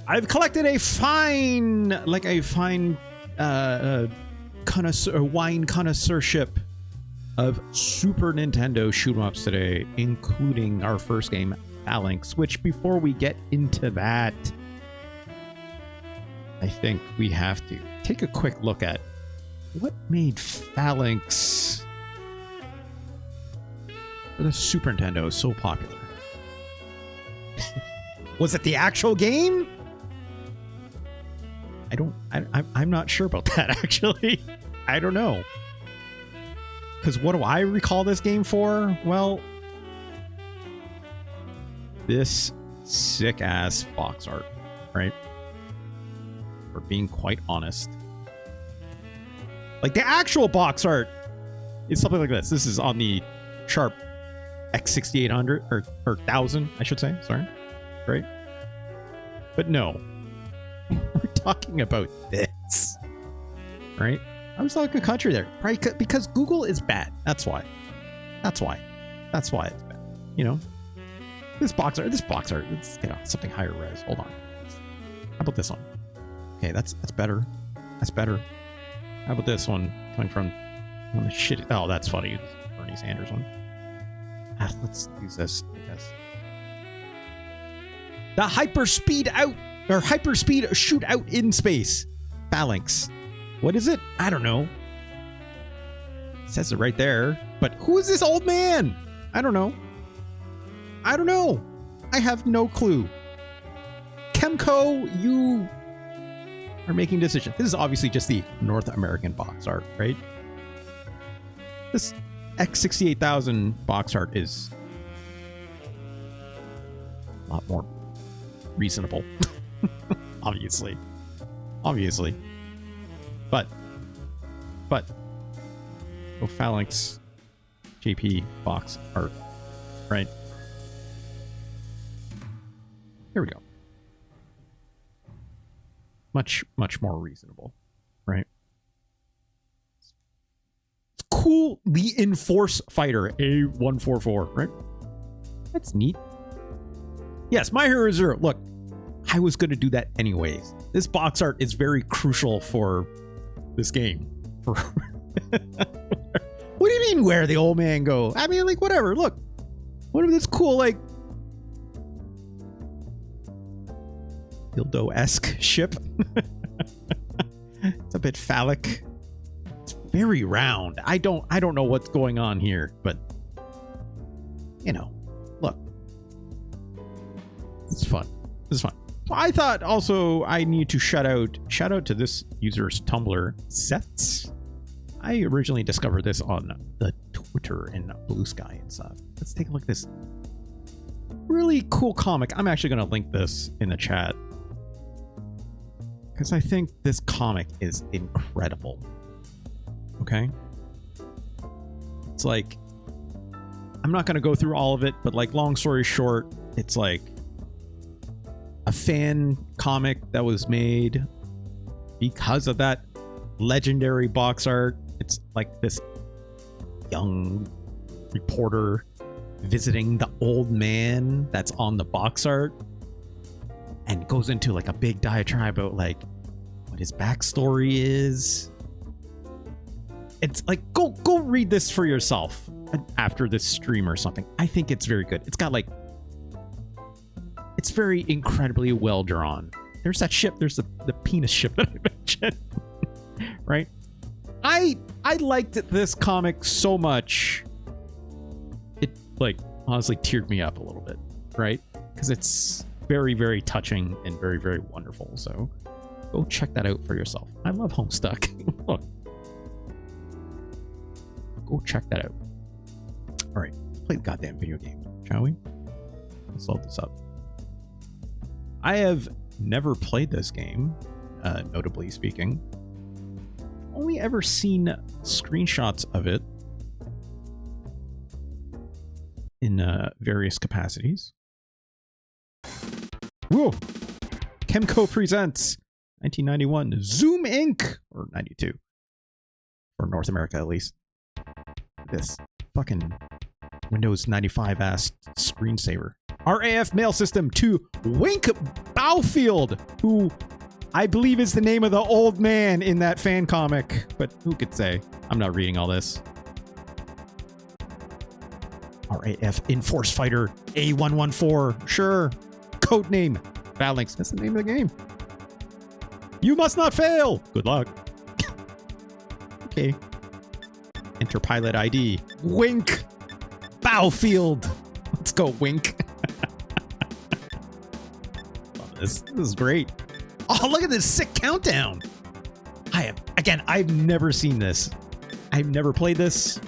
I've collected a fine connoisseur, wine connoisseurship of Super Nintendo shoot-'em-ups today, including our first game, Phalanx, which before we get into that, I think we have to take a quick look at what made Phalanx for the Super Nintendo so popular. Was it the actual game? I'm not sure about that, actually. I don't know. Because what do I recall this game for? Well, this sick-ass box art, right? For being quite honest. Like, the actual box art is something like this. This is on the Sharp X6800, or 1000, I should say. Sorry. Right? But no. We're talking about this. Right? I was talking country there. Right? Because Google is bad. That's why. That's why it's bad. You know? This box art, it's, you know, something higher res. Hold on. How about this one? Okay, that's better. That's better. How about this one coming from the shit? Oh, that's funny. Bernie Sanders one. Let's use this, I guess. The hyperspeed shootout in space. Phalanx. What is it? I don't know. It says it right there. But who is this old man? I don't know. I have no clue. Kemco, you are making decisions. This is obviously just the North American box art, right? This X68000 box art is a lot more reasonable. Obviously. But Phalanx JP box art, right? Here we go. Much more reasonable, right? It's cool. The Enforce Fighter A144, right? That's neat. Yes, My Hero Zero. Look, I was going to do that anyways. This box art is very crucial for this game. What do you mean, where the old man go? I mean, like, whatever. Look, what if this cool, like, dildo-esque ship? It's a bit phallic. It's very round. I don't know what's going on here, but you know, look, it's fun. This is fun. So I thought also I need to shout out to this user's Tumblr sets. I originally discovered this on the Twitter and Blue Sky and stuff. Let's take a look at this really cool comic. I'm actually going to link this in the chat because I think this comic is incredible. Okay? It's like, I'm not going to go through all of it, but like, long story short, it's like a fan comic that was made because of that legendary box art. It's like this young reporter visiting the old man that's on the box art and goes into like a big diatribe about like what his backstory is. It's like, go read this for yourself after this stream or something. I think it's very good. It's got like, it's very incredibly well drawn. There's that ship. There's the penis ship that I mentioned. Right? I liked this comic so much. It like honestly teared me up a little bit, right? Because it's very, very touching and very, very wonderful. So go check that out for yourself. I love Homestuck. Look. Go check that out. All right, let's play the goddamn video game, shall we? Let's load this up. I have never played this game, notably speaking. Only ever seen screenshots of it in various capacities. Whoa! Kemco presents 1991 Zoom Inc. or 92 for North America at least. This fucking Windows 95 ass screensaver. RAF mail system to Wink Baufield, who I believe is the name of the old man in that fan comic. But who could say? I'm not reading all this. RAF Enforce Fighter A114. Sure. Codename Phalanx. That's the name of the game. You must not fail. Good luck. Okay. Enter pilot ID. Wink Baufield. Let's go, Wink. Love this. This is great. Oh, look at this sick countdown. I've never seen this. I've never played this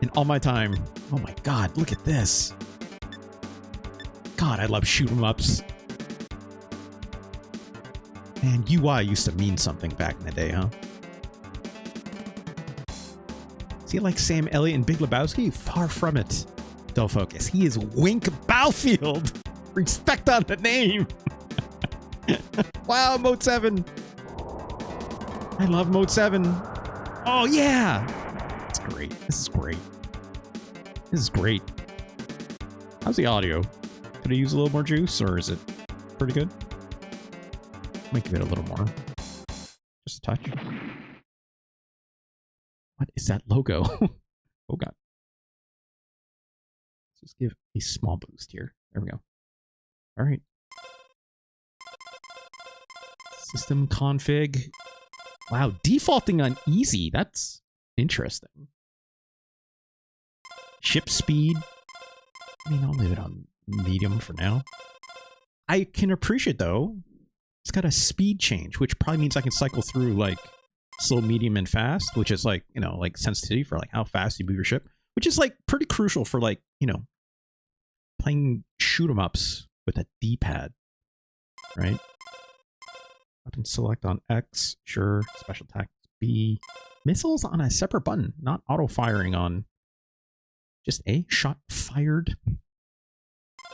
in all my time. Oh my God, look at this. God, I love shoot 'em ups. Man, UI used to mean something back in the day, huh? Is he like Sam Elliott and Big Lebowski? Far from it. Don't focus. He is Wink Baufield. Respect on the name. Wow, Mode 7. I love Mode 7. Oh, yeah. That's great. This is great. This is great. How's the audio? Could I use a little more juice, or is it pretty good? Might give it a little more. Just a touch. What is that logo? Oh, God. Let's just give a small boost here. There we go. All right. System config. Wow, defaulting on easy. That's interesting. Ship speed. I mean, I'll leave it on medium for now. I can appreciate, though, it's got a speed change, which probably means I can cycle through, like, slow, medium, and fast, which is, like, you know, like, sensitivity for, like, how fast you move your ship, which is, like, pretty crucial for, like, you know, playing shoot-em-ups with a D-pad, right? Weapon select on X, sure. Special tactics B. Missiles on a separate button, not auto-firing on just a shot fired.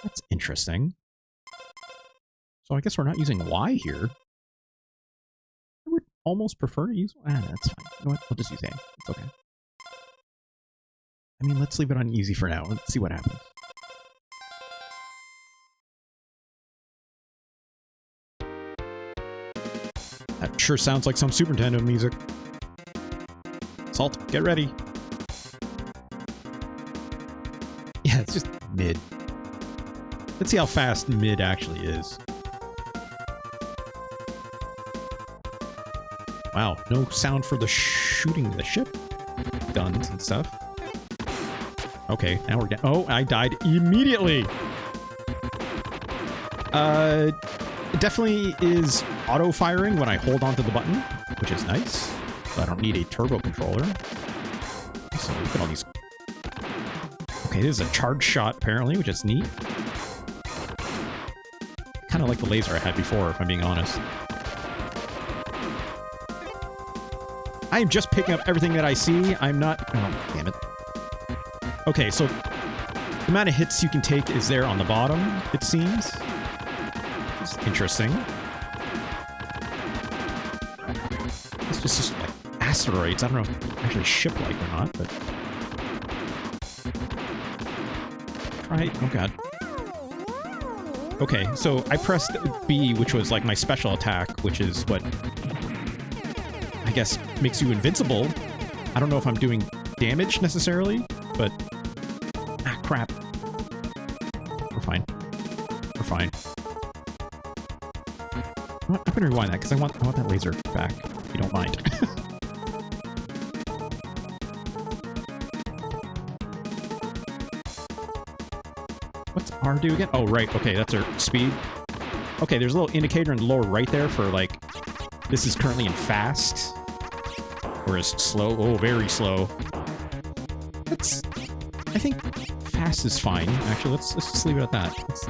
That's interesting. So I guess we're not using Y here. I would almost prefer to use... that's fine. You know what? We'll just use A. It's okay. I mean, let's leave it on easy for now. Let's see what happens. That sure sounds like some Super Nintendo music. Salt, get ready. Yeah, it's just mid. Let's see how fast mid actually is. Wow, no sound for the shooting the ship. Guns and stuff. Okay, now we're getting... Oh, I died immediately! It definitely is auto-firing when I hold onto the button, which is nice. So I don't need a turbo controller. So look at all these... Okay, this is a charge shot, apparently, which is neat. Kind of like the laser I had before, if I'm being honest. I am just picking up everything that I see. I'm not... Oh, damn it. Okay, so the amount of hits you can take is there on the bottom, it seems. It's interesting. It's just like asteroids. I don't know if it's actually ship-like or not, but... Try... Oh, God. Okay, so I pressed B, which was like my special attack, which is what... I guess makes you invincible. I don't know if I'm doing damage necessarily, but... Ah, crap. We're fine. We're fine. I'm gonna rewind that, because I want that laser back, if you don't mind. What's R do again? Oh, right. Okay, that's our speed. Okay, there's a little indicator in the lower right there for, like, this is currently in fast. Whereas slow, oh, very slow. That's, I think fast is fine. Actually, let's just leave it at that. Let's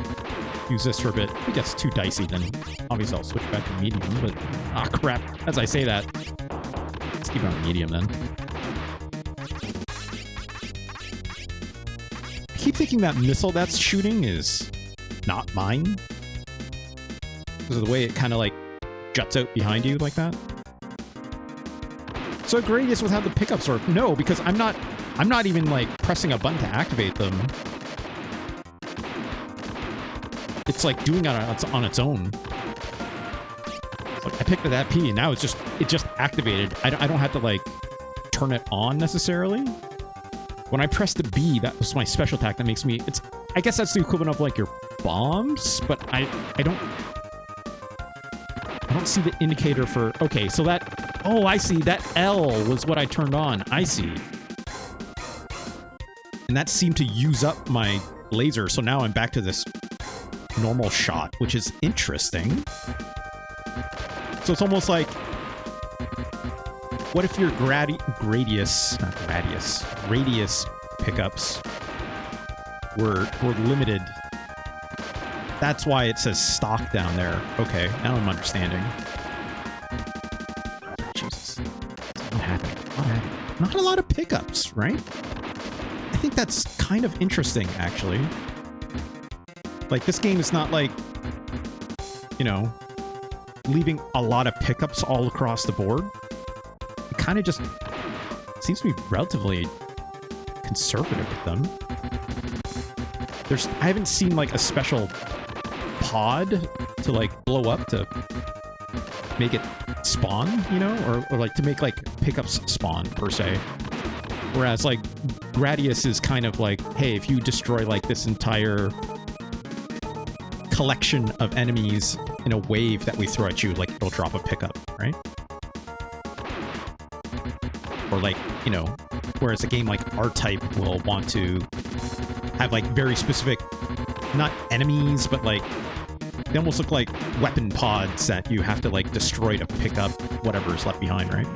use this for a bit. If it gets too dicey, then obviously I'll switch back to medium, but... Ah, crap. As I say that. Let's keep it on medium, then. I keep thinking that missile that's shooting is not mine. Because of the way it kind of, like, juts out behind you like that. So Gradius without the pickups, or no, because I'm not even like pressing a button to activate them. it's like doing it on its own. Like I picked that P and now it just activated. I don't have to like turn it on necessarily. When I press the B, that was my special attack that makes me, I guess that's the equivalent of like your bombs, but I don't see the indicator for, okay, so that, oh, I see, that L was what I turned on. I see. And that seemed to use up my laser, so now I'm back to this normal shot, which is interesting. So it's almost like, what if your radius pickups were limited? That's why it says stock down there. Okay, now I'm understanding. Jesus. What happened? What happened? Not a lot of pickups, right? I think that's kind of interesting, actually. Like, this game is not like, you know, leaving a lot of pickups all across the board. It kind of just seems to be relatively conservative with them. I haven't seen like a special pod to like blow up to make it spawn, you know, or like to make like pickups spawn per se. Whereas like Gradius is kind of like, hey, if you destroy like this entire collection of enemies in a wave that we throw at you, like it'll drop a pickup, right? Or like, you know, whereas a game like R-Type will want to have like very specific, not enemies, but like they almost look like weapon pods that you have to like destroy to pick up whatever is left behind, right?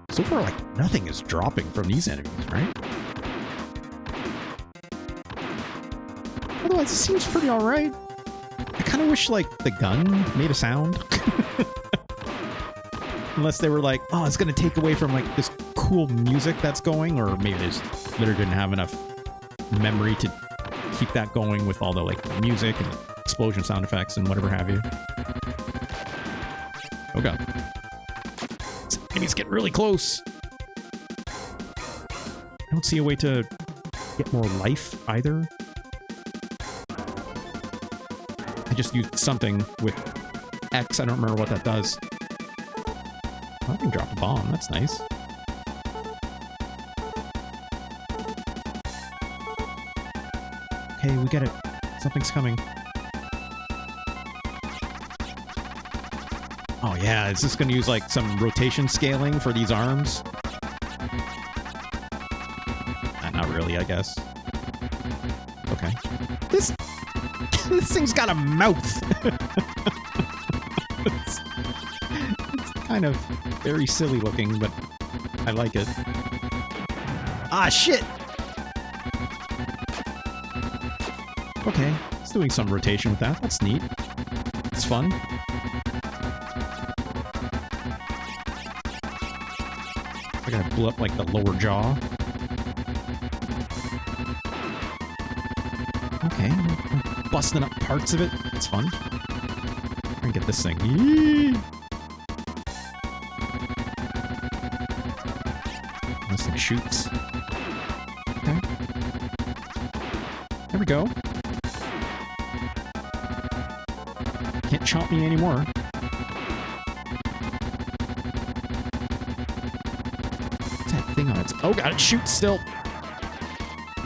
So far, like nothing is dropping from these enemies, right? Otherwise, it seems pretty alright. I kind of wish like the gun made a sound. Unless they were like, oh, it's going to take away from like this cool music that's going, or maybe they just literally didn't have enough memory to keep that going with all the like music and explosion sound effects and whatever have you. Oh god. This enemy's getting really close. I don't see a way to get more life either. I just used something with X. I don't remember what that does. I can drop a bomb. That's nice. Okay, we get it. Something's coming. Oh yeah, is this going to use like some rotation scaling for these arms? Not really, I guess. Okay. This thing's got a mouth. It's kind of very silly looking, but I like it. Ah, shit! Okay, it's doing some rotation with that. That's neat. It's fun. I gotta blow up like the lower jaw. Okay, I'm busting up parts of it. It's fun. I can get this thing. Yee! This thing shoots. Okay. There we go. Can't chomp me anymore. What's that thing on its... Oh god, it shoots still! I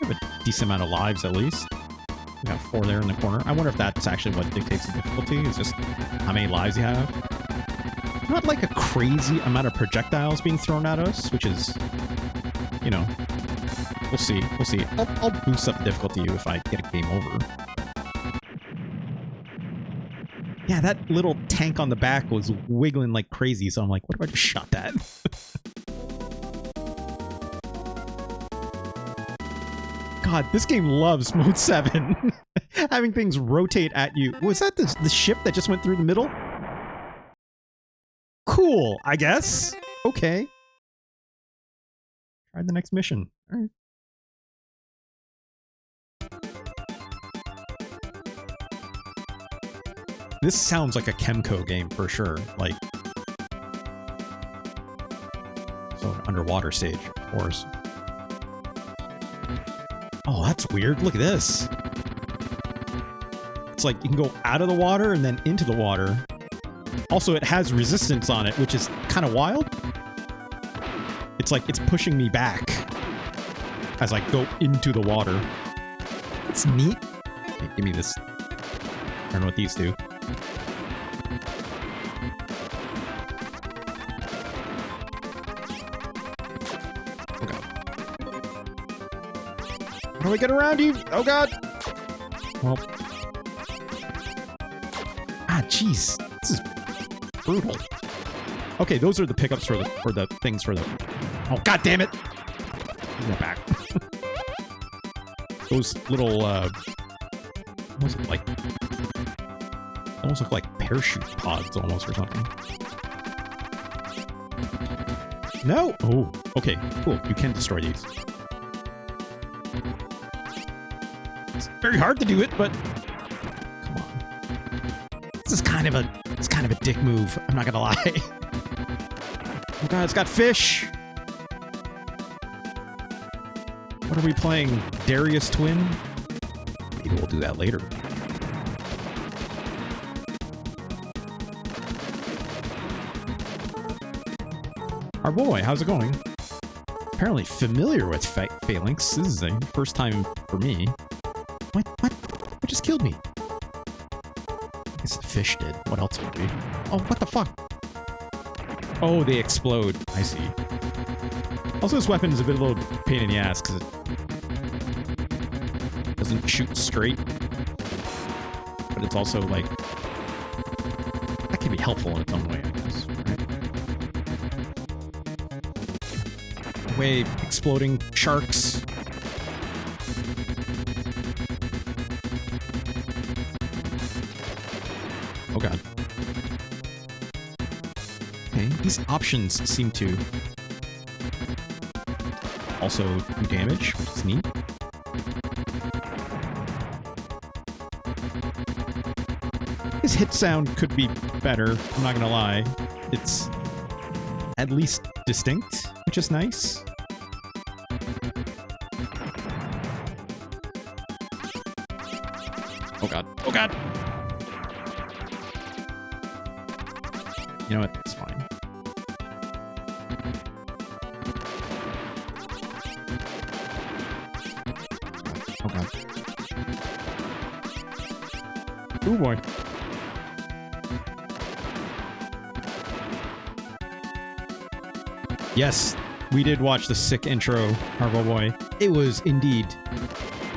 have a decent amount of lives at least. We got 4 there in the corner. I wonder if that's actually what dictates the difficulty. It's just how many lives you have. Not like a crazy amount of projectiles being thrown at us, which is, you know, we'll see. We'll see. I'll boost up the difficulty if I get a game over. Yeah, that little tank on the back was wiggling like crazy, so I'm like, what if I just shot that? God, this game loves Mode 7. Having things rotate at you. Was that the ship that just went through the middle? Cool, I guess. Okay. Try the next mission. All right. This sounds like a Chemco game for sure. Like, So an underwater stage, of course. Oh, that's weird. Look at this. It's like you can go out of the water and then into the water. Also, it has resistance on it, which is kind of wild. It's like it's pushing me back as I go into the water. It's neat. Hey, give me this. I don't know what these do. Okay. How do I get around you? Oh god. Well. Ah, jeez. This is brutal. Okay, those are the pickups for the things for the. Oh god damn it! Give that back. Those little what it like? Almost look like parachute pods, almost or something. No. Oh, okay, cool. You can destroy these. It's very hard to do it, but come on. This is kind of a dick move. I'm not gonna lie. Oh god, it's got fish. What are we playing? Darius Twin? Maybe we'll do that later. Our boy, how's it going? Apparently familiar with Phalanx. This is the first time for me. What? What just killed me? I guess the fish did. What else would be? Oh, what the fuck? Oh, they explode. I see. Also, this weapon is a bit of a little pain in the ass because it doesn't shoot straight. But it's also like... that can be helpful in its own way, I guess. Right? Way exploding sharks. Oh god. Okay, these options seem to also do damage, which is neat. His hit sound could be better, I'm not gonna lie. It's at least distinct, which is nice. Oh god. Oh god! You know what? It's fine. Oh god. Oh boy. Yes, we did watch the sick intro, Harvo Boy. It was indeed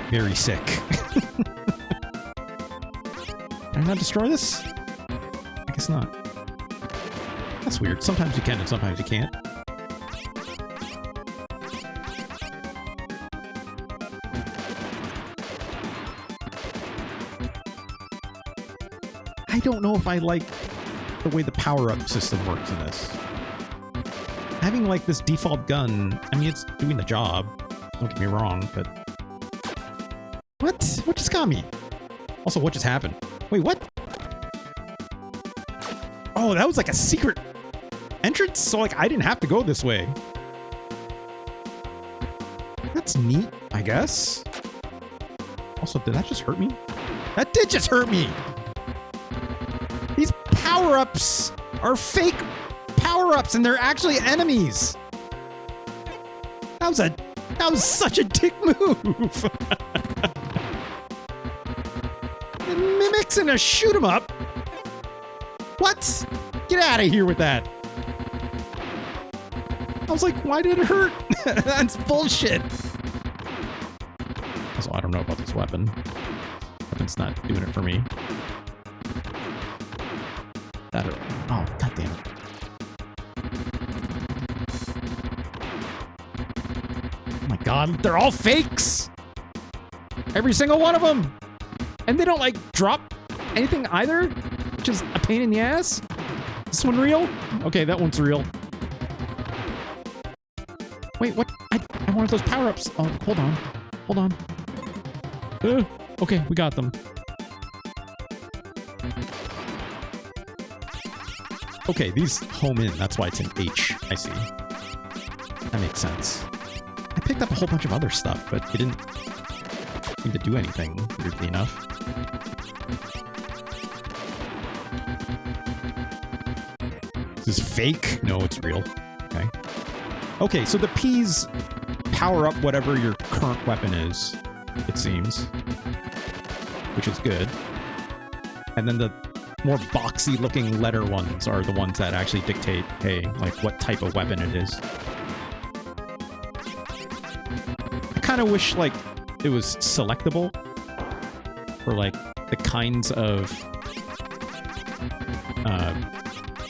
very sick. Can I not destroy this? I guess not. That's weird. Sometimes you can and sometimes you can't. I don't know if I like the way the power-up system works in this. Having like this default gun, I mean, it's doing the job. Don't get me wrong, but... What? What just got me? Also, what just happened? Wait, what? Oh, that was like a secret entrance? So like, I didn't have to go this way. That's neat, I guess. Also, did that just hurt me? That did just hurt me! These power-ups are fake power-ups and they're actually enemies. That was such a dick move. It mimics in a shoot 'em up. What? Get out of here with that. I was like, why did it hurt? That's bullshit. Also, I don't know about this weapon. Weapon's not doing it for me. That or, oh, god damn it. Oh my god, they're all fakes! Every single one of them! And they don't, like, drop anything either, which is a pain in the ass. Is this one real? Okay, that one's real. Wait, what? I wanted those power-ups. Oh, hold on. Hold on. Okay, we got them. Okay, these home in. That's why it's an H. I see. That makes sense. I picked up a whole bunch of other stuff, but it didn't seem to do anything, weirdly enough. Is this fake? No, it's real. Okay. Okay, so the P's power up whatever your current weapon is, it seems. Which is good. And then the more boxy looking letter ones are the ones that actually dictate, hey, like what type of weapon it is. I kind of wish like it was selectable for like the kinds of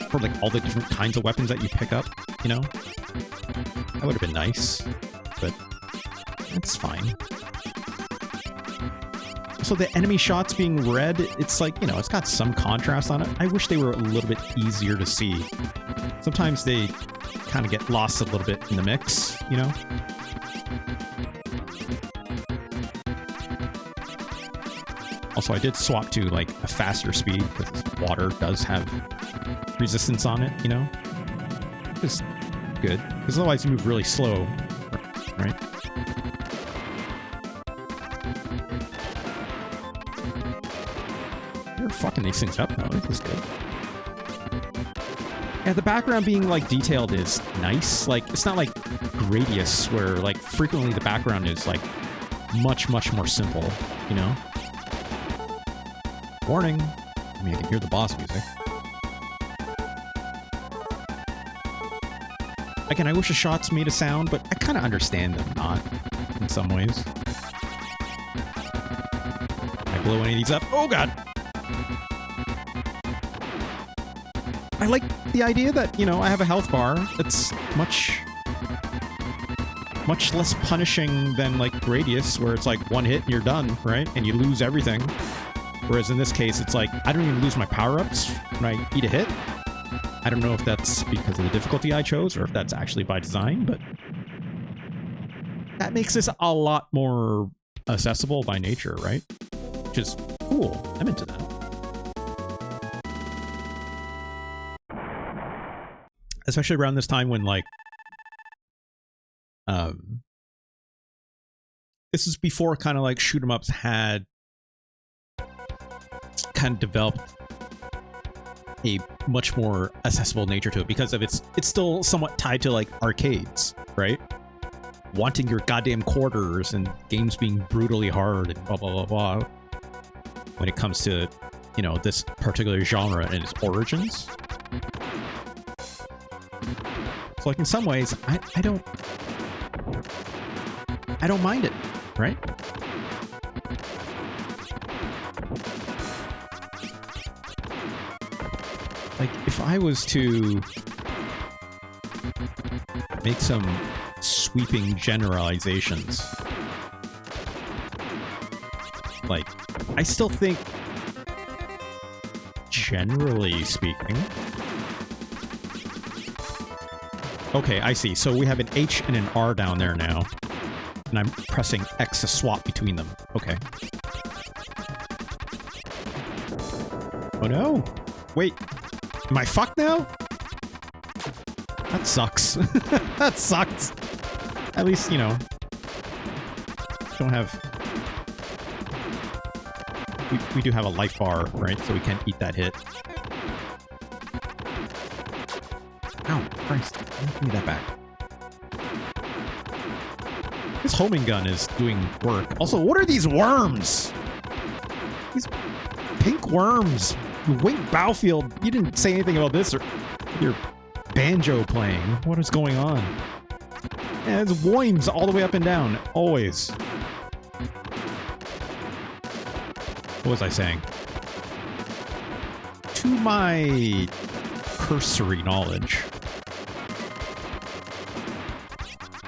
for like all the different kinds of weapons that you pick up, you know? That would have been nice, but it's fine. So the enemy shots being red, it's like, you know, it's got some contrast on it. I wish they were a little bit easier to see. Sometimes they kind of get lost a little bit in the mix, you know? Also, I did swap to, like, a faster speed, because water does have resistance on it, you know? It's good, because otherwise you move really slow, right? You're fucking these things up, though. This is good. Yeah, the background being, like, detailed is nice. Like, it's not like Gradius, where, like, frequently the background is, like, much, much more simple, you know? Warning! I mean, I can hear the boss music. Again, I wish the shots made a sound, but I kind of understand them not, in some ways. I blow any of these up. Oh, God! I like the idea that, you know, I have a health bar that's much less punishing than, like, Gradius, where it's like one hit and you're done, right? And you lose everything. Whereas in this case, it's like, I don't even lose my power-ups when I eat a hit. I don't know if that's because of the difficulty I chose, or if that's actually by design, but that makes this a lot more accessible by nature, right? Which is cool. I'm into that. Especially around this time when, like, this is before kind of like shoot 'em ups had kind of developed a much more accessible nature to it, because of it's still somewhat tied to like arcades, right? Wanting your goddamn quarters and games being brutally hard and blah blah blah blah. When it comes to, you know, this particular genre and its origins. So like in some ways, I don't mind it, right? Like, if I was to make some sweeping generalizations, like, I still think, generally speaking... Okay, I see. So we have an H and an R down there now, and I'm pressing X to swap between them. Okay. Oh no! Wait! Am I fucked now? That sucks. That sucks. At least, you know, don't have... We do have a life bar, right? So we can't eat that hit. Ow, Christ. Give me that back. This homing gun is doing work. Also, what are these worms? These pink worms. Wait, Baufield, you didn't say anything about this or your banjo playing. What is going on? Yeah, it's worms all the way up and down. Always. What was I saying? To my cursory knowledge,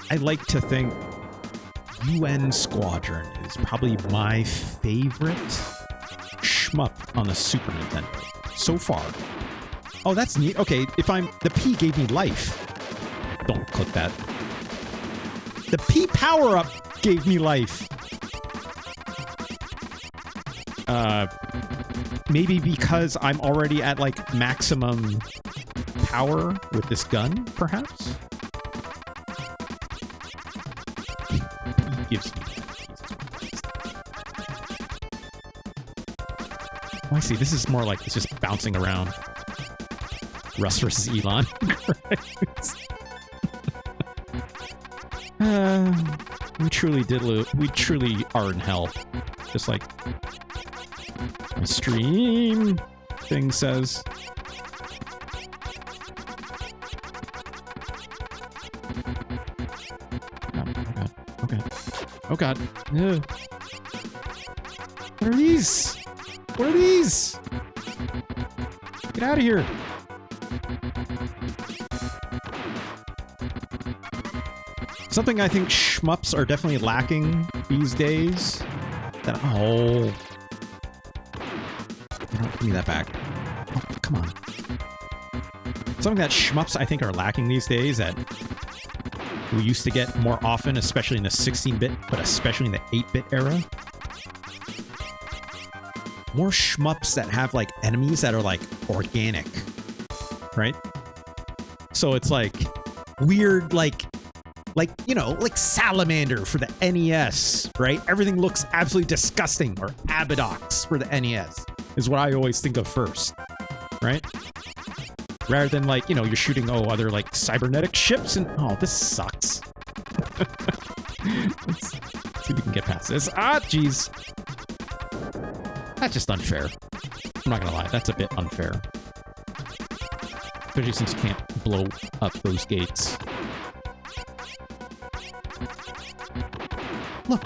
I like to think UN Squadron is probably my favorite shmup on the Super Nintendo so far. Oh, that's neat. Okay, if I'm... The P gave me life. Don't click that. The P power-up gave me life. Maybe because I'm already at, like, maximum power with this gun, perhaps? gives me... Oh, I see. This is more like it's just bouncing around. Russ versus Elon. We truly did lose. We truly are in hell. Just like my stream thing says. Oh god. Oh god. Ugh. What are these? What are these? Get out of here. Something I think shmups are definitely lacking these days. That, oh. Give me that back. Oh, come on. Something that shmups I think are lacking these days that we used to get more often, especially in the 16-bit, but especially in the 8-bit era. More shmups that have like enemies that are like organic, right? So it's like weird, like, you know, like Salamander for the NES, right? Everything looks absolutely disgusting. Or Abadox for the NES is what I always think of first, right? Rather than like, you know, you're shooting, oh, other like cybernetic ships and, oh, this sucks. Let's see if we can get past this. Ah, jeez. That's just unfair. I'm not gonna lie, that's a bit unfair. Especially since you can't blow up those gates. Look.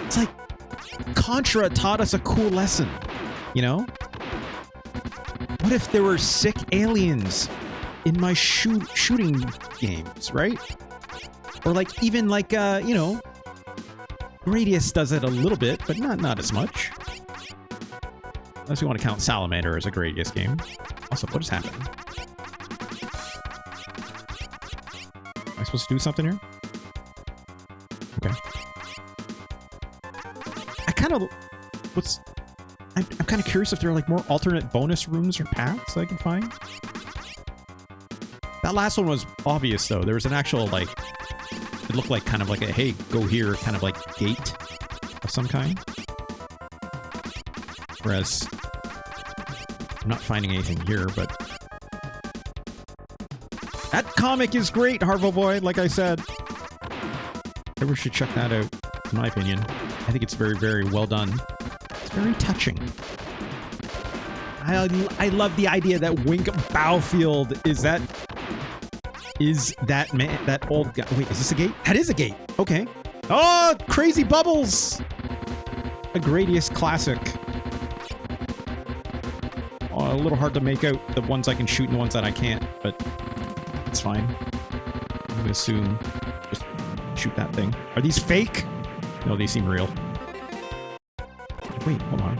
It's like Contra taught us a cool lesson, you know? What if there were sick aliens in my shooting games, right? Or like even like you know, Gradius does it a little bit, but not as much. Unless we want to count Salamander as a Gradius game. Also, what is happening? Am I supposed to do something here? Okay. I kind of... I'm kind of curious if there are like more alternate bonus rooms or paths I can find. That last one was obvious though. There was an actual like... It looked like kind of like a, hey, go here, kind of like gate of some kind. Whereas... I'm not finding anything here, but... That comic is great, Harvo Boy, like I said. Everyone should check that out, in my opinion. I think it's very, very well done. It's very touching. I love the idea that Wink Baufield is that man, that old guy. Wait, is this a gate? That is a gate. Okay. Oh, crazy bubbles! A Gradius classic. Oh, a little hard to make out the ones I can shoot and the ones that I can't, but it's fine. I'm gonna assume just shoot that thing. Are these fake? No, they seem real. Wait, hold on.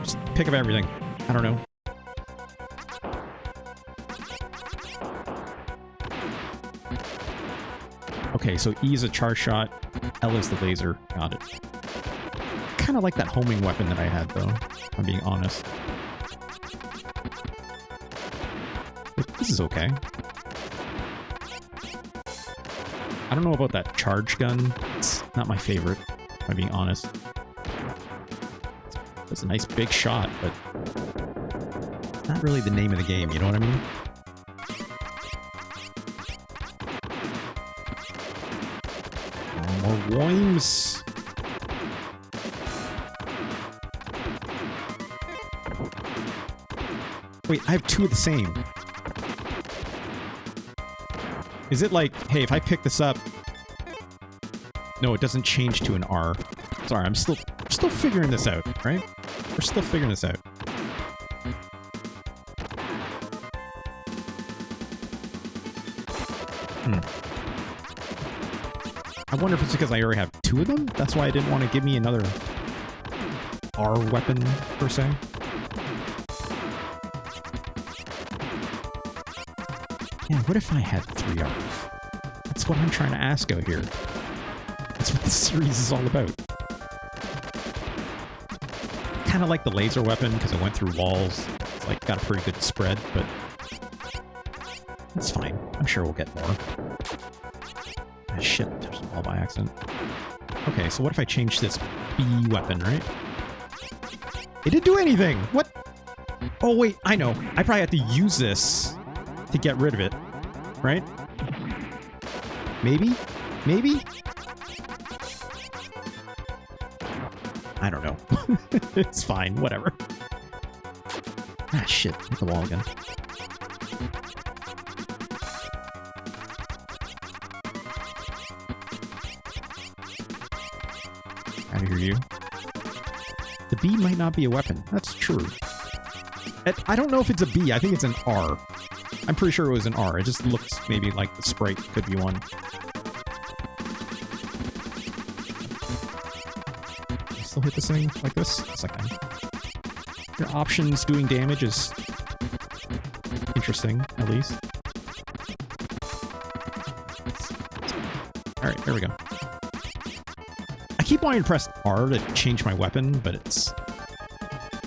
Just pick up everything. I don't know. Okay, so E is a charge shot, L is the laser. Got it. Kind of like that homing weapon that I had, though, if I'm being honest. But this is okay. I don't know about that charge gun. It's not my favorite, if I'm being honest. It's a nice big shot, but it's not really the name of the game, you know what I mean? Oh, more worms. Wait, I have two of the same. Is it like, hey, if I pick this up... No, it doesn't change to an R. Sorry, I'm still figuring this out, right? We're still figuring this out. I wonder if it's because I already have two of them? That's why I didn't want to give me another R weapon, per se. Yeah, what if I had 3 R's? That's what I'm trying to ask out here. That's what this series is all about. Kind of like the laser weapon, because it went through walls. It's like got a pretty good spread, but... That's fine. I'm sure we'll get more. Ah, shit, I touched the ball by accident. Okay, so what if I change this B weapon, right? It didn't do anything! What? Oh, wait, I know. I probably have to use this to get rid of it, right? Maybe? Maybe? I don't know. It's fine, whatever. Ah, shit. Hit the wall again. Out of here, you. The B might not be a weapon. That's true. I don't know if it's a B. I think it's an R. I'm pretty sure it was an R. It just looks maybe like the sprite could be one. Still hit this thing like this? It's like your options doing damage is interesting, at least. Alright, there we go. I keep wanting to press R to change my weapon, but it's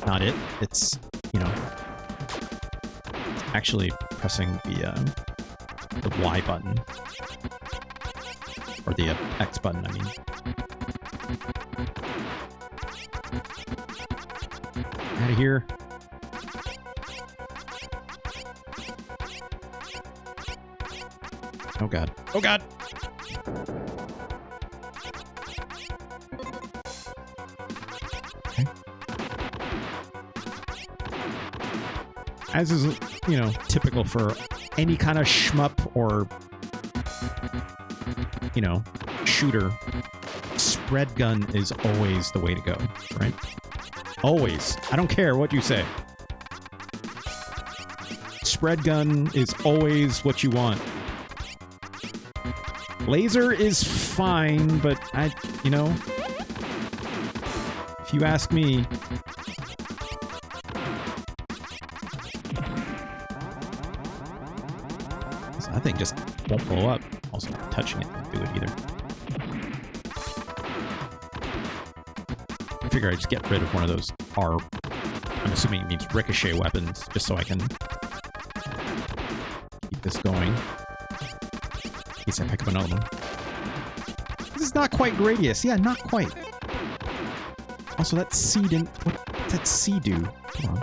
not it. It's, you know, actually pressing the Y button. Or the X button, I mean. Out of here. Oh god. Oh god! Okay. As is, you know, typical for any kind of shmup or, you know, shooter, spread gun is always the way to go, right? Always. I don't care what you say. Spread gun is always what you want. Laser is fine, but you know, if you ask me, that thing just won't blow up. Also, touching it won't do it either. I figure I just get rid of one of those R. I'm assuming it means ricochet weapons, just so I can keep this going. In case I pick up another one. This is not quite Gradius. Yeah, not quite. Also, that C didn't... What did that C do? Come on.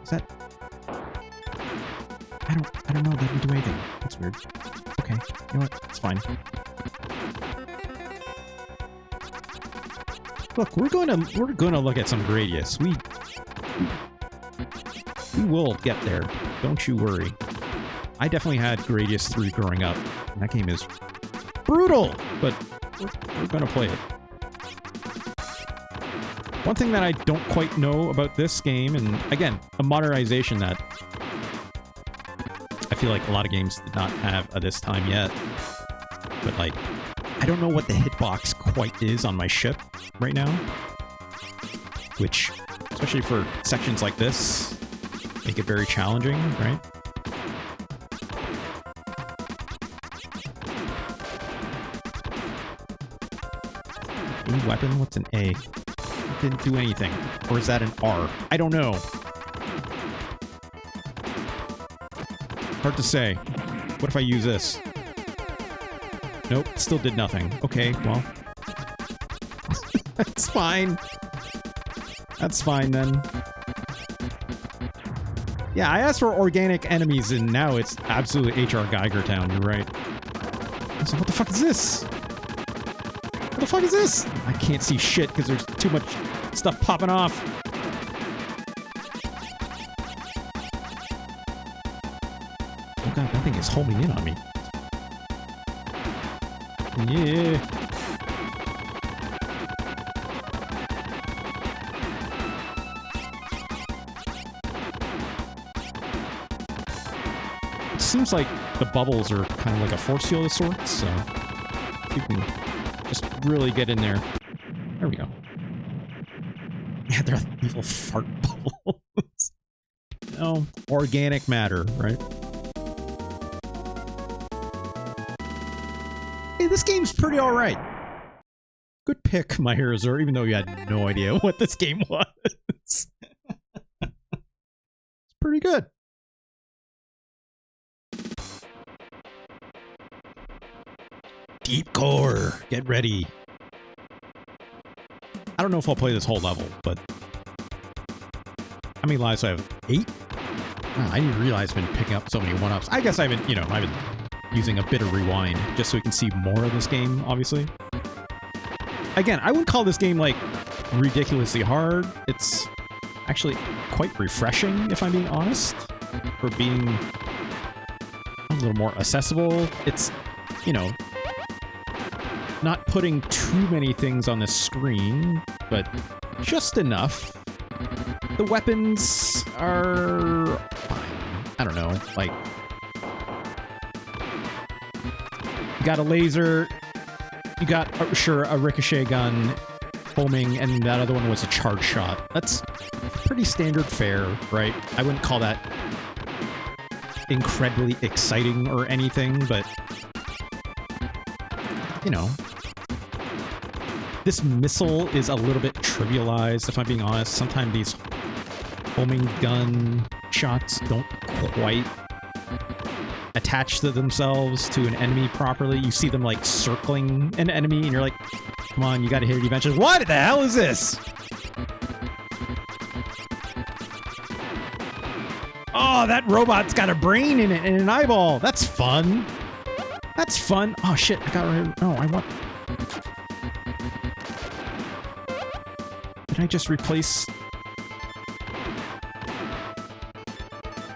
Is that... I don't know. That didn't do anything. That's weird. Okay. You know what? It's fine. Look, we're gonna look at some Gradius. We will get there. Don't you worry. I definitely had Gradius III growing up. And that game is brutal, but we're gonna play it. One thing that I don't quite know about this game, and again, a modernization that I feel like a lot of games did not have at this time yet, but like, I don't know what the hitbox quite is on my ship right now, which, especially for sections like this, make it very challenging, right? A weapon? What's an A? It didn't do anything. Or is that an R? I don't know. Hard to say. What if I use this? Nope, still did nothing. Okay, well. That's fine. That's fine, then. Yeah, I asked for organic enemies, and now it's absolutely H.R. Geiger Town. You're right. So what the fuck is this? What the fuck is this? I can't see shit because there's too much stuff popping off. Oh god, that thing is homing in on me. Yeah. It seems like the bubbles are kind of like a force field of sorts, so you can just really get in there. There we go. Yeah, they're evil fart bubbles. No, organic matter, right? Hey, this game's pretty alright. Good pick, my heroes, even though you had no idea what this game was. It's pretty good. Keep core. Get ready. I don't know if I'll play this whole level, but how many lives do I have? 8? Oh, I didn't realize I've been picking up so many 1-ups. I guess I've been, you know, I've been using a bit of rewind just so we can see more of this game, obviously. Again, I wouldn't call this game, like, ridiculously hard. It's actually quite refreshing, if I'm being honest, for being a little more accessible. It's, you know, not putting too many things on the screen, but just enough. The weapons are fine. I don't know, like, you got a laser, you got, sure, a ricochet gun, homing, and that other one was a charge shot. That's pretty standard fare, right? I wouldn't call that incredibly exciting or anything, but, you know. This missile is a little bit trivialized, if I'm being honest. Sometimes these homing gun shots don't quite attach to themselves to an enemy properly. You see them, like, circling an enemy, and you're like, come on, you gotta hit it eventually. What the hell is this? Oh, that robot's got a brain in it and an eyeball. That's fun. That's fun. Oh, shit. I got rid of... Oh, I want... Did I just replace...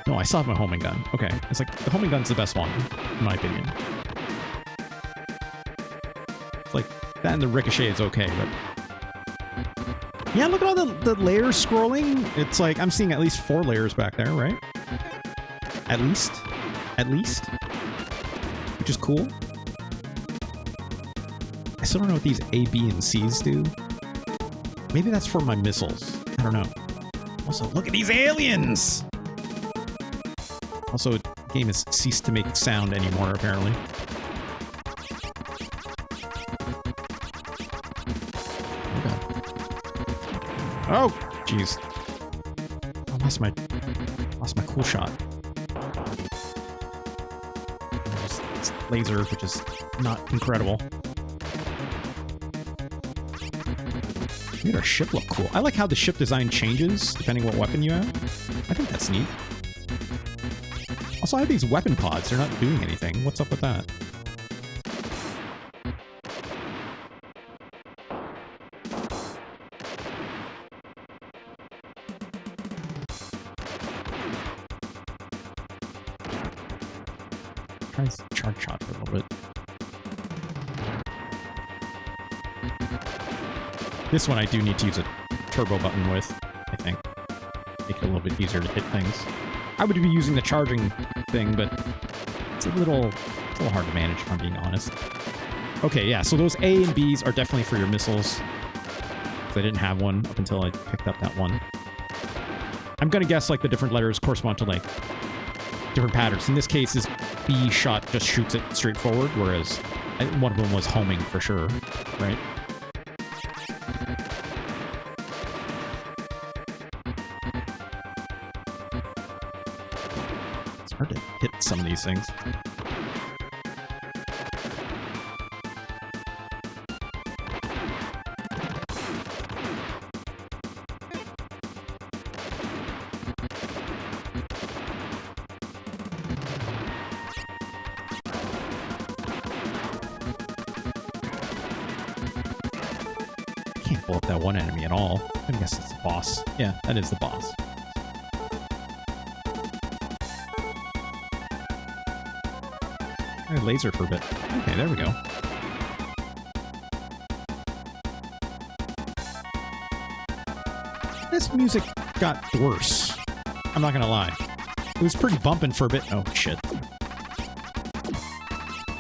No, I still have my homing gun. Okay. It's like, the homing gun's the best one, in my opinion. It's like, that and the ricochet is okay, but... Yeah, look at all the layers scrolling. It's like, I'm seeing at least 4 layers back there, right? At least. At least. Which is cool. I still don't know what these A, B, and C's do. Maybe that's for my missiles. I don't know. Also, look at these aliens! Also, the game has ceased to make sound anymore, apparently. Oh, jeez. I lost my cool shot. There's laser, which is not incredible. Made our ship look cool. I like how the ship design changes depending what weapon you have. I think that's neat. Also, I have these weapon pods. They're not doing anything. What's up with that? Try this charge shot for a little bit. This one I do need to use a turbo button with, I think. Make it a little bit easier to hit things. I would be using the charging thing, but it's a little hard to manage, if I'm being honest. Okay, yeah, so those A and Bs are definitely for your missiles. I didn't have one up until I picked up that one. I'm gonna guess, like, the different letters correspond to, like, different patterns. In this case, this B shot just shoots it straight forward, whereas one of them was homing for sure, right? It's hard to hit some of these things. Blow up that one enemy at all. I guess it's the boss. Yeah, that is the boss. I laser for a bit. Okay, there we go. This music got worse. I'm not gonna lie. It was pretty bumping for a bit. Oh, shit.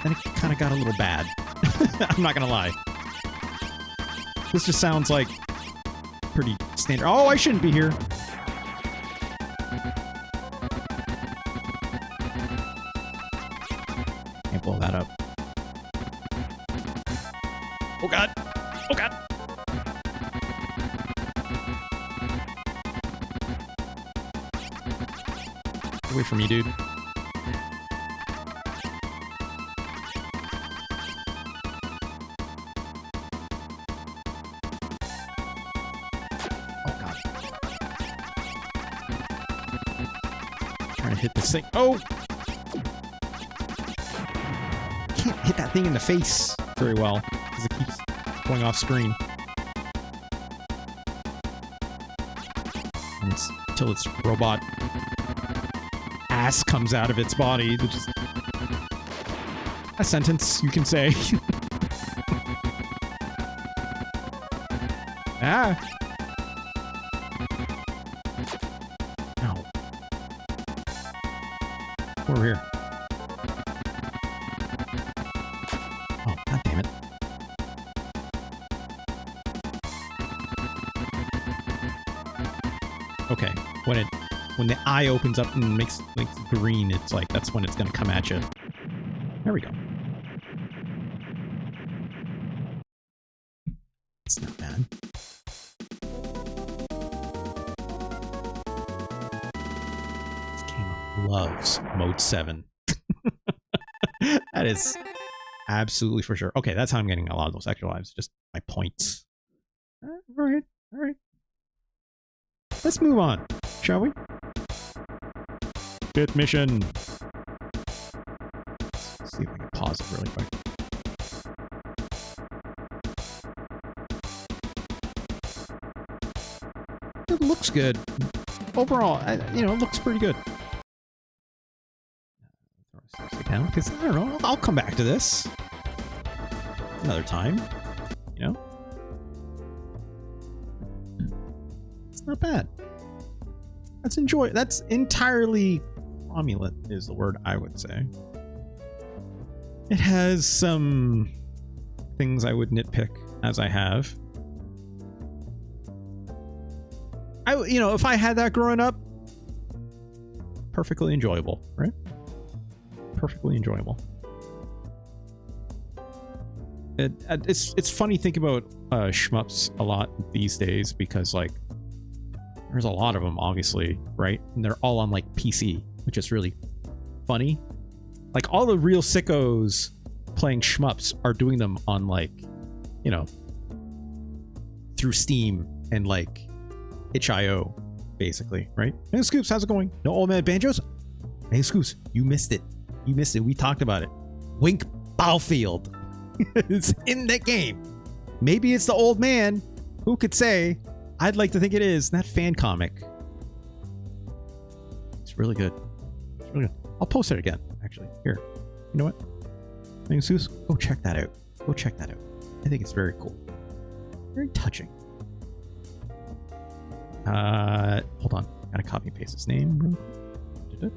Then it kind of got a little bad. I'm not gonna lie. This just sounds like pretty standard. Oh, I shouldn't be here. Can't blow that up. Oh, God. Oh, God. Get away from me, dude. Trying to hit this thing. Oh! Can't hit that thing in the face very well because it keeps going off screen. And until its robot ass comes out of its body, which is a sentence you can say. Ah! Ow. Over here. Oh, god damn it. Okay, when the eye opens up and makes green, it's like that's when it's gonna come at you. There we go. It's not bad. This game loves Mode 7. That is absolutely for sure. Okay, that's how I'm getting a lot of those extra lives. Just my points. Alright, alright. Let's move on, shall we? Fifth mission. Let's see if I can pause it really quick. It looks good. Overall, it looks pretty good. Throw it down, because I don't know, I'll come back to this another time. You know? It's not bad. That's entirely cromulent is the word I would say. It has some things I would nitpick, as I have. If I had that growing up, perfectly enjoyable, right? Perfectly enjoyable. It's funny thinking about shmups a lot these days because like there's a lot of them, obviously, right? And they're all on like PC, which is really funny. Like all the real sickos playing shmups are doing them on like, through Steam and like itch.io, basically, right? Hey Scoops, how's it going? No old man banjos? Hey Scoops, you missed it. You missed it. We talked about it. Wink Baufield. It's in that game. Maybe it's the old man. Who could say? I'd like to think it is. That fan comic. It's really good. It's really good. I'll post it again, actually. Here. You know what? Hey Scoops, go check that out. Go check that out. I think it's very cool. Very touching. Hold on. Gotta copy and paste his name. But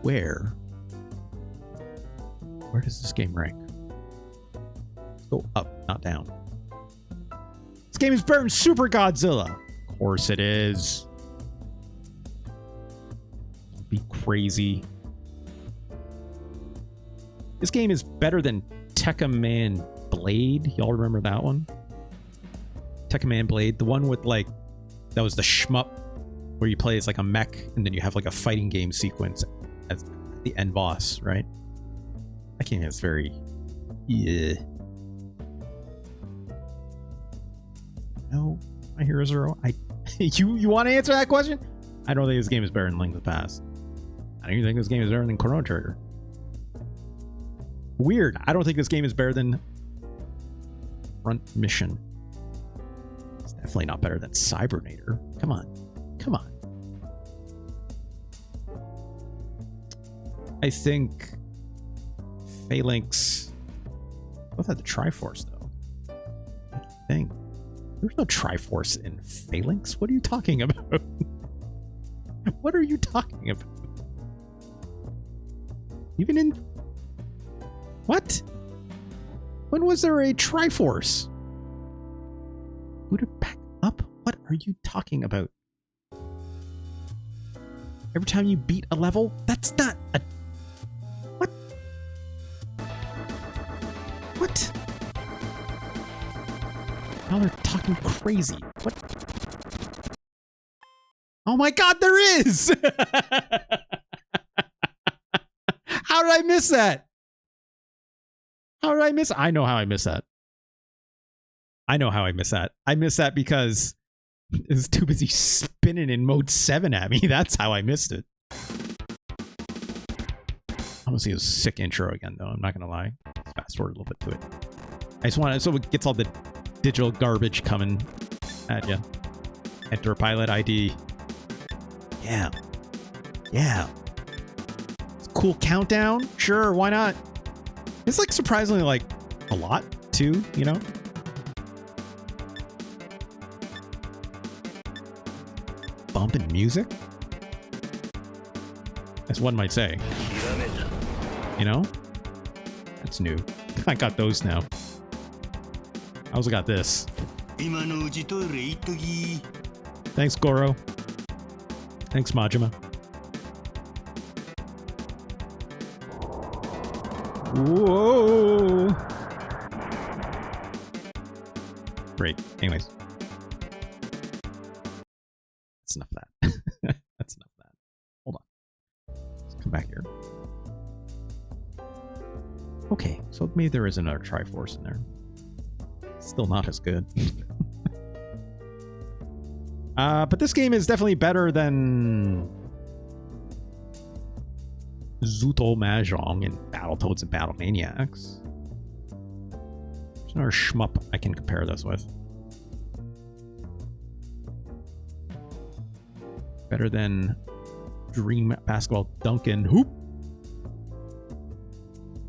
where does this game rank? Let's go up, not down. This game is better than Super Godzilla. Of course it is. Don't be crazy. This game is better than Tekkaman Blade. Y'all remember that one? Tekkaman Blade, the one with like, that was the shmup where you play as like a mech and then you have like a fighting game sequence as the end boss, right? That game is very, yeah. No, My Hero Zero. You want to answer that question? I don't think this game is better than Link of the Past. I don't even think this game is better than Chrono Trigger. Weird. I don't think this game is better than Front Mission. It's definitely not better than Cybernator. Come on. Come on. I think Phalanx both had the Triforce, though. I think. There's no Triforce in Phalanx. What are you talking about? What are you talking about? Even in... What? When was there a Triforce? Boot it back up? What are you talking about? Every time you beat a level? That's not a... What? What? Now they're talking crazy. What? Oh my god, there is! How did I miss that? How did I miss? I know how I missed that. I know how I missed that. I missed that because I was too busy spitting spinning in mode 7 at me. That's how I missed it. I want to see a sick intro again, though. I'm not going to lie. Let's fast forward a little bit to it. I just want to, so it gets all the digital garbage coming at you. Enter pilot ID. Yeah. Yeah. It's a cool countdown. Sure, why not? It's like surprisingly like a lot too, you know? Bumping music? As one might say. You know? That's new. I got those now. I also got this. Thanks, Goro. Thanks, Majima. Whoa! Great. Anyways. That's enough of that. That's enough of that. Hold on. Let's come back here. Okay, so maybe there is another Triforce in there. Still not as good. But this game is definitely better than Zuto Mahjong and Battletoads and Battle Maniacs. There's another shmup I can compare this with. Better than Dream Basketball Duncan Hoop.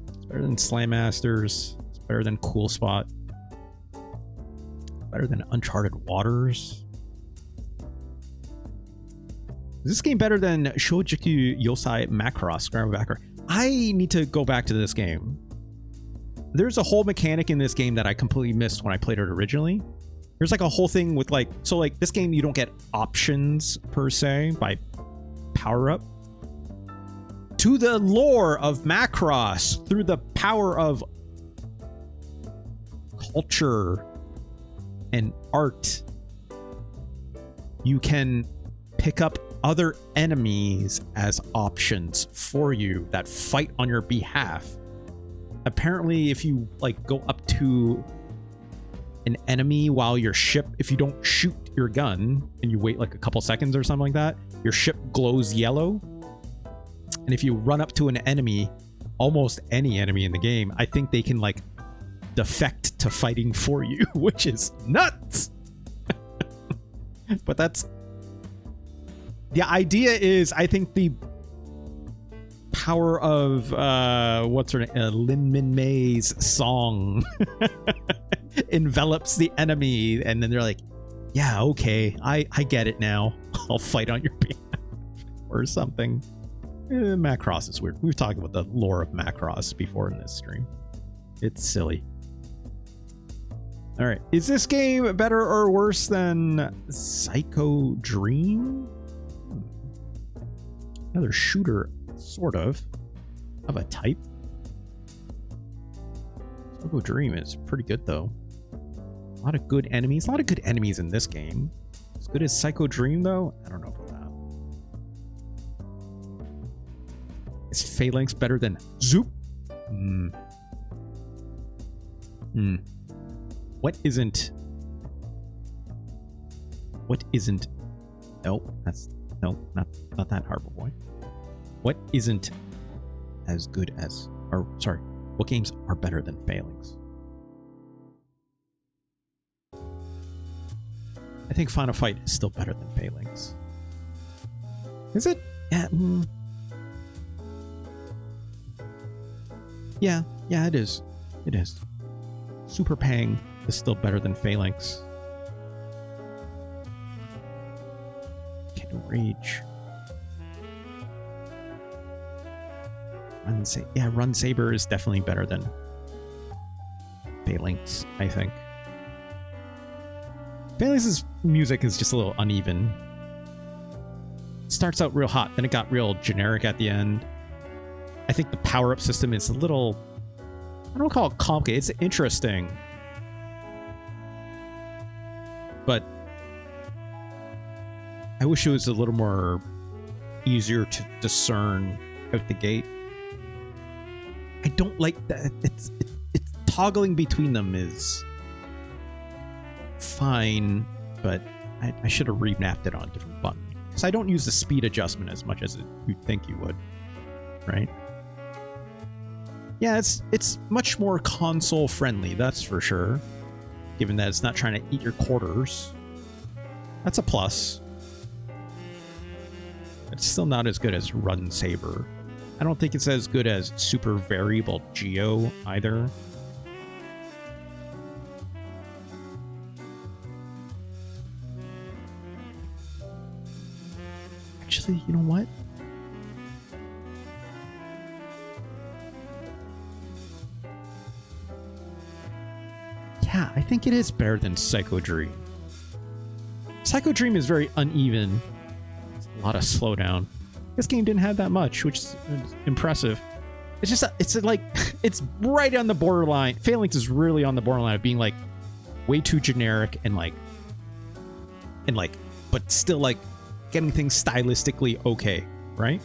It's better than Slam Masters. It's better than Cool Spot. Better than Uncharted Waters. Is this game better than Shojiku Yosai Macross Scramble Backer? I need to go back to this game. There's a whole mechanic in this game that I completely missed when I played it originally. There's like a whole thing with like, so like this game you don't get options per se by power up. To the lore of Macross through the power of culture and art, you can pick up other enemies as options for you that fight on your behalf. Apparently, if you like go up to an enemy while your ship, if you don't shoot your gun and you wait like a couple seconds or something like that, your ship glows yellow. And if you run up to an enemy, almost any enemy in the game, I think they can like defect to fighting for you, which is nuts. But that's the idea. Is I think the power of what's her name, Lin Min May's song envelops the enemy, and then they're like, yeah, okay, I get it now. I'll fight on your behalf or something. Macross is weird. We've talked about the lore of Macross before in this stream. It's silly. All right, is this game better or worse than Psycho Dream? Another shooter, sort of a type. Psycho Dream is pretty good though. A lot of good enemies. A lot of good enemies in this game. As good as Psycho Dream though? I don't know about that. Is Phalanx better than Zoop? What isn't? Nope, not that Harbor Boy. What isn't as good as, or sorry, what games are better than Phalanx? I think Final Fight is still better than Phalanx. Is it? Yeah. Yeah, it is. It is. Super Pang is still better than Phalanx. Rage. Run Saber is definitely better than Phalanx, I think. Phalanx's music is just a little uneven. It starts out real hot, then it got real generic at the end. I think the power-up system is a little, I don't call it complicated, it's interesting. But I wish it was a little more easier to discern out the gate. I don't like that. It's toggling between them is fine, but I should have remapped it on a different button. Because I don't use the speed adjustment as much as you'd think you would. Right? Yeah, it's much more console friendly, that's for sure. Given that it's not trying to eat your quarters. That's a plus. It's still not as good as Run Saber. I don't think it's as good as Super Variable Geo either. Actually, you know what? Yeah, I think it is better than Psycho Dream. Psycho Dream is very uneven. It's a lot of slowdown. This game didn't have that much, which is impressive. It's just, it's like, it's right on the borderline. Phalanx is really on the borderline of being like way too generic and but still like getting things stylistically okay, right?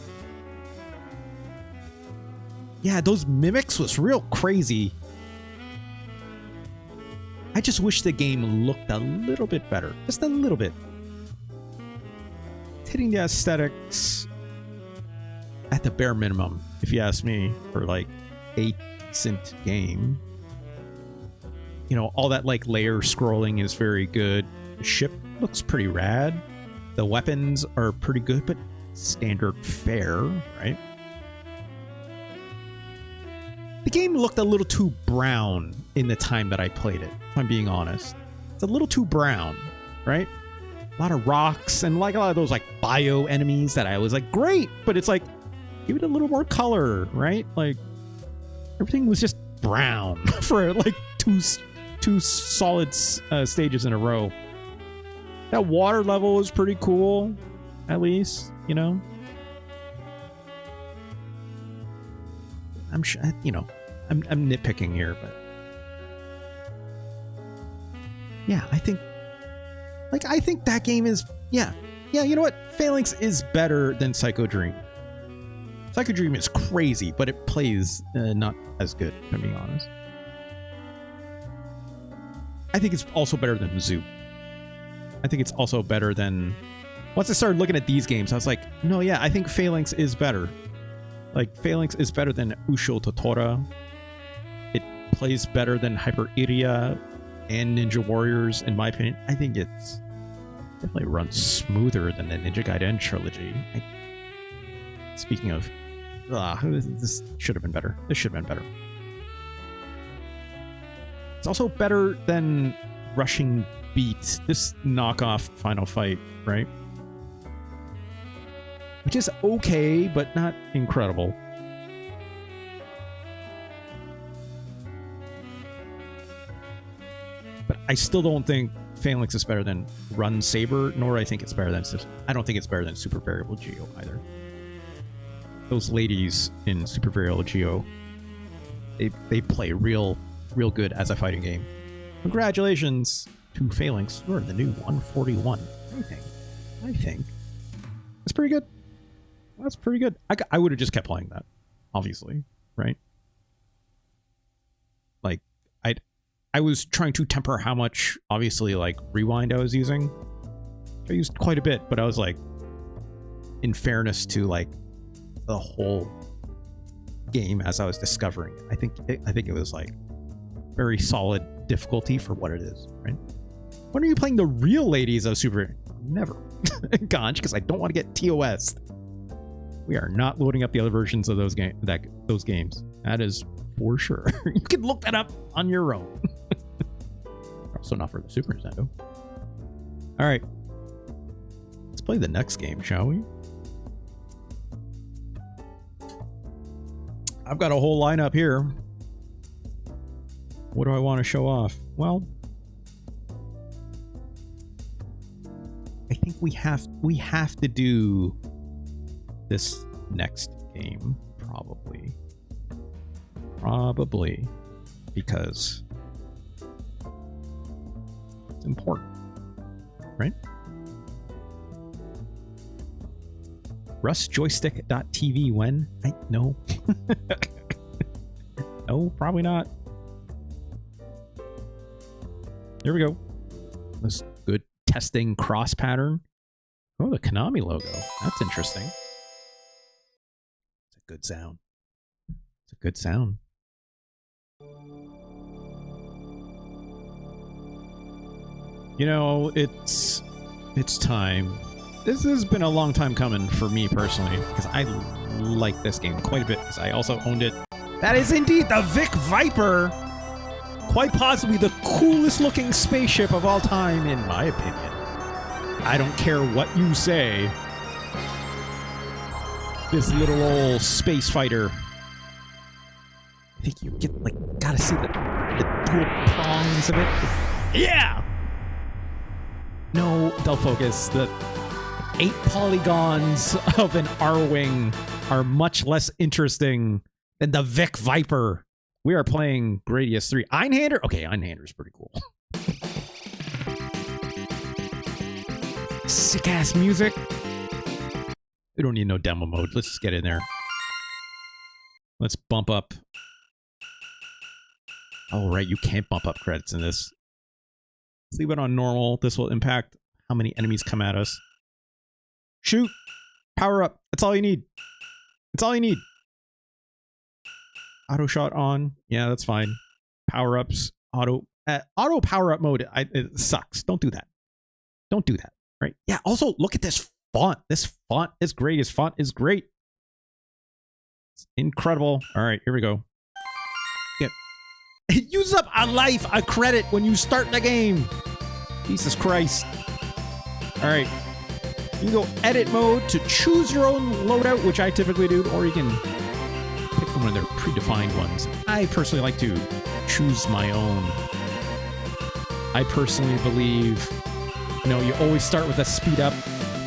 Yeah, those mimics was real crazy. I just wish the game looked a little bit better. Just a little bit. It's hitting the aesthetics at the bare minimum, if you ask me, for like a decent game. You know, all that like layer scrolling is very good. The ship looks pretty rad. The weapons are pretty good, but standard fare, right? The game looked a little too brown in the time that I played it, if I'm being honest. It's a little too brown, right? A lot of rocks and like a lot of those like bio enemies that I was like, great, but it's like, give it a little more color, right? Like everything was just brown for like two solid stages in a row. That water level was pretty cool, at least, you know. I'm sure, you know, I'm nitpicking here, but yeah, I think that game is, yeah, you know what? Phalanx is better than Psycho Dream. Psycho Dream is crazy, but it plays not as good, if I'm being honest. I think it's also better than Zoo. I think it's also better than... Once I started looking at these games, I was like, no, yeah, I think Phalanx is better. Like, Phalanx is better than Usho Totora. It plays better than Hyper Iria and Ninja Warriors, in my opinion. I think it's definitely runs smoother than the Ninja Gaiden trilogy. Speaking of... this should have been better. This should have been better. It's also better than Rushing Beat, this knockoff Final Fight, right? Which is okay, but not incredible. But I still don't think Phalanx is better than Run Saber, nor I think it's better than... I don't think it's better than Super Variable Geo either. Those ladies in Super Variable Geo, they play real good as a fighting game. Congratulations to Phalanx. You're the new 141. I think. That's pretty good. That's pretty good. I would have just kept playing that, obviously, right? Like, I was trying to temper how much, obviously, like, rewind I was using. I used quite a bit, but I was like, in fairness to, like, the whole game as I was discovering it, I think it was, like, very solid difficulty for what it is, right? When are you playing the real ladies of Super? Never. Ganj, because I don't want to get TOS. We are not loading up the other versions of those games. That is for sure. You can look that up on your own. Also not for the Super Nintendo. All right. Let's play the next game, shall we? I've got a whole lineup here. What do I want to show off? Well, I think we have to do this next game, probably because it's important, right? RustJoystick.tv when? No. No, probably not. There we go. This good testing cross pattern. Oh, the Konami logo. That's interesting. It's a good sound. It's a good sound. You know, it's time. This has been a long time coming for me personally, because I like this game quite a bit, because I also owned it. That is indeed the Vic Viper! Quite possibly the coolest looking spaceship of all time, in my opinion. I don't care what you say. This little old space fighter. I think you get, like, gotta see the dual prongs of it. Yeah! No, dull focus. The 8 polygons of an R-Wing are much less interesting than the Vic Viper. We are playing Gradius III. Einhander? Okay, Einhander is pretty cool. Sick-ass music. We don't need no demo mode. Let's just get in there. Let's bump up. Oh, right, you can't bump up credits in this. Let's leave it on normal. This will impact how many enemies come at us. Shoot! Power up. That's all you need. That's all you need. Auto shot on. Yeah, that's fine. Power ups. Auto power up mode. It sucks. Don't do that. Don't do that. Right? Yeah. Also, look at this font. This font is great. This font is great. It's incredible. All right, here we go. Yeah. It uses up a life, a credit when you start the game. Jesus Christ. All right. You can go edit mode to choose your own loadout, which I typically do, or you can pick one of their predefined ones. I personally like to choose my own. I personally believe, you know, you always start with a speed up,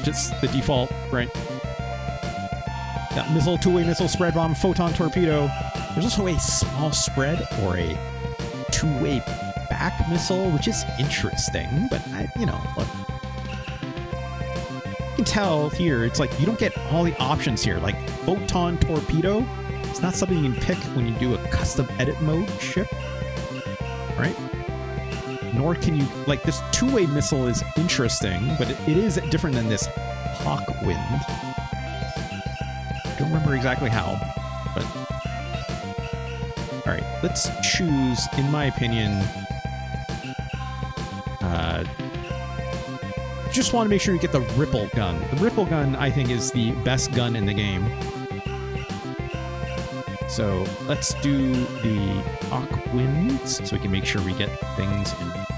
just the default, right? That missile, two-way missile, spread bomb, photon torpedo. There's also a small spread or a two-way back missile, which is interesting, but you know, look. You can tell here, it's like you don't get all the options here. Like photon torpedo, it's not something you can pick when you do a custom edit mode ship, right? Nor can you, like, this two-way missile is interesting, but it is different than this hawk wind. I don't remember exactly how, but all right, let's choose, in my opinion, just want to make sure you get the ripple gun. The ripple gun, I think, is the best gun in the game. So let's do the hawk winds so we can make sure we get things up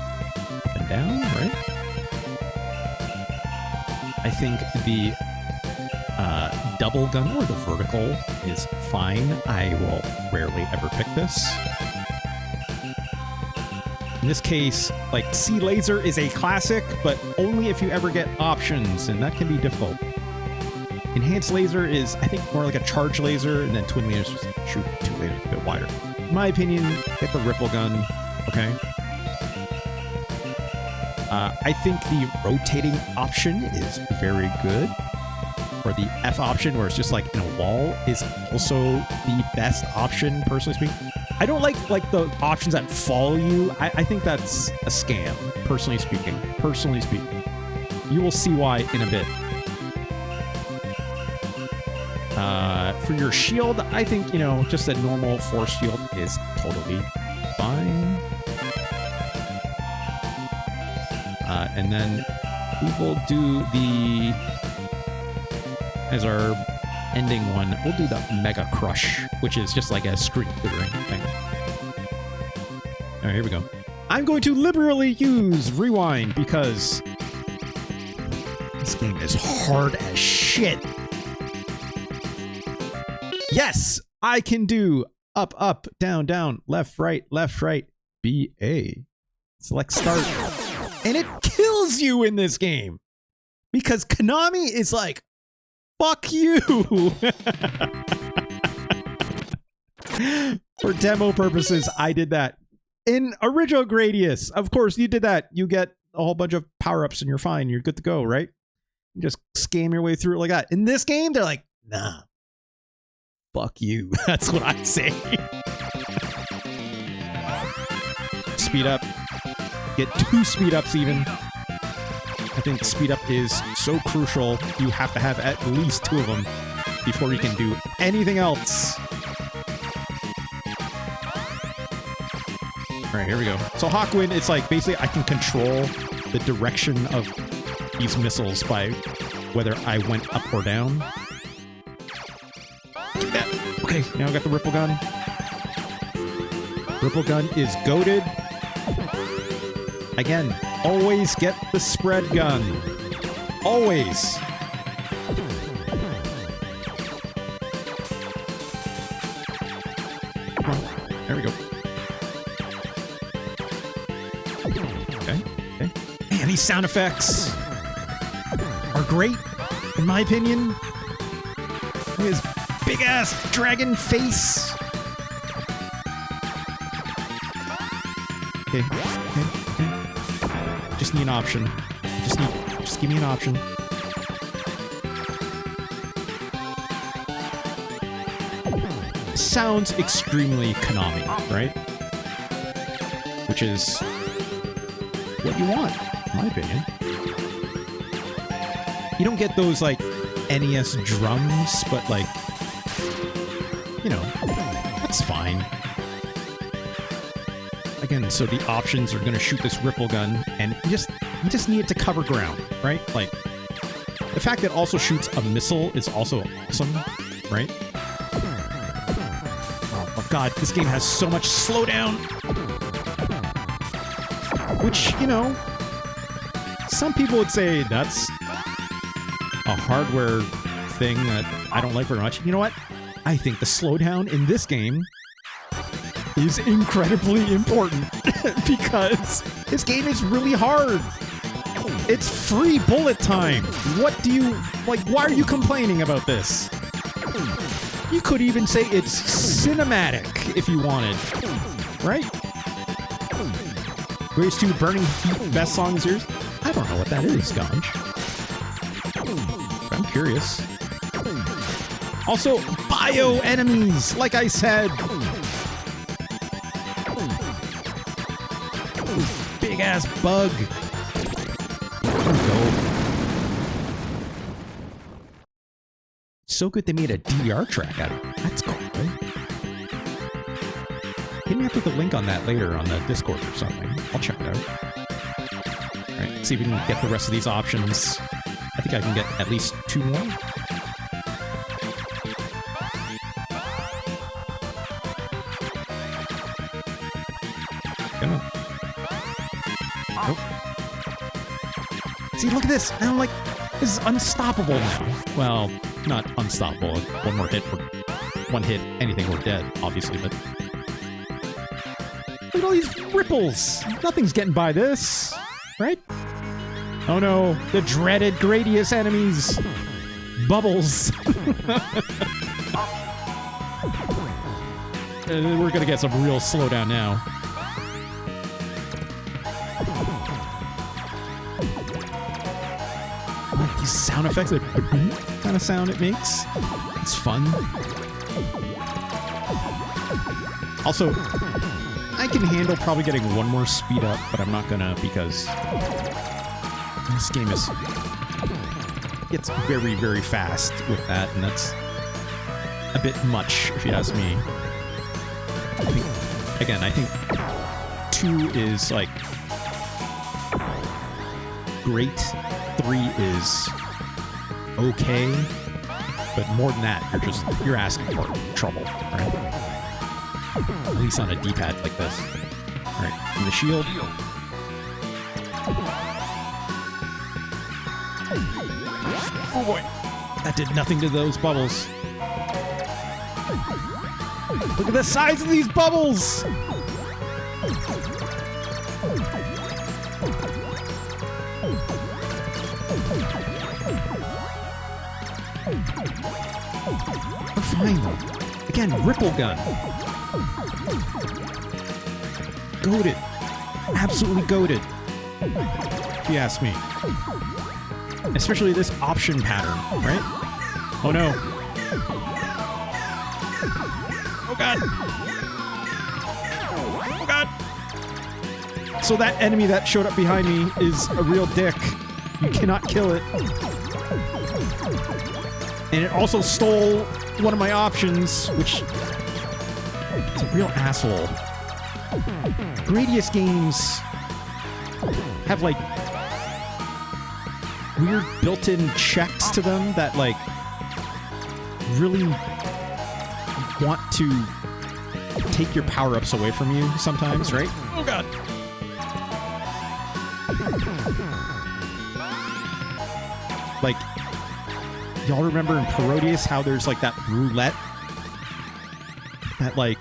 and down, right? I think the double gun or the vertical is fine. I will rarely ever pick this. In this case, like, C laser is a classic, but only if you ever get options, and that can be difficult. Enhanced laser is, I think, more like a charge laser, and then twin lasers just shoot two lasers a bit wider. In my opinion, get the ripple gun, okay? I think the rotating option is very good. Or the F option, where it's just like in a wall, is also the best option, personally speaking. I don't like the options that follow you. I think that's a scam, personally speaking. Personally speaking. You will see why in a bit. For your shield, I think, you know, just a normal force field is totally fine. And then we will do the... as our ending one, we'll do the Mega Crush, which is just like a screen clearing thing. All right, here we go. I'm going to liberally use rewind because this game is hard as shit. Yes, I can do up, up, down, down, left, right, B, A. Select start. And it kills you in this game because Konami is like, fuck you! For demo purposes, I did that. In original Gradius, of course, you did that. You get a whole bunch of power-ups and you're fine. You're good to go, right? You just scam your way through it like that. In this game, they're like, nah. Fuck you. That's what I'd say. Speed up. Get 2 speed ups even. I think speed up is so crucial. You have to have at least 2 of them before you can do anything else. All right, here we go. So Hawkwind, it's like basically I can control the direction of these missiles by whether I went up or down. Okay, now I got the Ripple Gun. Ripple Gun is goated. Again, always get the spread gun. Always. Come on. There we go. Okay, okay. Man, these sound effects are great, in my opinion. Look at his big-ass dragon face. Okay, okay, okay. Just need an option. Just give me an option. Sounds extremely Konami, right? Which is what you want, in my opinion. You don't get those, like, NES drums, but, like, you know, that's fine. Again, so the options are going to shoot this Ripple Gun, and you just need it to cover ground, right? Like, the fact that it also shoots a missile is also awesome, right? Oh god, this game has so much slowdown! Which, you know, some people would say that's a hardware thing that I don't like very much. You know what? I think the slowdown in this game is incredibly important because this game is really hard. It's free bullet time. What do you, like, why are you complaining about this? You could even say it's cinematic if you wanted, right? Gradius II Burning Heat, best song is yours? I don't know what that is, Ganj. I'm curious. Also, bio enemies, like I said. Big ass bug. There we go. So good they made a DDR track out of it. That's cool. Hit me up with a link on that later on the Discord or something. I'll check it out. Alright, let's see if we can get the rest of these options. I think I can get at least 2 more. Nope. See, look at this! And I'm like, this is unstoppable now. Well, not unstoppable. One more hit, one hit, anything, we're dead, obviously, but... Look at all these ripples! Nothing's getting by this, right? Oh no, the dreaded Gradius enemies! Bubbles! We're gonna get some real slowdown now. These sound effects, that kind of sound it makes. It's fun. Also, I can handle probably getting 1 more speed up, but I'm not gonna because this game gets very, very fast with that, and that's a bit much, if you ask me. I think 2 is, like, great. 3 is okay, but more than that, you're asking for trouble, right? At least on a D-pad like this. All right, and the shield. Oh boy, that did nothing to those bubbles. Look at the size of these bubbles! We're fine though. Again, Ripple Gun. Goated. Absolutely goated. If you ask me. Especially this option pattern, right? Oh no. Oh god. Oh god. So that enemy that showed up behind me is a real dick. You cannot kill it. And it also stole one of my options, which is a real asshole. Gradius games have, like, weird built-in checks to them that, like, really want to take your power-ups away from you sometimes, right? Oh, God. Like, y'all remember in Parodius how there's, like, that roulette that, like,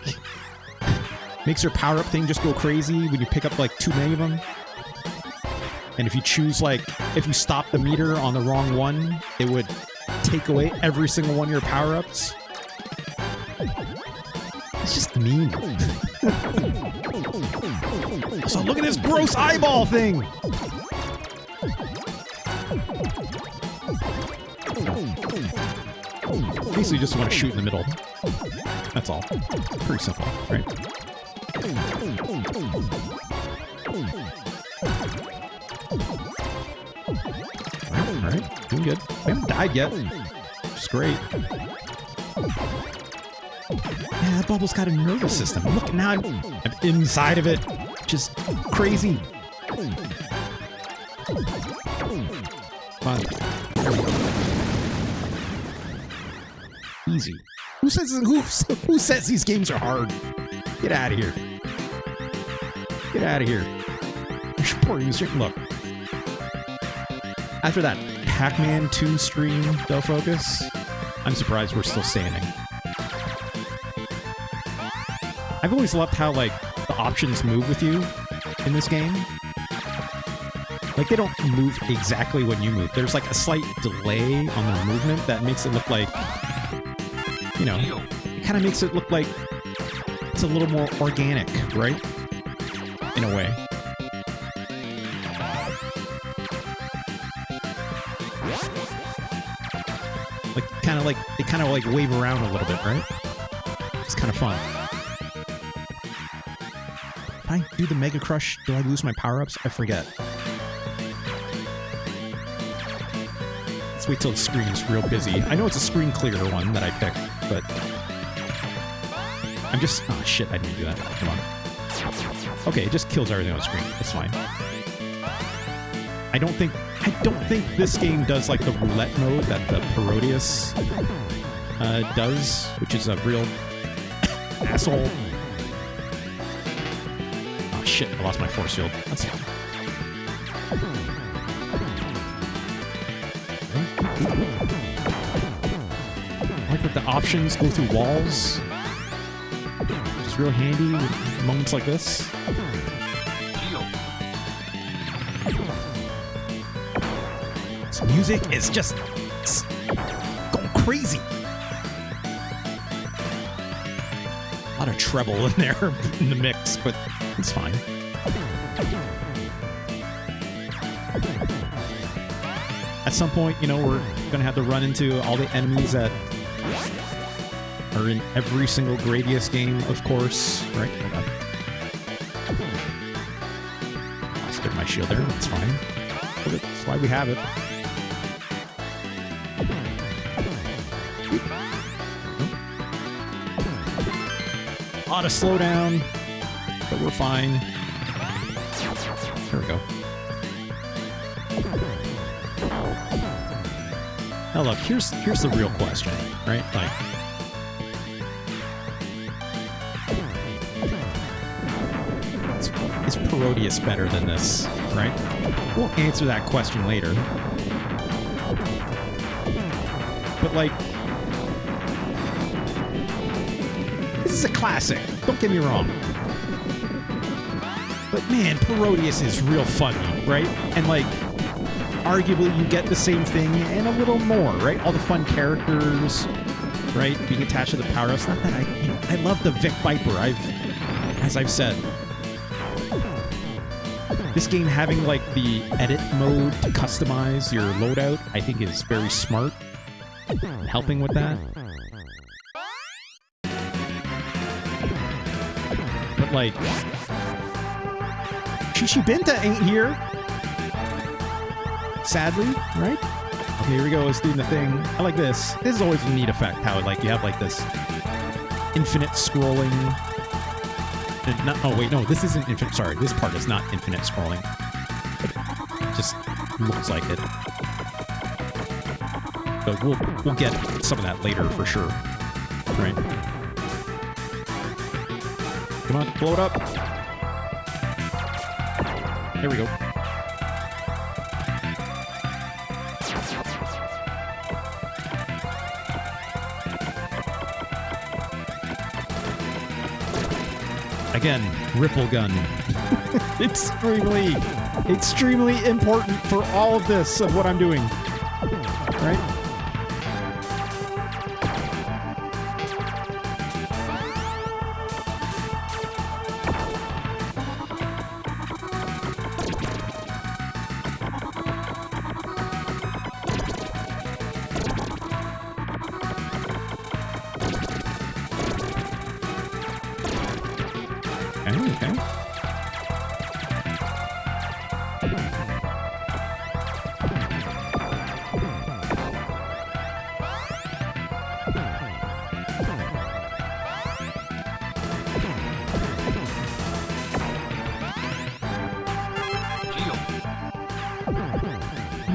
makes your power-up thing just go crazy when you pick up, like, too many of them? And if you choose, like, if you stop the meter on the wrong one, it would take away every single one of your power-ups? It's just mean. So look at this gross eyeball thing! Basically just want to shoot in the middle. That's all. Pretty simple, right? Alright, doing good. We haven't died yet. Which is great. Yeah, that bubble's got a nervous system. Look, now I'm inside of it. Just crazy. Fun. There we go. Easy. Who says these games are hard? Get out of here. Get out of here. Look. After that Pac-Man 2 stream, though, Focus, I'm surprised we're still standing. I've always loved how, like, the options move with you in this game. Like, they don't move exactly when you move. There's, like, a slight delay on their movement that makes it look like, you know, it kind of makes it look like it's a little more organic, right? In a way. Like, they kind of like wave around a little bit, right? It's kind of fun. If I do the Mega Crush, do I lose my power-ups? I forget. Let's wait till the screen's real busy. I know it's a screen clear one that I picked, but I'm just... Oh, shit, I didn't do that. Come on. Okay, it just kills everything on the screen. That's fine. I don't think this game does, like, the roulette mode that the Parodius does, which is a real asshole. Oh, shit, I lost my force field. That's fine. I like that the options go through walls, which is real handy with moments like this. Music is just going crazy. A lot of treble in there in the mix, but it's fine. At some point, you know, we're gonna have to run into all the enemies that are in every single Gradius game, of course, right? I'll stick my shield there. That's fine. That's why we have it. A lot of slowdown, but we're fine. There we go. Now look, here's the real question, right? Like, is Parodius better than this, right? We'll answer that question later. But, like, this is a classic. Don't get me wrong. But, man, Parodius is real funny, right? And, like, arguably you get the same thing and a little more, right? All the fun characters, right? Being attached to the power-ups. Not that I love the Vic Viper. As I've said. This game having, like, the edit mode to customize your loadout, I think is very smart. Helping with that. But, like, Chichi Binta ain't here. sadly, right? Okay, here we go. It's doing the thing. I like this. This is always a neat effect, how like you have like this infinite scrolling. Oh wait, no, this isn't infinite. Sorry, this part is not infinite scrolling. It just looks like it. But we'll get some of that later for sure. Right? Come on, blow it up. There we go. Again, ripple gun. extremely important for all of this of what I'm doing. Right?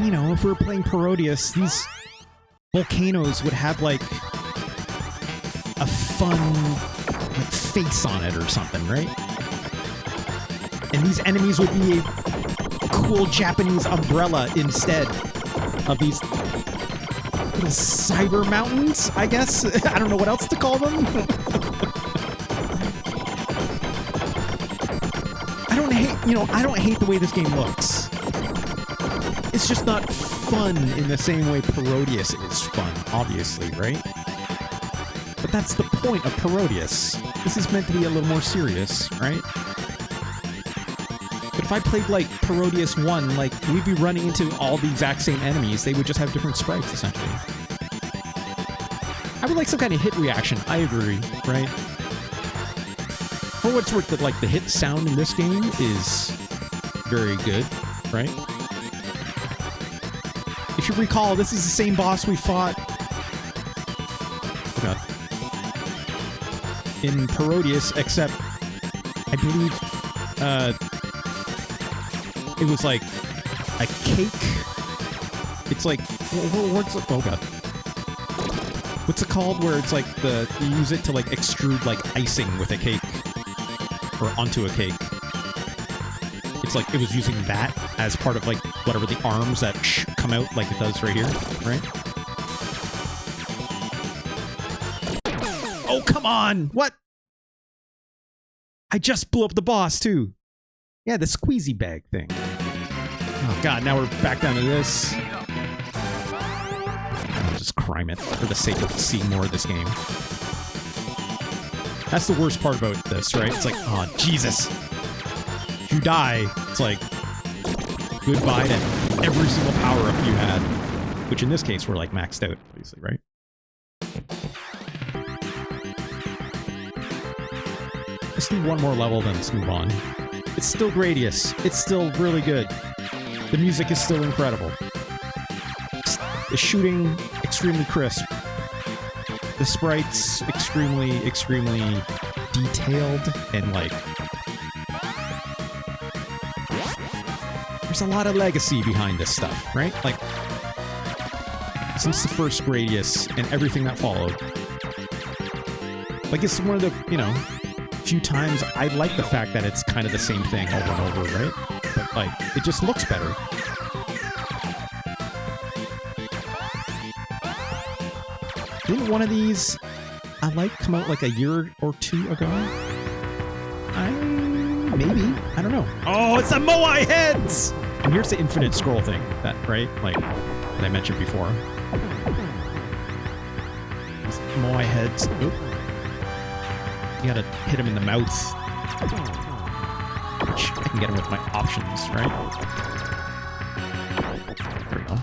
You know, if we were playing Parodius, these volcanoes would have like a fun like face on it or something, right? And these enemies would be a cool Japanese umbrella instead of these little cyber mountains, I guess. I don't know what else to call them. I don't hate the way this game looks. It's just not fun in the same way Parodius is fun, obviously, right? But that's the point of Parodius. This is meant to be a little more serious, right? But if I played, like, Parodius 1, like, we'd be running into all the exact same enemies. They would just have different sprites, essentially. I would like some kind of hit reaction. I agree, right? For what's worth, like, the hit sound in this game is very good, right? If you recall, this is the same boss we fought in Parodius, except I believe it was like a cake. It's like what's it? Oh god, what's it called? Where it's like you use it to like extrude like icing with a cake or onto a cake. It's like it was using that as part of like whatever the arms that come out like it does right here, right? Oh, come on! What? I just blew up the boss, too. Yeah, the squeezy bag thing. Oh, God, now we're back down to this. I'll just crime it for the sake of seeing more of this game. That's the worst part about this, right? It's like, oh, Jesus. If you die, it's like, goodbye to every single power-up you had. Which in this case, we're like maxed out, obviously, right? Let's do one more level, then let's move on. It's still Gradius. It's still really good. The music is still incredible. The shooting, extremely crisp. The sprites, extremely detailed and like... There's a lot of legacy behind this stuff, right? Like, since the first Gradius and everything that followed. Like, it's one of the, you know, few times I like the fact that it's kind of the same thing over and over, right? But, like, it just looks better. Didn't one of these, I like, come out like a year or two ago? Maybe. I don't know. Oh, it's the Moai heads! And here's the infinite scroll thing, that, right? Like, that I mentioned before. These Moai heads. Oop. You gotta hit him in the mouth. Which I can get him with my options, right? There we go.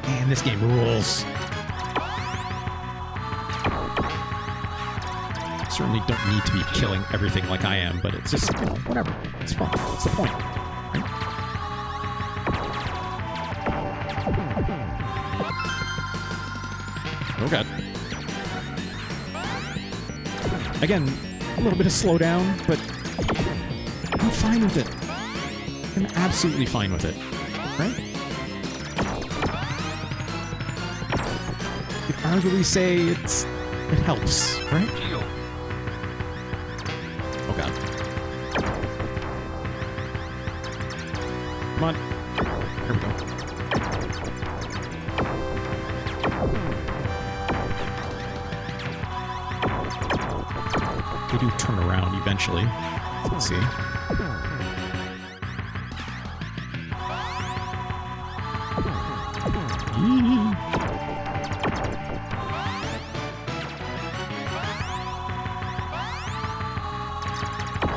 Man, this game rules. certainly don't need to be killing everything like I am, but it's just, you know, whatever. It's fun. What's the point? Right? Oh god. Again, a little bit of slowdown, but I'm fine with it. I'm absolutely fine with it. Right? You can't really say it helps, right? Oh god. Come on. Here we go. We do turn around eventually. Let's see.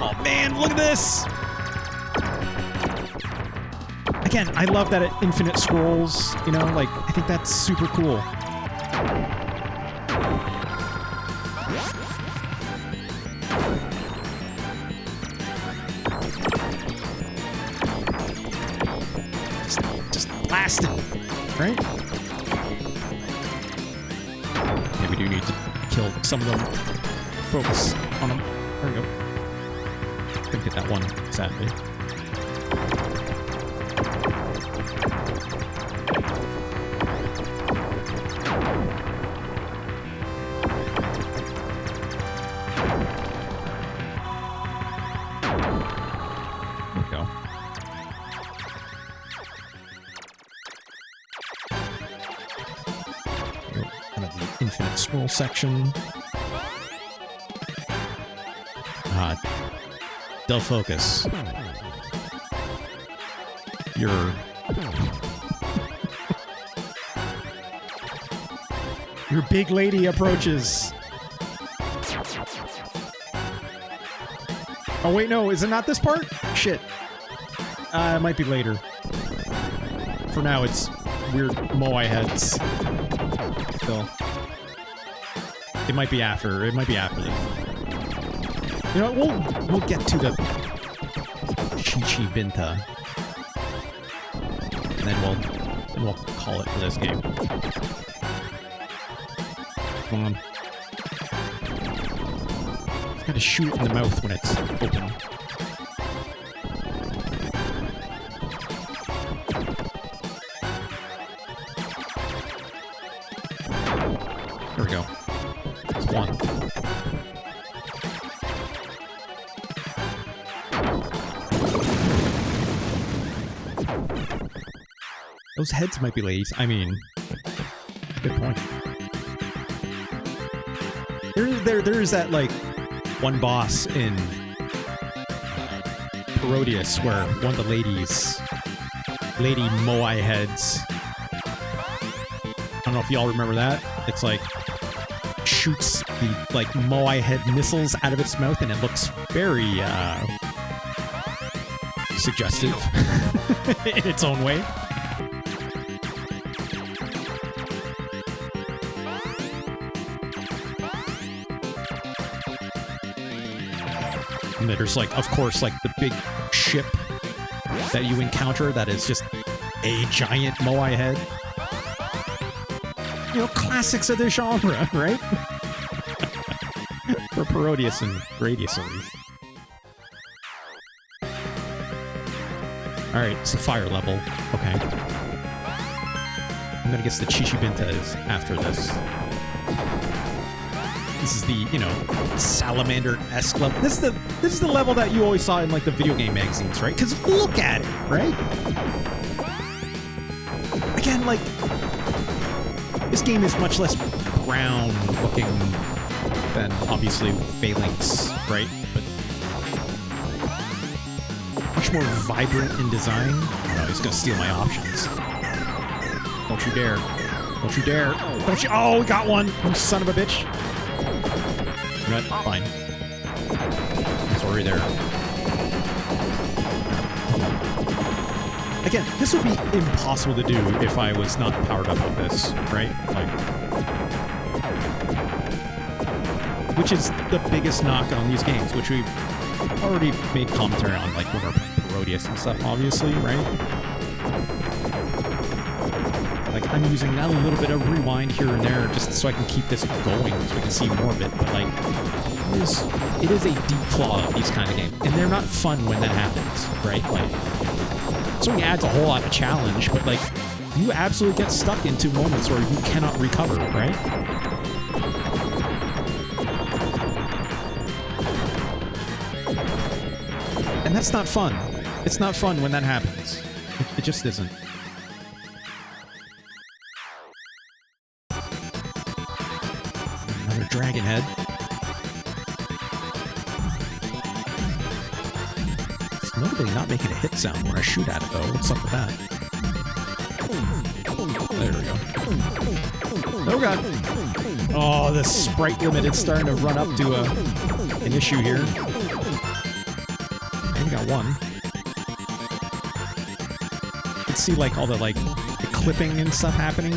Oh man, look at this! Again, I love that it infinite scrolls, you know, like, I think that's super cool. Just blast it, right? Yeah, we do need to kill some of them. Focus on them. There we go. Couldn't get that one, sadly. There we go. Kind of the infinite scroll section. They'll focus. Your big lady approaches. Oh wait, no, is it not this part? Shit. It might be later. For now, it's weird moai heads. Still. It might be after. It might be after this. You know what, we'll get to the Chichi Binta. And then we'll call it for this game. Come on. It's gotta shoot it in the mouth when it's open. There we go. It's one. Those heads might be ladies. I mean, good point. There's that, like, one boss in Parodius where one of the ladies, lady moai heads, I don't know if y'all remember that. It's like, shoots the, like, moai head missiles out of its mouth, and it looks very, suggestive in its own way. And there's, like, of course, like, the big ship that you encounter that is just a giant moai head. You know, classics of the genre, right? For Parodius and Gradius, at least. Alright, it's the fire level. Okay. I'm gonna guess the Chichibinta is after this. This is the, you know, salamander-esque level. This is the level that you always saw in, like, the video game magazines, right? Because look at it, right? Again, like, this game is much less brown-looking than, obviously, Phalanx, right? But much more vibrant in design. Oh, no, he's gonna steal my options. Don't you dare. Don't you dare. Don't you... Oh, we got one! You son of a bitch. You know what? Fine. It's already there. Again, this would be impossible to do if I was not powered up with this, right? Like, which is the biggest knock on these games, which we've already made commentary on, like when we're playing Gradius and stuff, obviously, right? Like, I'm using a little bit of rewind here and there just so I can keep this going, so we can see more of it, but like, it is a deep flaw of these kind of games, and they're not fun when that happens, right? Like, so it adds a whole lot of challenge, but like, you absolutely get stuck into moments where you cannot recover, right? And that's not fun. It's not fun when that happens. It just isn't. Another dragon head. It's notably not making a hit sound when I shoot at it, though. What's up with that? There we go. Oh, God. Oh, the sprite limit is starting to run up to an issue here. We got one. You can see, like, all the, like, the clipping and stuff happening. I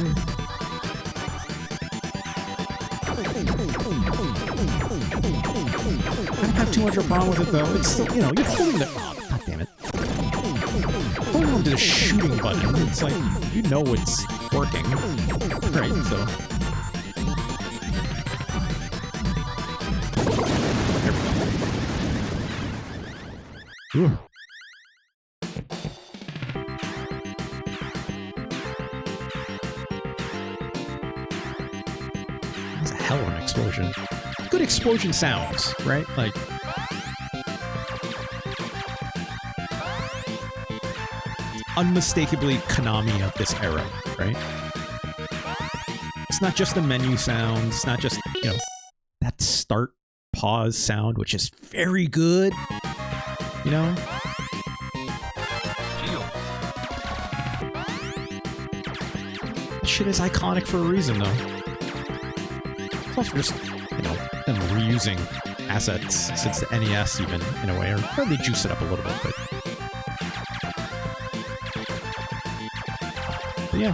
don't have too much of a problem with it, though. It's still, you know, you're holding the... Oh, God damn it. Holding on to the shooting button, it's like, you know it's working. Right, so... Ooh. That's a hell of an explosion. Good explosion sounds, right? Like... unmistakably Konami of this era, right? It's not just the menu sounds, it's not just, you know, that start pause sound, which is very good. You know? Shit is iconic for a reason, though. It's also just, you know, them reusing assets since the NES, even, in a way. Or they juice it up a little bit, but yeah.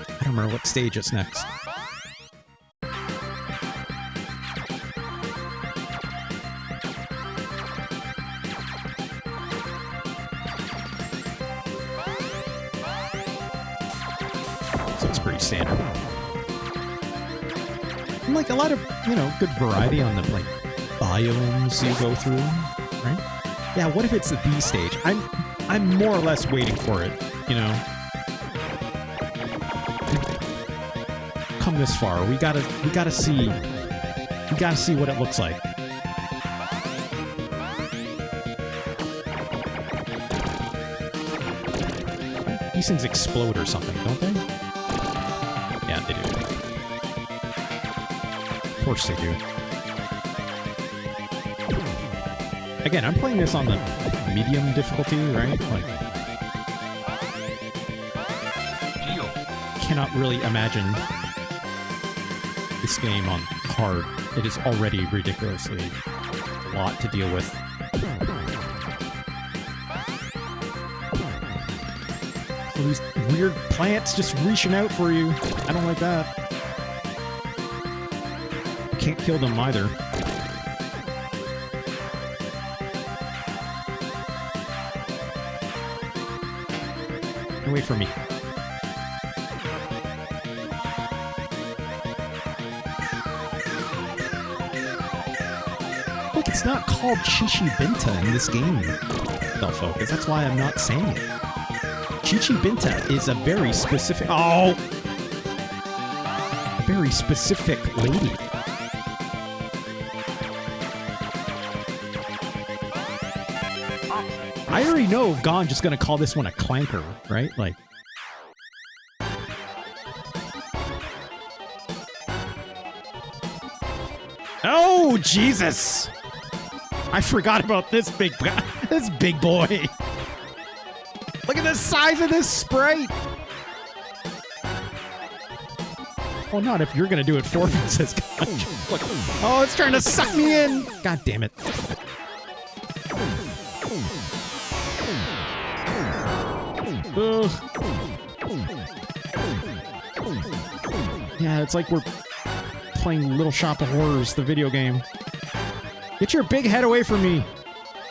I don't remember what stage it's next. Pretty standard. And like a lot of, you know, good variety on the like biomes you go through, right? Yeah, what if it's the B stage? I'm more or less waiting for it, you know. Come this far, we gotta see what it looks like. These things explode or something, don't they? Yeah, they do. Of course they do. Again, I'm playing this on the medium difficulty, right? Like, cannot really imagine this game on hard. It is already ridiculously a lot to deal with. These weird plants just reaching out for you. I don't like that. Can't kill them either. Wait for me. Look, it's not called Chichi Binta in this game, Focus. That's why I'm not saying it. Chichi Binta is a very specific... Oh! A very specific lady. I already know Gon just gonna call this one a clanker, right? Like... Oh, Jesus! I forgot about this big guy. This big boy. Look at the size of this sprite! Oh, not if you're gonna do it for me, says God. Look. Oh, it's trying to suck me in! God damn it. Ugh. Yeah, it's like we're playing Little Shop of Horrors, the video game. Get your big head away from me,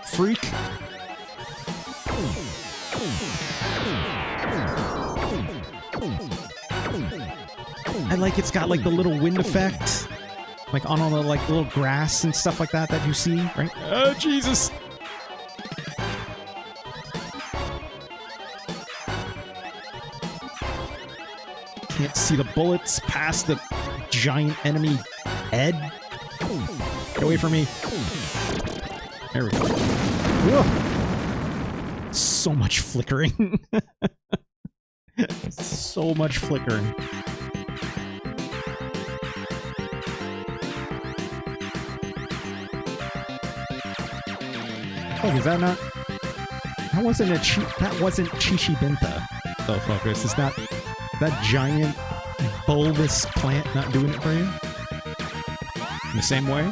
freak. I like it's got like the little wind effect, like on all the like little grass and stuff like that that you see, right? Oh, Jesus. Can't see the bullets past the giant enemy head. Get away from me. There we go. Whoa. So much flickering. So much flickering. Oh, is that not? That wasn't Chichi Benta, though, Focus. Is that giant bulbous plant not doing it for you? In the same way?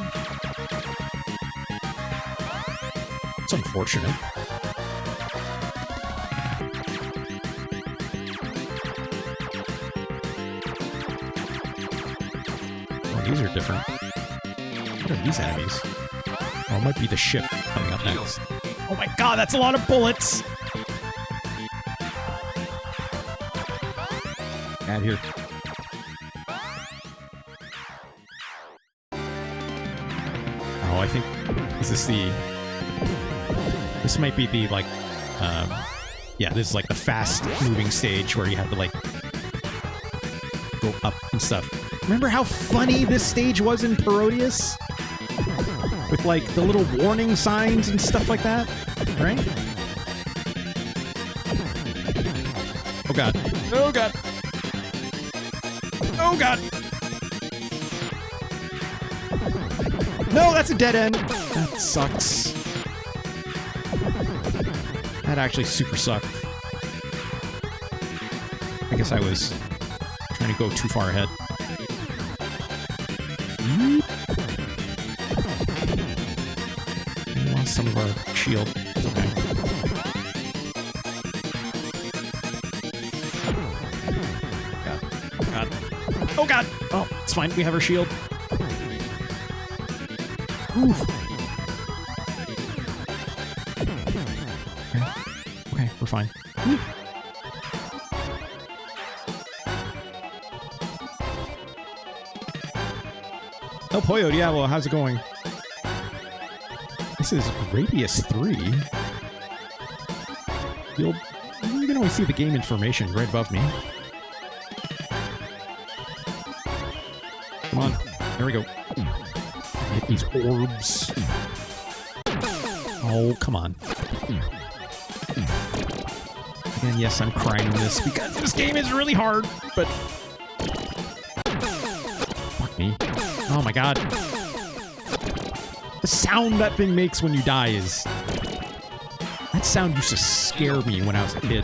It's unfortunate. Oh, these are different. What are these enemies? Oh, it might be the ship coming up next. Oh my god, that's a lot of bullets! Out here. Oh, I think... Is this the... This might be the, like... yeah, this is like the fast-moving stage where you have to, like... go up and stuff. Remember how funny this stage was in Parodius? With, like, the little warning signs and stuff like that? Right? Oh god. Oh god! Oh god! No, that's a dead end! That sucks. That actually super sucked. I guess I was trying to go too far ahead. We lost some of our shield. It's okay. God. Oh god! Oh, it's fine. We have our shield. Oof. Okay, we're fine. Oof. Oh, Poyo, Diablo, how's it going? This is Gradius III. You can always see the game information right above me. Come on. There we go. Hit these orbs. Oh, come on. Again, yes, I'm crying in this because this game is really hard, but... Fuck me. Oh my god. The sound that thing makes when you die is... That sound used to scare me when I was a kid.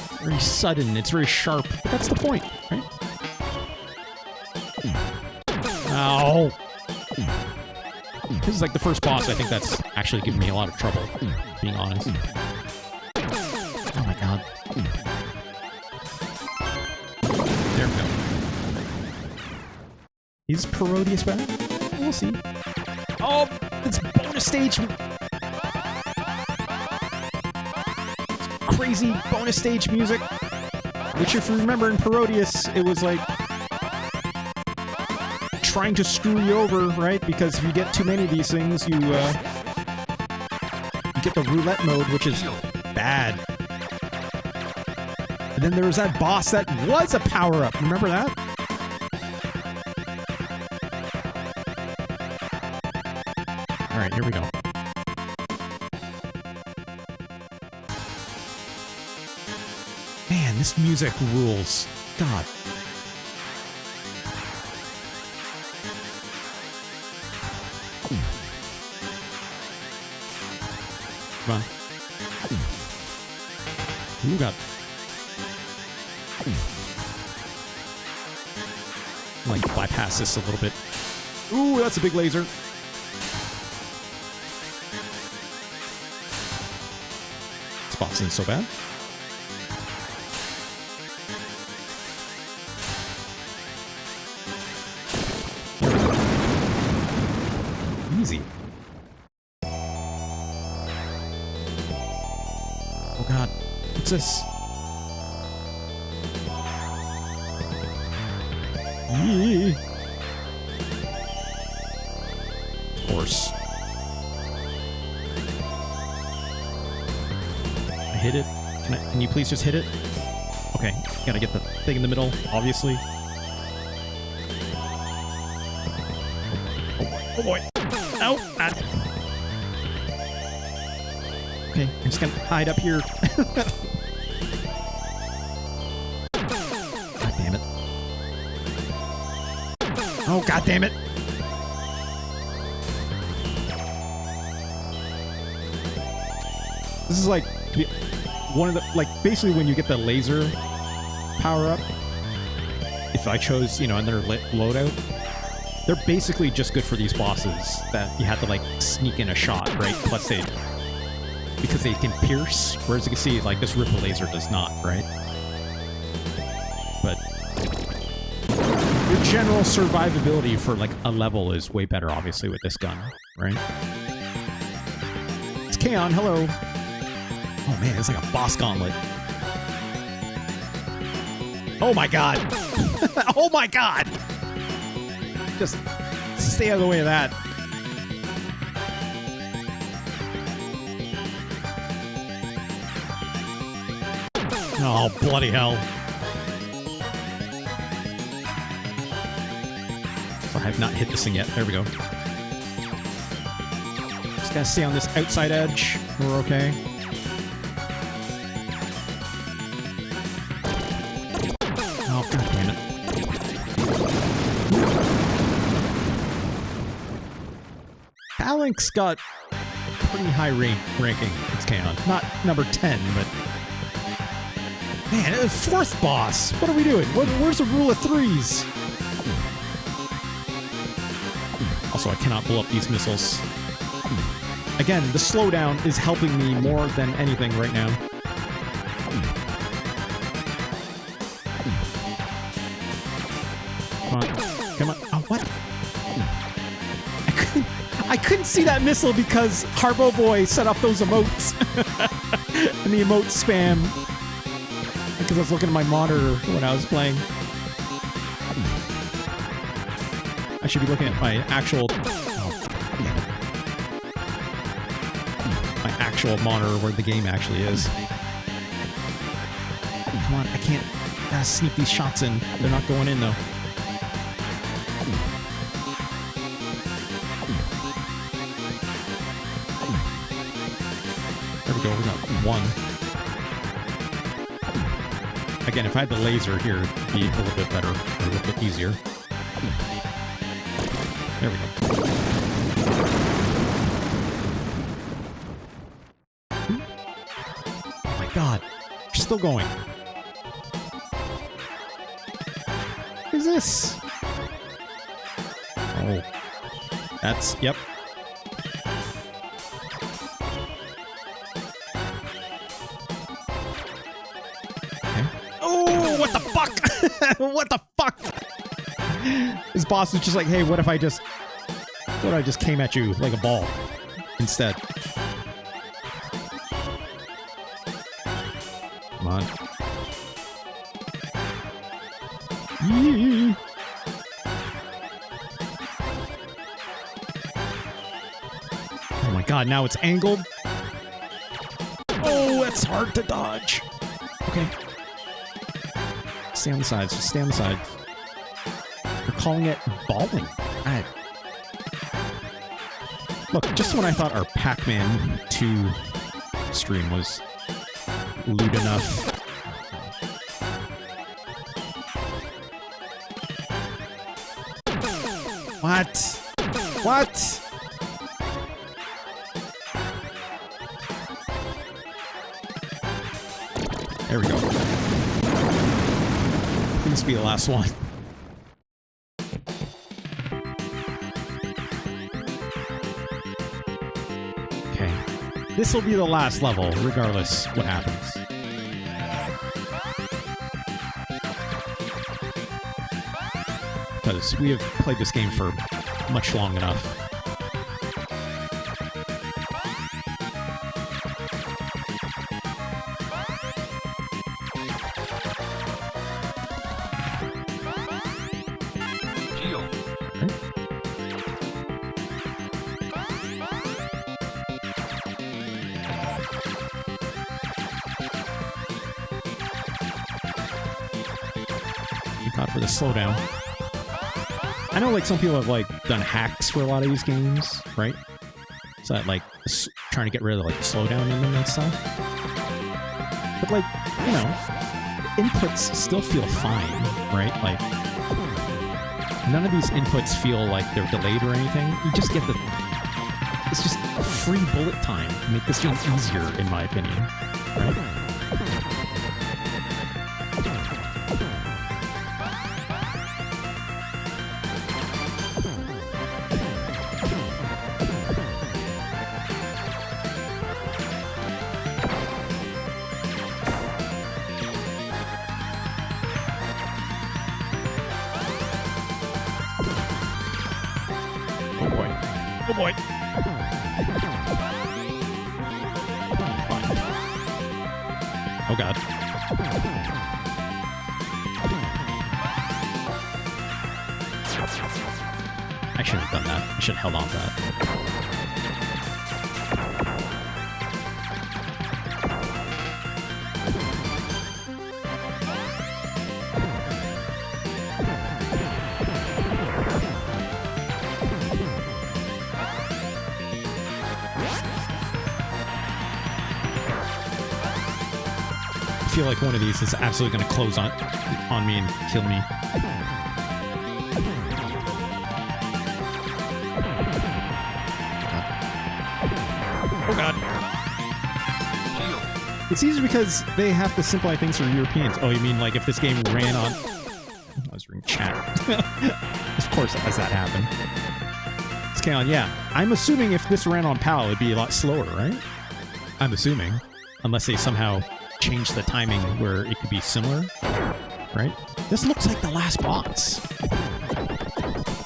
It's very sudden, it's very sharp, but that's the point, right? Ow! This is like the first boss I think that's actually given me a lot of trouble, being honest. Oh my god. There we go. Is Parodius bad? We'll see. Oh, it's bonus stage! It's crazy bonus stage music. Which, if you remember in Parodius, it was like trying to screw you over, right? Because if you get too many of these things, you get the roulette mode, which is bad. And then there was that boss that was a power-up. Remember that? Alright, here we go. Man, this music rules. God. Come on. Ooh, God. Like, bypass this a little bit. Ooh, that's a big laser. This boss isn't so bad. Oh god. What's this? Yee. Of course. I hit it. Can you please just hit it? Okay, gotta get the thing in the middle, obviously. Oh boy. Oh, ah. Okay, I'm just gonna hide up here. God damn it. Oh, god damn it. This is like one of the, like, basically when you get the laser power up, if I chose, you know, another loadout, they're basically just good for these bosses that you have to, like, sneak in a shot, right? Plus they, because they can pierce, whereas you can see, like, this ripple laser does not, right? But your general survivability for, like, a level is way better, obviously, with this gun, right? It's Kaon, hello. Oh man, it's like a boss gauntlet. Oh my god! Oh my god! Just stay out of the way of that. Oh, bloody hell. So I have not hit this thing yet. There we go. Just gotta stay on this outside edge. We're okay. Oh, god damn it. Phalanx got pretty high ranking. It's Kaon. Not number 10, but... Man, fourth boss! What are we doing? Where's the rule of threes? Also, I cannot blow up these missiles. Again, the slowdown is helping me more than anything right now. Come on. Come on. Oh, what? I couldn't see that missile because Harbo Boy set up those emotes. And the emote spam. Because I was looking at my monitor when I was playing. I should be looking at my actual... Oh, my actual monitor where the game actually is. Come on, I can't... gotta sneak these shots in. They're not going in, though. There we go, we got one. Again, if I had the laser here, it'd be a little bit better, or a little bit easier. There we go. Oh my god, you're still going. What is this? Oh, that's, yep. What the fuck? What the fuck? This boss is just like, hey, what if I just came at you like a ball instead? Come on. Yee. Oh my god, now it's angled. Oh, it's hard to dodge. Okay. Stay on the sides. Just stay on the sides. They're calling it balling. Look, just when I thought our Pac-Man 2 stream was lewd enough. What? What? There we go. Please be the last one. Okay. This will be the last level, regardless what happens. Because we have played this game for much long enough. God, for the slowdown. I know, like, some people have, like, done hacks for a lot of these games, right? So that, like, trying to get rid of, like, the slowdown in them and stuff. But, like, you know, inputs still feel fine, right? Like, none of these inputs feel like they're delayed or anything. You just get the... It's just free bullet time to make this game easier, in my opinion, right? Oh boy. Oh god. I shouldn't have done that. I should have held on to that. I feel like one of these is absolutely going to close on me and kill me. Oh god. It's easier because they have to simplify things for Europeans. Oh, you mean like if this game ran on... I was reading chat. Of course, as that happened. Scan, yeah. I'm assuming if this ran on PAL, it'd be a lot slower, right? I'm assuming. Unless they somehow change the timing where it could be similar, right? This looks like the last boss.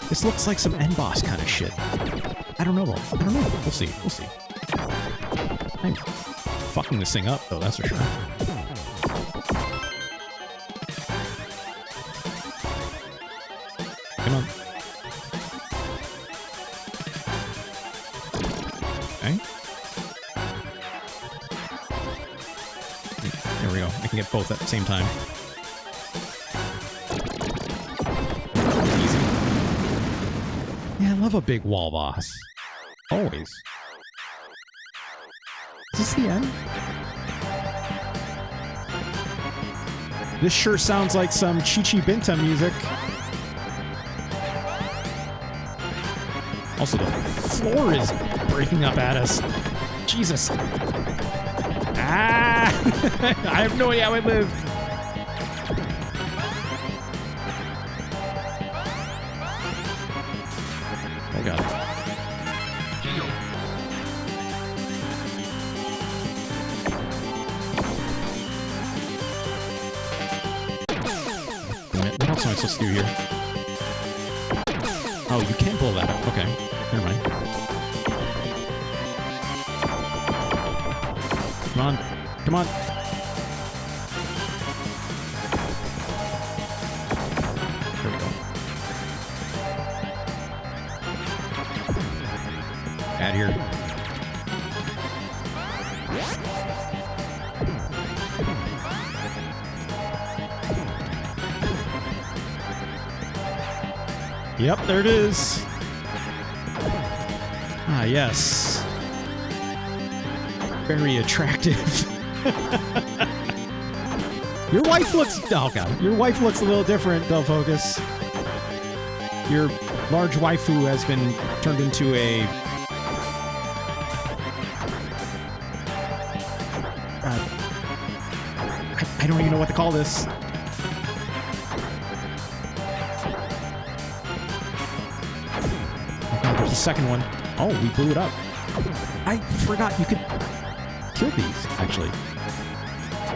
This looks like some end boss kind of shit. I don't know though. I don't know. We'll see. We'll see. I'm fucking this thing up though, that's for sure. Come on. Okay. There we go. I can get both at the same time. Easy. Yeah, I love a big wall boss. Always. Is this the end? This sure sounds like some Chichi Binta music. Also, the floor is breaking up at us. Jesus. Ah! I have no idea how I live. Oh god. What else am I supposed to do here? Oh, you can pull that up. Okay. Never mind. Come on. Come on. There we go. Out here. Yep, there it is. Ah, yes. Very attractive. Your wife looks... Oh, God. Your wife looks a little different, Del Focus. Your large waifu has been turned into a... I don't even know what to call this. Oh, God, there's a second one. Oh, we blew it up. I forgot you could kill these, actually.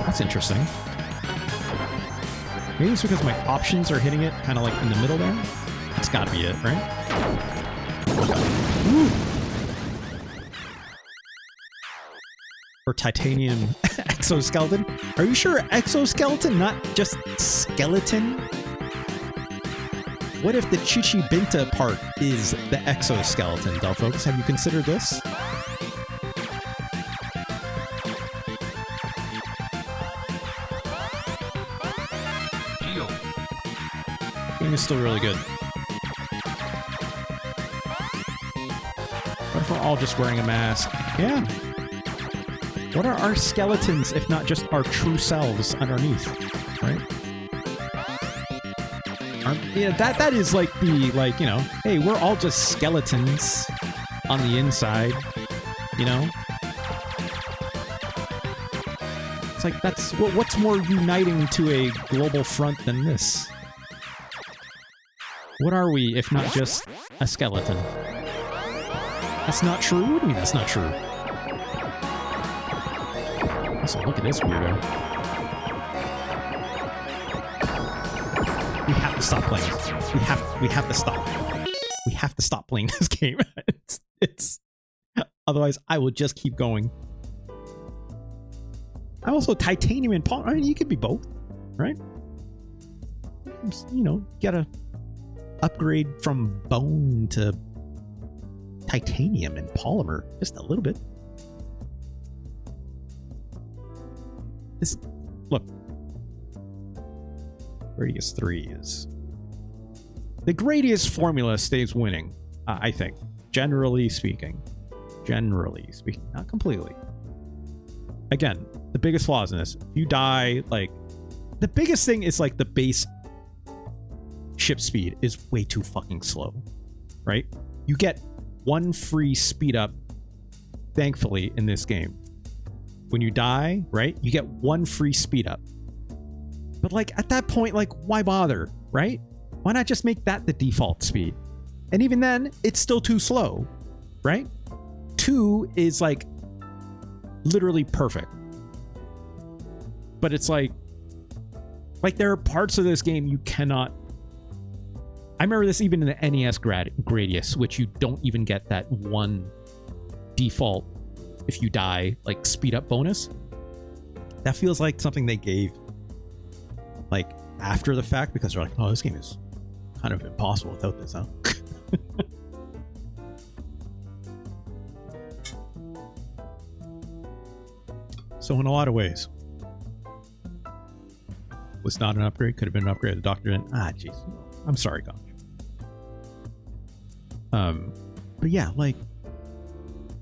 That's interesting. Maybe it's because my options are hitting it kind of like in the middle there. That's got to be it, right? Woo! Or titanium exoskeleton. Are you sure exoskeleton, not just skeleton? What if the Chichi Binta part is the exoskeleton, Del Focus? Have you considered this? Game is still really good. What if we're all just wearing a mask? Yeah. What are our skeletons if not just our true selves underneath, right? Yeah, that is like the, like, you know, hey, we're all just skeletons on the inside, you know? It's like, that's, what's more uniting to a global front than this? What are we if not just a skeleton? That's not true? What do you mean that's not true? Also, look at this weirdo. We have to stop playing. We have to stop. We have to stop playing this game. It's otherwise I will just keep going. I also titanium and polymer. I mean, you could be both, right? You know, get a upgrade from bone to titanium and polymer just a little bit. This, look, Gradius III is the Gradius formula stays winning, I think, generally speaking, not completely. Again, the biggest flaws in this, if you die, like, the biggest thing is like the base ship speed is way too fucking slow, right? You get one free speed up, thankfully, in this game. When you die, right, you get one free speed up. But like at that point, like, why bother, right? Why not just make that the default speed? And even then, it's still too slow, right? 2 is like literally perfect. But it's like there are parts of this game you cannot. I remember this even in the NES Gradius, which you don't even get that one default if you die, like, speed up bonus. That feels like something they gave like after the fact because they're like, oh, this game is kind of impossible without this, huh? So in a lot of ways, was not an upgrade, could have been an upgrade. The doctor didn't. Jeez. I'm sorry, Gotch. But yeah, like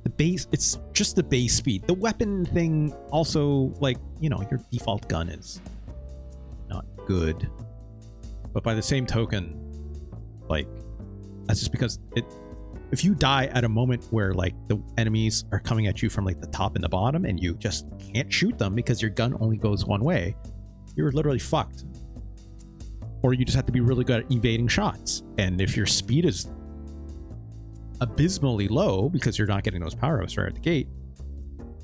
the base, it's just the base speed. The weapon thing also, like, you know, your default gun is not good. But by the same token, like, that's just because if you die at a moment where like the enemies are coming at you from like the top and the bottom and you just can't shoot them because your gun only goes one way, you're literally fucked. Or you just have to be really good at evading shots. And if your speed is abysmally low because you're not getting those power-ups right at the gate,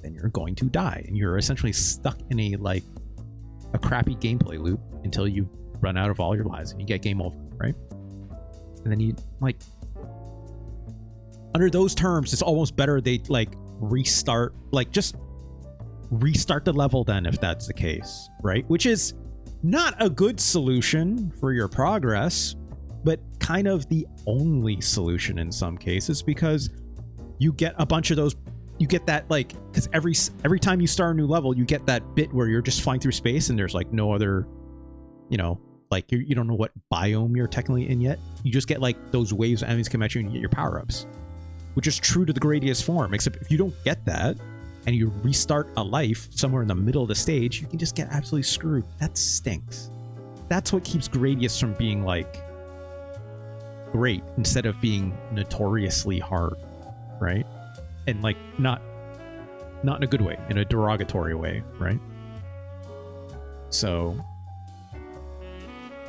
then you're going to die. And you're essentially stuck in a crappy gameplay loop until you run out of all your lives and you get game over, right? And then you, like, under those terms, it's almost better they like restart, like just restart the level then if that's the case, right? Which is not a good solution for your progress, but kind of the only solution in some cases, because you get a bunch of those, you get that, like, because every time you start a new level, you get that bit where you're just flying through space and there's like no other, you know, like you don't know what biome you're technically in yet. You just get like those waves of enemies come at you and you get your power-ups, which is true to the Gradius form, except if you don't get that and you restart a life somewhere in the middle of the stage, you can just get absolutely screwed. That stinks. That's what keeps Gradius from being like great instead of being notoriously hard, right? And like not in a good way, in a derogatory way, right? So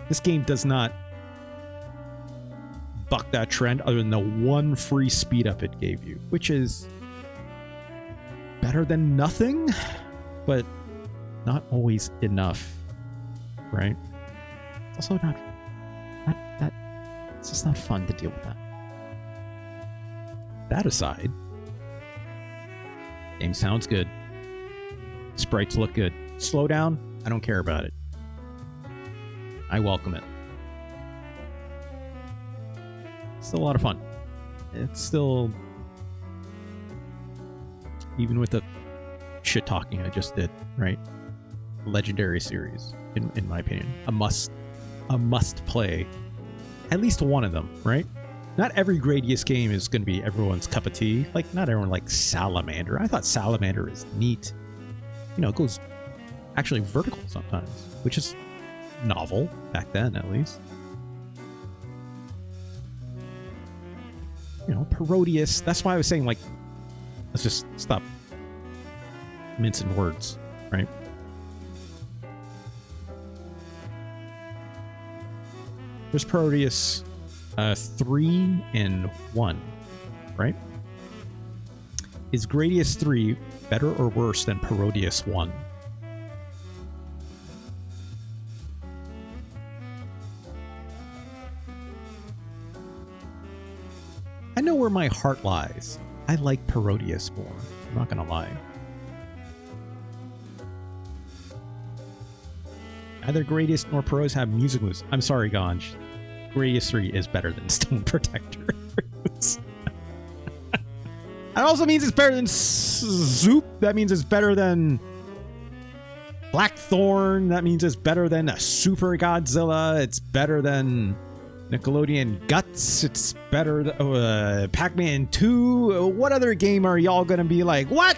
this game does not buck that trend other than the one free speed up it gave you, which is better than nothing, but not always enough, right? It's also not that it's just not fun to deal with that. That aside, game sounds good. Sprites look good. Slowdown, I don't care about it. I welcome it. Still a lot of fun. It's still, even with the shit talking I just did, right? Legendary series, in my opinion. A must play at least one of them, right? Not every Gradius game is going to be everyone's cup of tea. Like, not everyone likes Salamander. I thought Salamander is neat. You know, it goes actually vertical sometimes, which is novel back then, at least. You know, Parodius. That's why I was saying, like, let's just stop mincing words, right? There's Parodius 3 and 1, right? Is Gradius 3 better or worse than Parodius 1? I know where my heart lies. I like Parodius more. I'm not gonna lie. Neither Gradius nor Parodius have music moves. I'm sorry, Ganj. Gradius 3 is better than Stone Protector. That also means it's better than Zoop. That means it's better than Blackthorn. That means it's better than a Super Godzilla. It's better than Nickelodeon Guts. It's better than Pac-Man 2. What other game are y'all gonna be like, what?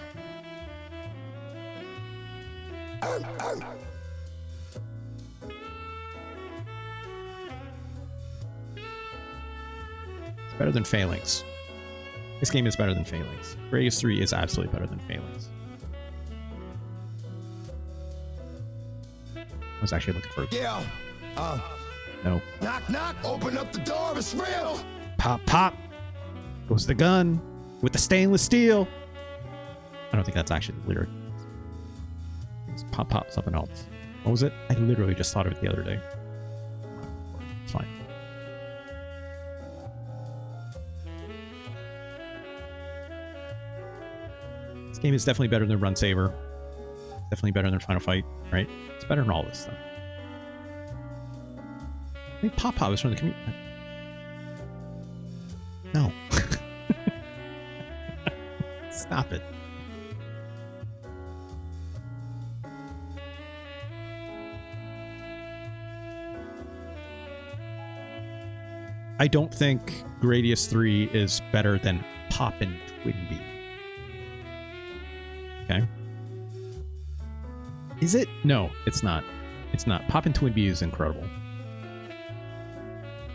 Better than Phalanx. This game is better than Phalanx. Gradius 3 is absolutely better than Phalanx. I was actually looking for... Yeah. No. Knock, knock. Open up the door. It's real. Pop, pop. Goes the gun with the stainless steel. I don't think that's actually the lyric. It's pop, pop, something else. What was it? I literally just thought of it the other day. It's fine. Game is definitely better than Run Saver. Definitely better than Final Fight, right? It's better than all this stuff. I think Pop Pop is from the community. No. Stop it. I don't think Gradius 3 is better than Poppin' Twinbee. Okay. Is it? No, it's not. It's not. Poppin' Twinbee is incredible.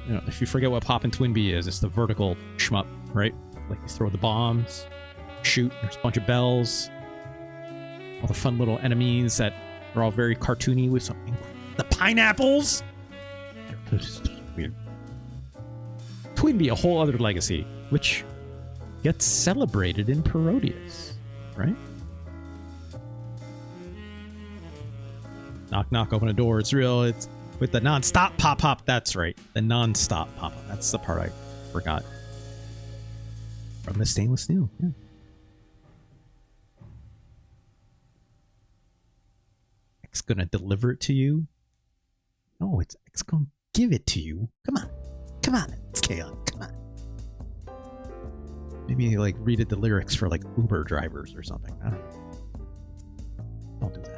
You know, if you forget what Poppin' Twinbee is, it's the vertical shmup, right? Like you throw the bombs, shoot, there's a bunch of bells, all the fun little enemies that are all very cartoony with something. The pineapples! Weird. Twinbee, a whole other legacy, which gets celebrated in Parodius, right? Knock, knock, open a door. It's real. It's with the non-stop pop-pop. That's right. The non-stop pop-pop. That's the part I forgot. From the stainless steel. Yeah. X gonna deliver it to you? No, it's X gonna give it to you. Come on. Come on. It's Kaon. Come on. Maybe like read the lyrics for like Uber drivers or something. I don't know. Don't do that.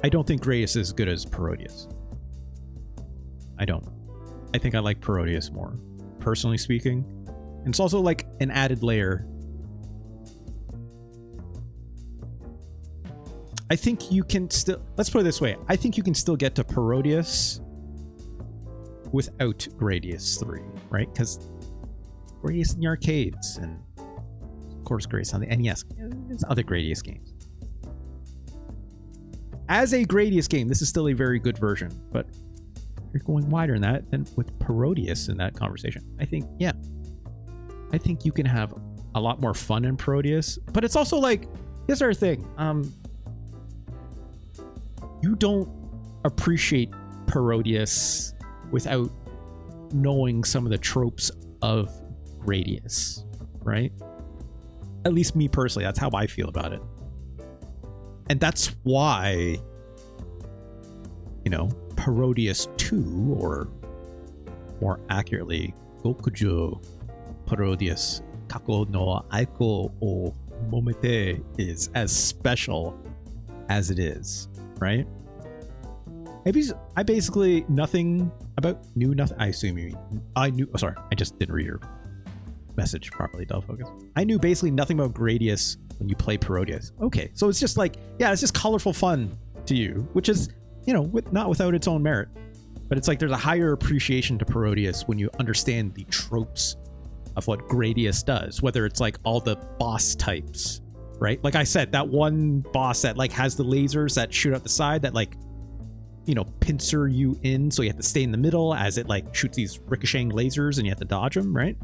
I don't think Gradius is as good as Parodius. I don't. I think I like Parodius more, personally speaking. And it's also like an added layer. I think you can still... Let's put it this way. I think you can still get to Parodius without Gradius 3, right? Because Gradius in the arcades, and of course Gradius on the NES. There's other Gradius games. As a Gradius game, this is still a very good version, but you're going wider than that, then with Parodius in that conversation, I think, yeah. I think you can have a lot more fun in Parodius, but it's also like, here's our thing. You don't appreciate Parodius without knowing some of the tropes of Gradius, right? At least me personally, that's how I feel about it. And that's why, you know, Parodius 2, or more accurately, Gokujo Parodius Kako no Aiko o Momete is as special as it is, right? I basically knew nothing. I assume you mean I knew. Oh, sorry, I just didn't read your message properly. Dull focus. I knew basically nothing about Gradius when you play Parodius. Okay, so it's just like, yeah, it's just colorful fun to you, which is, you know, not without its own merit. But it's like there's a higher appreciation to Parodius when you understand the tropes of what Gradius does, whether it's like all the boss types, right? Like I said, that one boss that like has the lasers that shoot out the side that like, you know, pincer you in, so you have to stay in the middle as it like shoots these ricocheting lasers and you have to dodge them, right?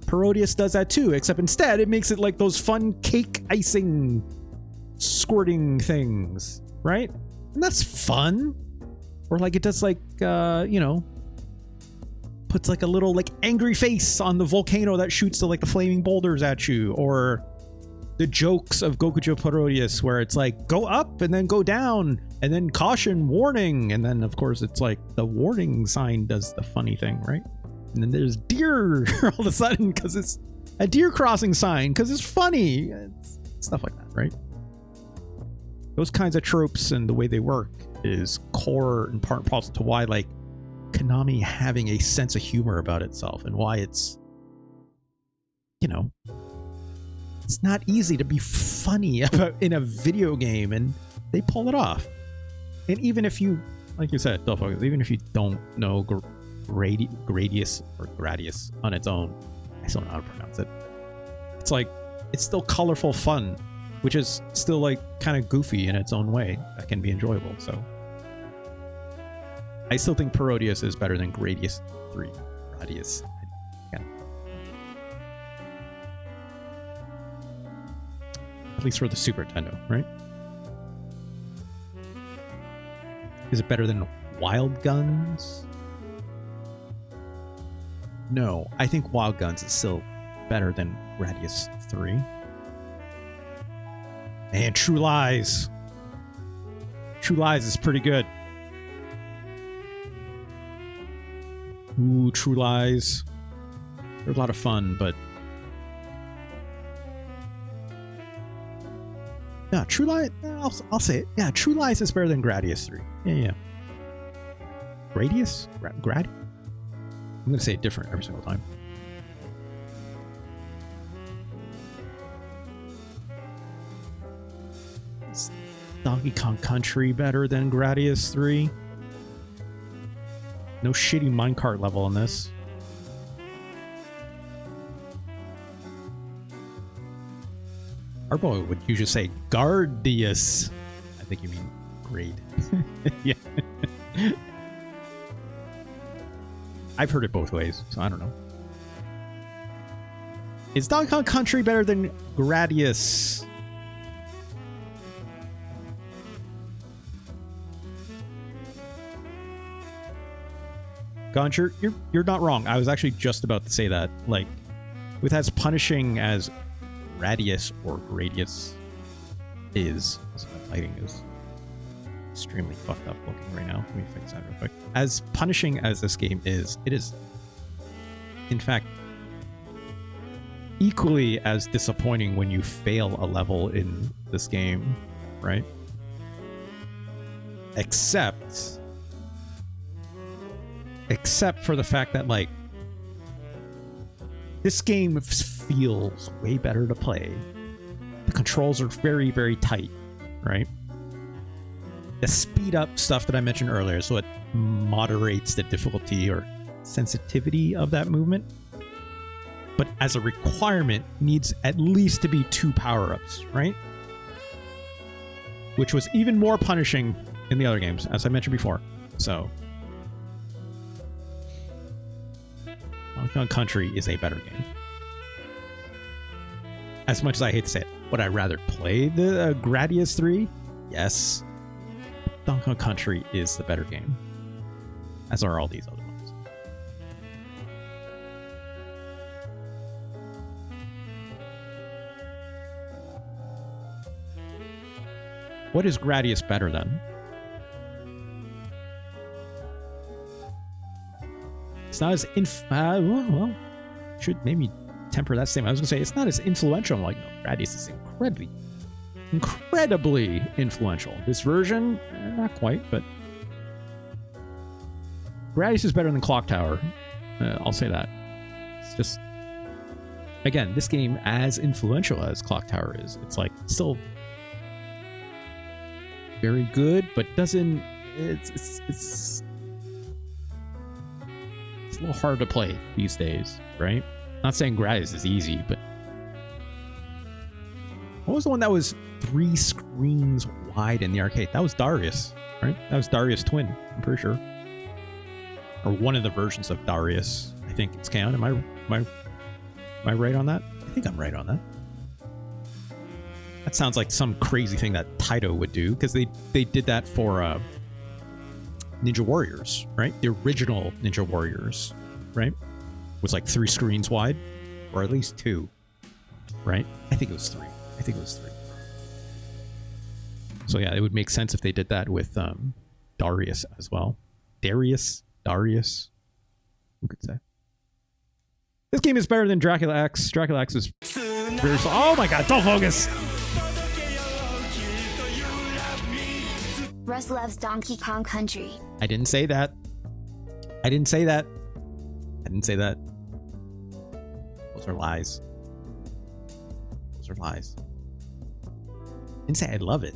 Parodius does that too, except instead it makes it like those fun cake icing squirting things, right? And that's fun. Or like it does like, you know, puts like a little like angry face on the volcano that shoots the like the flaming boulders at you. Or the jokes of Gokujo Parodius where it's like go up and then go down and then caution, warning. And then of course it's like the warning sign does the funny thing, right? And then there's deer all of a sudden because it's a deer crossing sign because it's funny. It's stuff like that, right? Those kinds of tropes and the way they work is core and part and parcel to why like Konami having a sense of humor about itself and why it's, you know, it's not easy to be funny about in a video game, and they pull it off. And even if you, like you said, even if you don't know Gradius or Gradius on its own, I still don't know how to pronounce it. It's like, it's still colorful fun, which is still like kind of goofy in its own way. That can be enjoyable. So I still think Parodius is better than Gradius III. Gradius. Yeah. At least for the Super Nintendo, right? Is it better than Wild Guns? No, I think Wild Guns is still better than Gradius III. And True Lies. True Lies is pretty good. Ooh, True Lies. They're a lot of fun, but yeah, True Lies. I'll say it. Yeah, True Lies is better than Gradius 3. Yeah. Gradius? Grad? I'm gonna say it different every single time. Is Donkey Kong Country better than Gradius 3? No shitty minecart level in this. Arbo would usually say Gradius. I think you mean grade. Yeah. I've heard it both ways, so I don't know. Is Donkey Kong Country better than Gradius? Goncher, you're not wrong. I was actually just about to say that. Like, with as punishing as Gradius or Gradius is, so my lighting is extremely fucked up looking right now. Let me fix that real quick. As punishing as this game is, it is, in fact, equally as disappointing when you fail a level in this game, right? Except for the fact that, like, this game feels way better to play. The controls are very, very tight, right? The speed up stuff that I mentioned earlier, so it moderates the difficulty or sensitivity of that movement. But as a requirement, needs at least to be 2 power-ups, right? Which was even more punishing in the other games, as I mentioned before. So Donkey Kong Country is a better game. As much as I hate to say it, would I rather play the Gradius 3? Yes. Donkey Kong Country is the better game, as are all these other ones. What is Gradius better than? It's not as well, should maybe temper that statement. I was gonna say it's not as influential. I'm like, no, Gradius is incredibly incredibly influential. This version, not quite, but Gradius is better than Clock Tower. I'll say that. It's just, again, this game, as influential as Clock Tower is, it's like still very good, but doesn't. It's a little hard to play these days, right? Not saying Gradius is easy, but what was the one that was 3 screens wide in the arcade? That was Darius, right? That was Darius Twin, I'm pretty sure. Or one of the versions of Darius. I think it's canon. Am I right on that? I think I'm right on that. That sounds like some crazy thing that Taito would do, because they did that for Ninja Warriors, right? The original Ninja Warriors, right? Was like 3 screens wide, or at least 2, right? I think it was 3. So yeah, it would make sense if they did that with Darius as well. Darius, who could say? This game is better than Dracula X. Dracula X is very slow. Oh my god, don't focus! Russ loves Donkey Kong Country. I didn't say that. Those are lies. I didn't say I love it.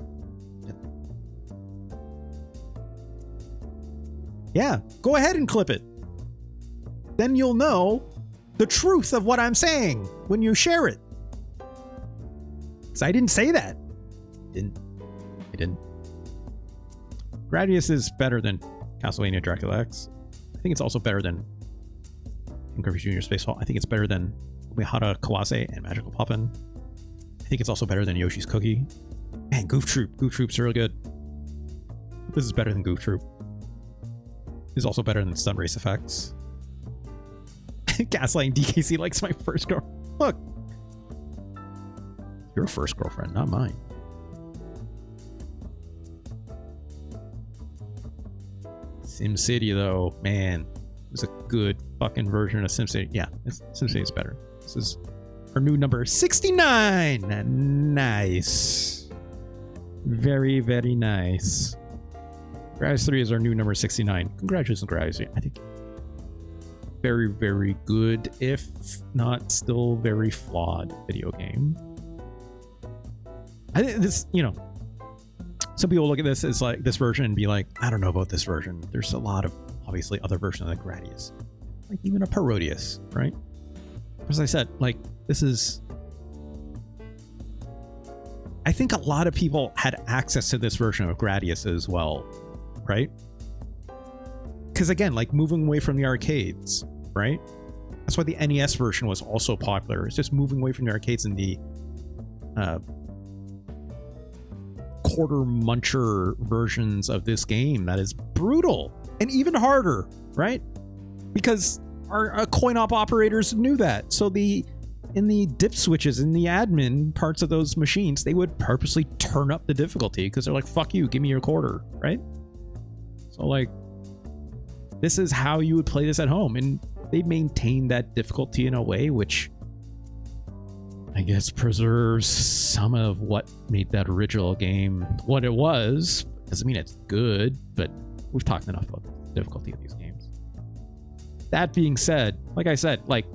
Yeah, go ahead and clip it. Then you'll know the truth of what I'm saying when you share it. Because I didn't say that. I didn't. Gradius is better than Castlevania Dracula X. I think it's also better than Griffith Jr. Spaceball. I think it's better than Umehara Kawase and Magical Poppin'. I think it's also better than Yoshi's Cookie. Man, Goof Troop. Goof Troop's really good. This is better than Goof Troop. This is also better than Stunt Race Effects. Gaslighting DKC likes my first girl. Look. Your first girlfriend, not mine. SimCity, though, man, it was a good fucking version of SimCity. Yeah, SimCity is better. This is our new number 69. Nice. Very, very nice. Gradius 3 is our new number 69. Congratulations, Gradius. I think very, very good, if not still very flawed video game. I think this, some people look at this as like this version and be like, I don't know about this version. There's a lot of obviously other versions of the Gradius, like even a Parodius, right? As I said, like this is, I think a lot of people had access to this version of Gradius as well, right? Because again, like moving away from the arcades, right? That's why the NES version was also popular. It's just moving away from the arcades and the quarter muncher versions of this game that is brutal and even harder, right? Because our coin op operators knew that. So in the dip switches in the admin parts of those machines, they would purposely turn up the difficulty because they're like, fuck you, give me your quarter, right? So like, this is how you would play this at home, and they maintain that difficulty in a way which I guess preserves some of what made that original game what it was. Doesn't mean it's good, but we've talked enough about the difficulty of these games. That being said, like I said, like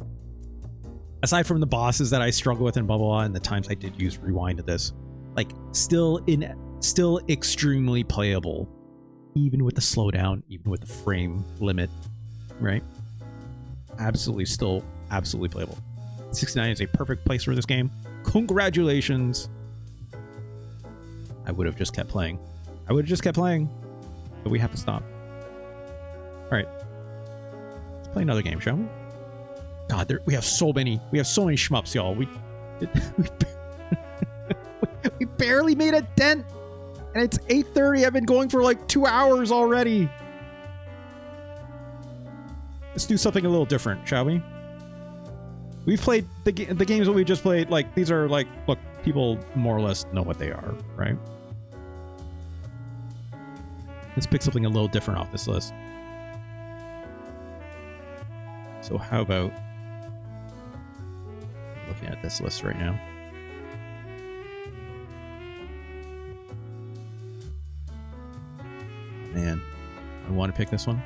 aside from the bosses that I struggle with in Bubble and the times I did use rewind to this, like still extremely playable, even with the slowdown, even with the frame limit, right? Absolutely playable. 69 is a perfect place for this game. Congratulations. I would have just kept playing. But we have to stop. All right. Let's play another game, shall we? God, we have so many shmups, y'all. We barely made a dent, and it's 8:30. I've been going for like 2 hours already. Let's do something a little different, shall we? We've played the games that we just played. Like these are like, look, people more or less know what they are, right? Let's pick something a little different off this list. So how about looking at this list right now? Man, I want to pick this one.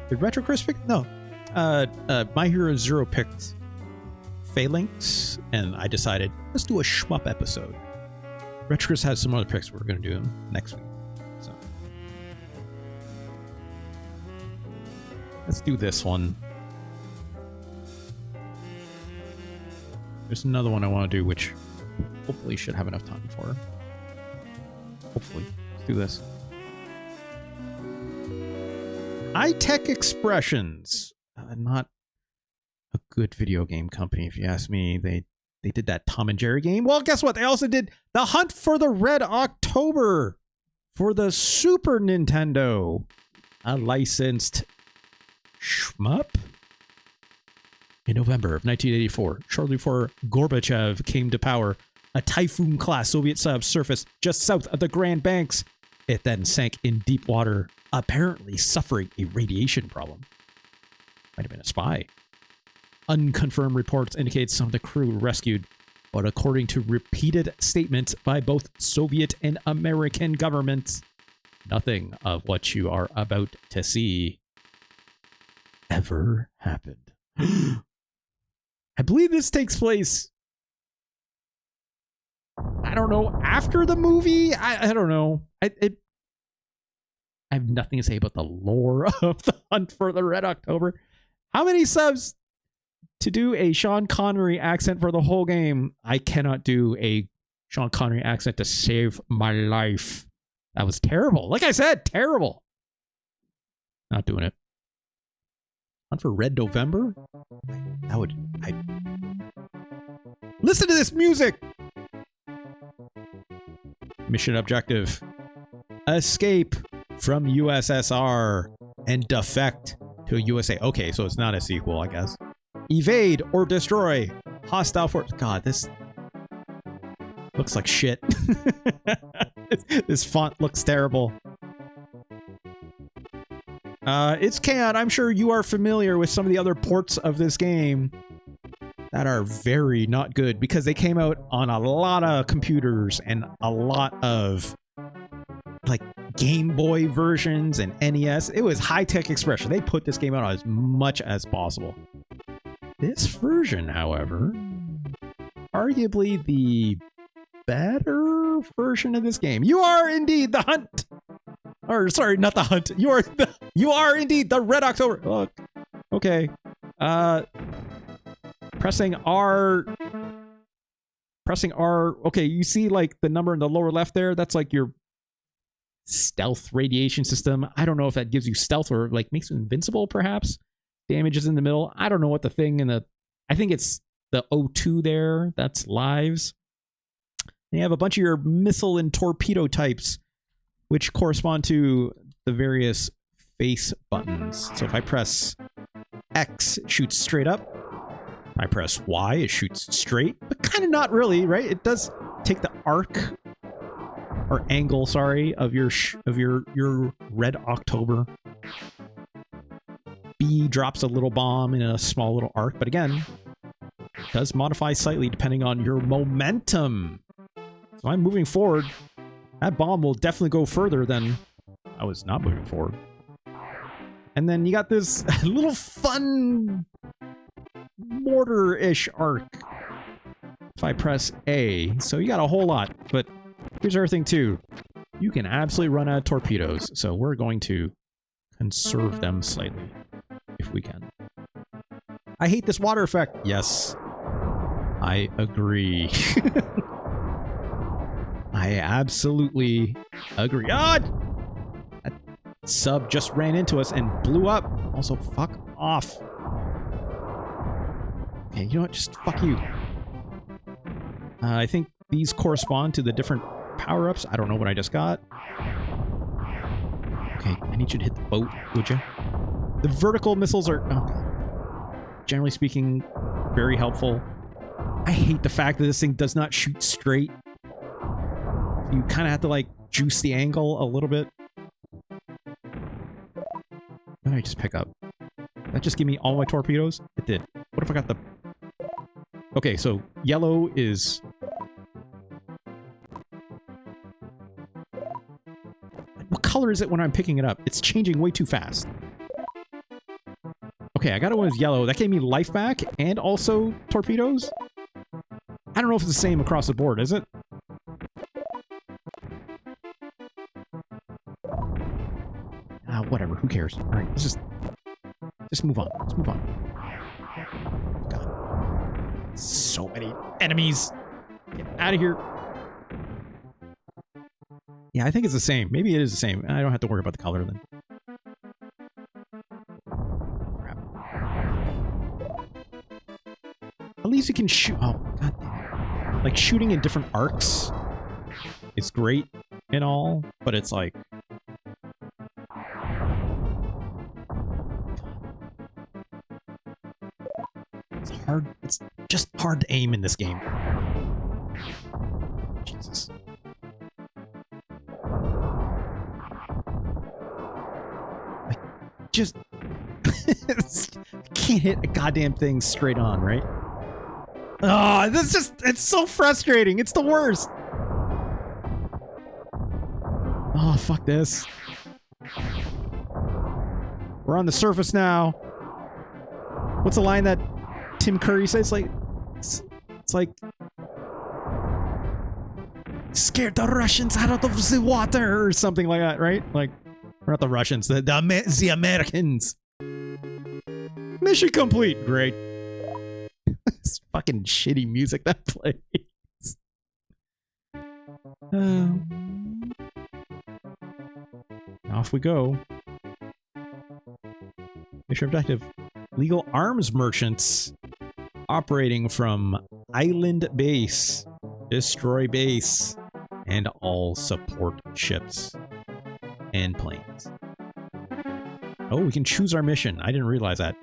Did Retro Chris pick? No. My Hero Zero picked Phalanx, and I decided let's do a shmup episode. Retro Chris has some other picks we're going to do next week. So let's do this one. There's another one I want to do, which hopefully should have enough time for. Hopefully. Let's do this. High-Tech Expressions. Not a good video game company, if you ask me. They did that Tom and Jerry game. Well, guess what? They also did The Hunt for the Red October for the Super Nintendo. A licensed shmup. In November of 1984, shortly before Gorbachev came to power, a Typhoon-class Soviet sub surfaced just south of the Grand Banks. It then sank in deep water, apparently suffering a radiation problem. Might have been a spy. Unconfirmed reports indicate some of the crew were rescued, but according to repeated statements by both Soviet and American governments, nothing of what you are about to see ever happened. I believe this takes place, I don't know, after the movie? I don't know. I have nothing to say about the lore of The Hunt for the Red October. How many subs to do a Sean Connery accent for the whole game? I cannot do a Sean Connery accent to save my life. That was terrible. Like I said, terrible. Not doing it. Hunt for Red November? That would... Listen to this music! Mission objective. Escape from USSR and defect to USA. Okay, so it's not a sequel, I guess. Evade or destroy hostile force. God, this looks like shit. This font looks terrible. It's Can. I'm sure you are familiar with some of the other ports of this game that are very not good because they came out on a lot of computers and a lot of like Game Boy versions and NES. It was high-tech expression. They put this game out as much as possible. This version, however, arguably the better version of this game. You are indeed the hunt. Or sorry, not the hunt. You are indeed the Red October. Look. Okay. Pressing R. Okay, you see like the number in the lower left there? That's like your stealth radiation system. I don't know if that gives you stealth or like makes you invincible, perhaps. Damage is in the middle. I don't know what the thing in the... I think it's the O2 there. That's lives. And you have a bunch of your missile and torpedo types, which correspond to the various face buttons. So if I press X, it shoots straight up. If I press Y, it shoots straight. But kind of not really, right? It does take the arc or angle, sorry, of your Red October. B drops a little bomb in a small little arc, but again, does modify slightly depending on your momentum. So I'm moving forward. That bomb will definitely go further than I was not moving forward. And then you got this little fun mortar-ish arc. If I press A. So you got a whole lot, but here's our thing too. You can absolutely run out of torpedoes, so we're going to conserve them slightly, if we can. I hate this water effect. Yes, I agree. I absolutely agree. God! That sub just ran into us and blew up. Also, fuck off. Okay, you know what? Just fuck you. I think these correspond to the different power-ups. I don't know what I just got. Okay, I need you to hit the boat, would you? The vertical missiles are, generally speaking, very helpful. I hate the fact that this thing does not shoot straight. You kind of have to, like, juice the angle a little bit. What did I just pick up? Did that just give me all my torpedoes? It did. What if I got the... Okay, so yellow is... What color color is it when I'm picking it up? It's changing way too fast. Okay, I got it when it was yellow. That gave me life back and also torpedoes. I don't know if it's the same across the board, is it? Whatever, who cares? All right, let's just move on. Let's move on. God. So many enemies. Get out of here. Yeah, I think it's the same. Maybe it is the same. I don't have to worry about the color then. Crap. At least you can shoot. Oh, god damn it. Like, shooting in different arcs is great and all, but it's like... It's hard. It's just hard to aim in this game. Jesus. I just can't hit a goddamn thing straight on, right? Oh, this just, it's so frustrating. It's the worst. Oh, fuck this. We're on the surface now. What's the line that Tim Curry says? It's like, scared the Russians out of the water or something like that, right? Like, we're not the Russians, the Americans. Mission complete. Great. This fucking shitty music that plays. Off we go. Mission objective. Legal arms merchants operating from Island Base. Destroy base and all support ships and planes. Oh, we can choose our mission. I didn't realize that.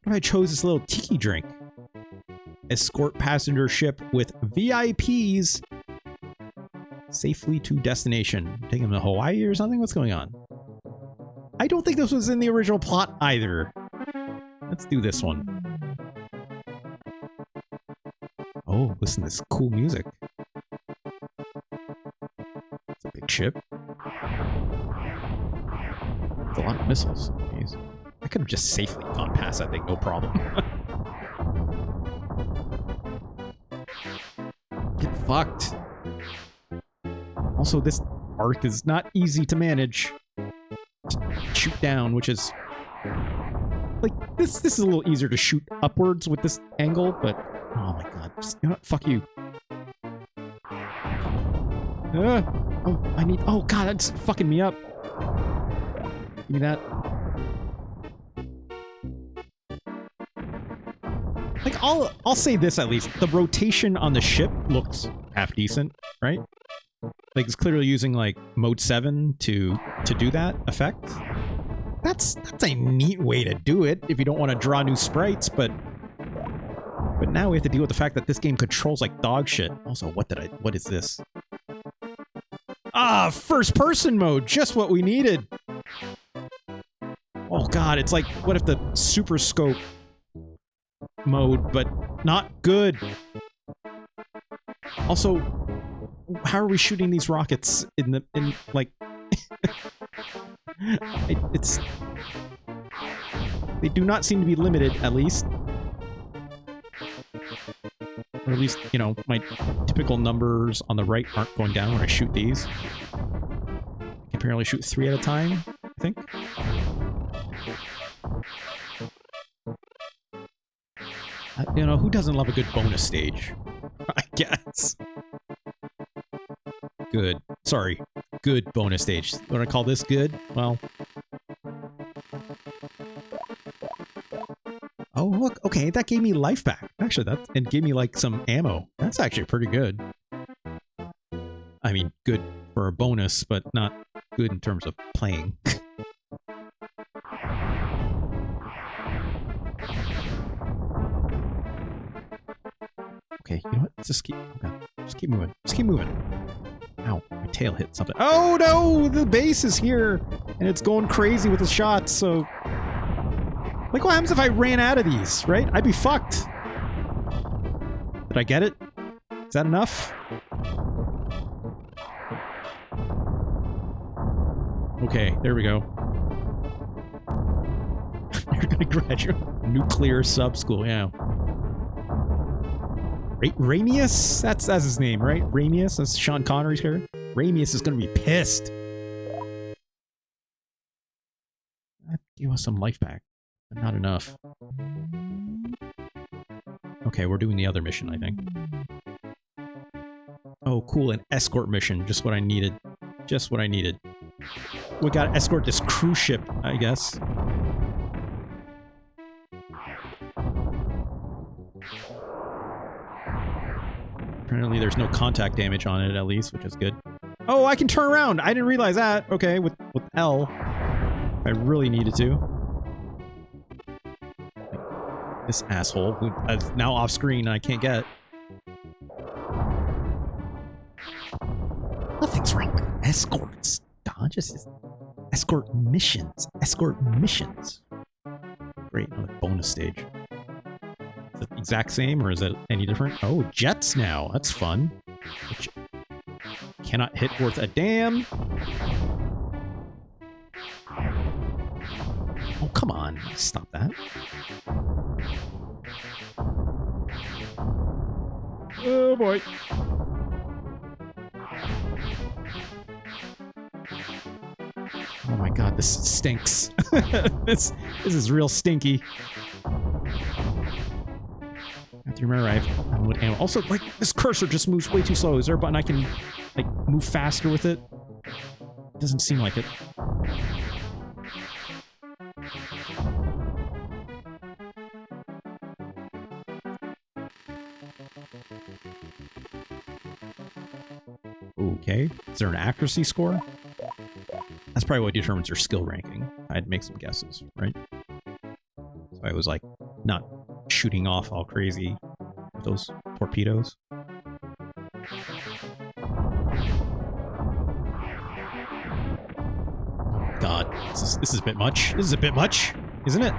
What if I chose this little tiki drink? Escort passenger ship with VIPs safely to destination. Take them to Hawaii or something? What's going on? I don't think this was in the original plot either. Let's do this one. Oh, listen to this cool music. It's a big ship. It's a lot of missiles. Jeez. I could have just safely gone past that thing, no problem. Get fucked. Also, this arc is not easy to manage. Shoot down, which is... Like, this is a little easier to shoot upwards with this angle, but... Oh my god. Just, you know what? Fuck you. Oh, I need... Oh god, that's fucking me up. Give me that. Like, I'll say this at least. The rotation on the ship looks half decent, right? Like, it's clearly using, like, mode 7 to do that effect. That's a neat way to do it if you don't want to draw new sprites, but now we have to deal with the fact that this game controls like dog shit. Also, what is this? Ah, first person mode, just what we needed. Oh god, it's like, what if the super scope mode, but not good. Also, how are we shooting these rockets in like it's they do not seem to be limited, at least. Or at least, you know, my typical numbers on the right aren't going down when I shoot these. I can apparently shoot 3 at a time, I think. You know, who doesn't love a good bonus stage? I guess. Good. Sorry. Good bonus stage. What do I call this good? Well... Oh, look. Okay, that gave me life back. Actually, and gave me, like, some ammo. That's actually pretty good. I mean, good for a bonus, but not good in terms of playing. Okay, you know what? Let's just keep... Okay, just keep moving. Just keep moving. Ow, my tail hit something. Oh no! The base is here! And it's going crazy with the shots, so... Like, what happens if I ran out of these, right? I'd be fucked. Did I get it? Is that enough? Okay, there we go. You're gonna graduate nuclear sub school, yeah. Ramius? That's his name, right? Ramius? That's Sean Connery's character? Ramius is gonna be pissed. That gave us some life back, but not enough. Okay, we're doing the other mission, I think. Oh, cool, an escort mission. Just what I needed. Just what I needed. We gotta escort this cruise ship, I guess. Apparently there's no contact damage on it, at least, which is good. Oh, I can turn around! I didn't realize that! Okay, with L. I really needed to. This asshole, who is now off screen and I can't get. Nothing's wrong with escorts. Just escort missions. Escort missions. Great, another bonus stage. Is it the exact same or is it any different? Oh, jets now. That's fun. Which cannot hit worth a damn. Oh, come on. Stop that. Oh, boy. Oh my god, this stinks. This is real stinky. I have to remember also, like, this cursor just moves way too slow. Is there a button I can, like, move faster with it? Doesn't seem like it. Okay. Is there an accuracy score? That's probably what determines your skill ranking. I'd make some guesses, right? So I was like, not shooting off all crazy with those torpedoes. God, this is a bit much. This is a bit much, isn't it?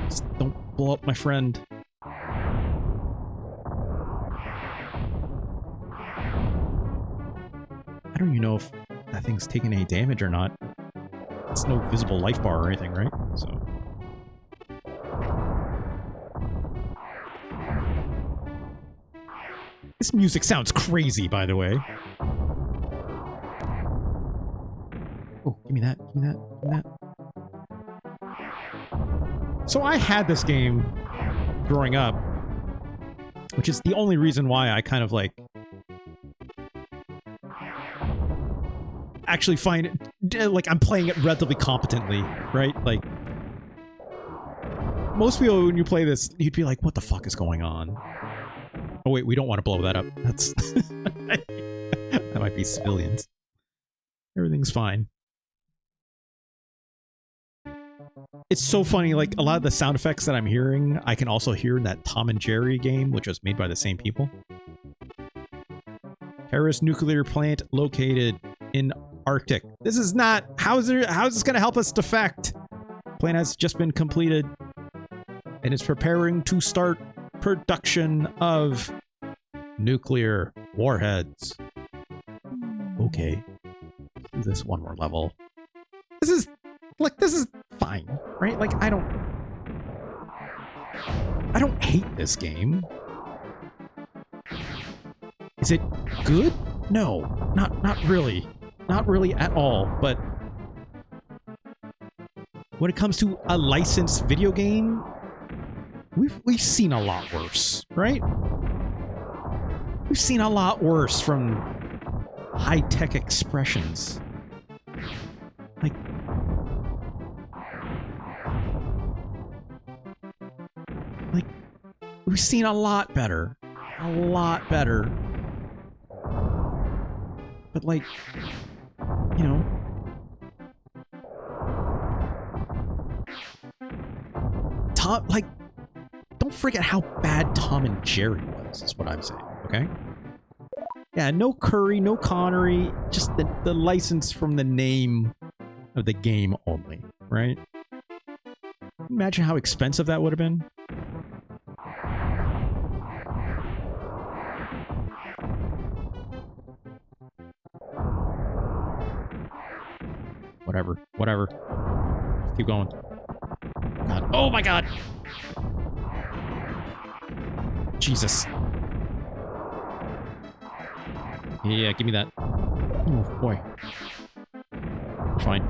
Just don't blow up my friend. I don't even know if that thing's taking any damage or not. It's no visible life bar or anything, right? So. This music sounds crazy, by the way. Oh, give me that, give me that, give me that. So I had this game growing up, which is the only reason why I kind of like actually find it, like, I'm playing it relatively competently, right? Like, most people, when you play this, you'd be like, what the fuck is going on? Oh wait, we don't want to blow that up. That's that might be civilians. Everything's fine. It's so funny, like, a lot of the sound effects that I'm hearing, I can also hear in that Tom and Jerry game, which was made by the same people. Terrorist nuclear plant located in Arctic. This is not... How is this going to help us defect? Plan has just been completed and is preparing to start production of nuclear warheads. Okay. Let's do this one more level. This is... Like, this is fine, right? Like, I don't hate this game. Is it good? No, not really. Not really at all, but when it comes to a licensed video game, we've seen a lot worse, right? We've seen a lot worse from high-tech expressions. Like, we've seen a lot better. A lot better. But, like, you know, don't forget how bad Tom and Jerry was, is what I'm saying, okay? Yeah, no Curry, no Connery, just the license from the name of the game only, right? Imagine how expensive that would have been. Whatever. Whatever. Let's keep going. God. Oh my god! Jesus. Yeah, give me that. Oh, boy. We're fine.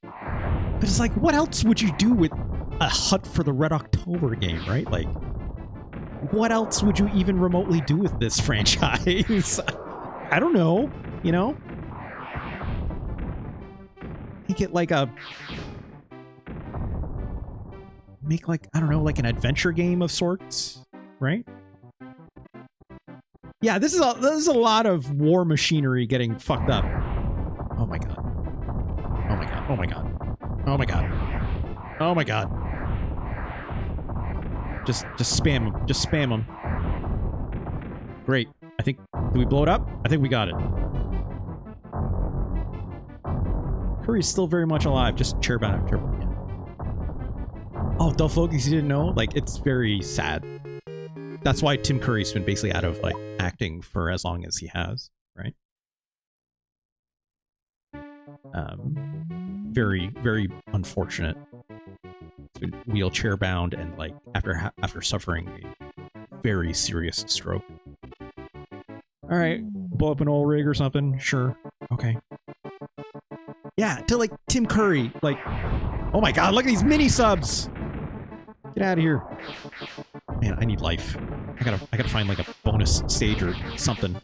But it's like, what else would you do with a Hunt for the Red October game, right? Like, what else would you even remotely do with this franchise? I don't know, you know? Make it like a... Make like, I don't know, like an adventure game of sorts, right? Yeah, this is a lot of war machinery getting fucked up. Oh my god. Oh my god. Oh my god. Oh my god. Oh my god. Just spam them. Just spam them. Great. I think... Did we blow it up? I think we got it. Curry's still very much alive. Just chair bound after turbo. Yeah. Oh, Dull Focus, you didn't know? Like, it's very sad. That's why Tim Curry's been basically out of, like, acting for as long as he has, right? Very, very unfortunate. He's been wheelchair bound and, like, after suffering a very serious stroke. All right, blow up an oil rig or something. Sure. Okay. Yeah, to like Tim Curry. Like, oh my god, look at these mini subs. Get out of here. Man, I need life. I gotta find like a bonus stage or something.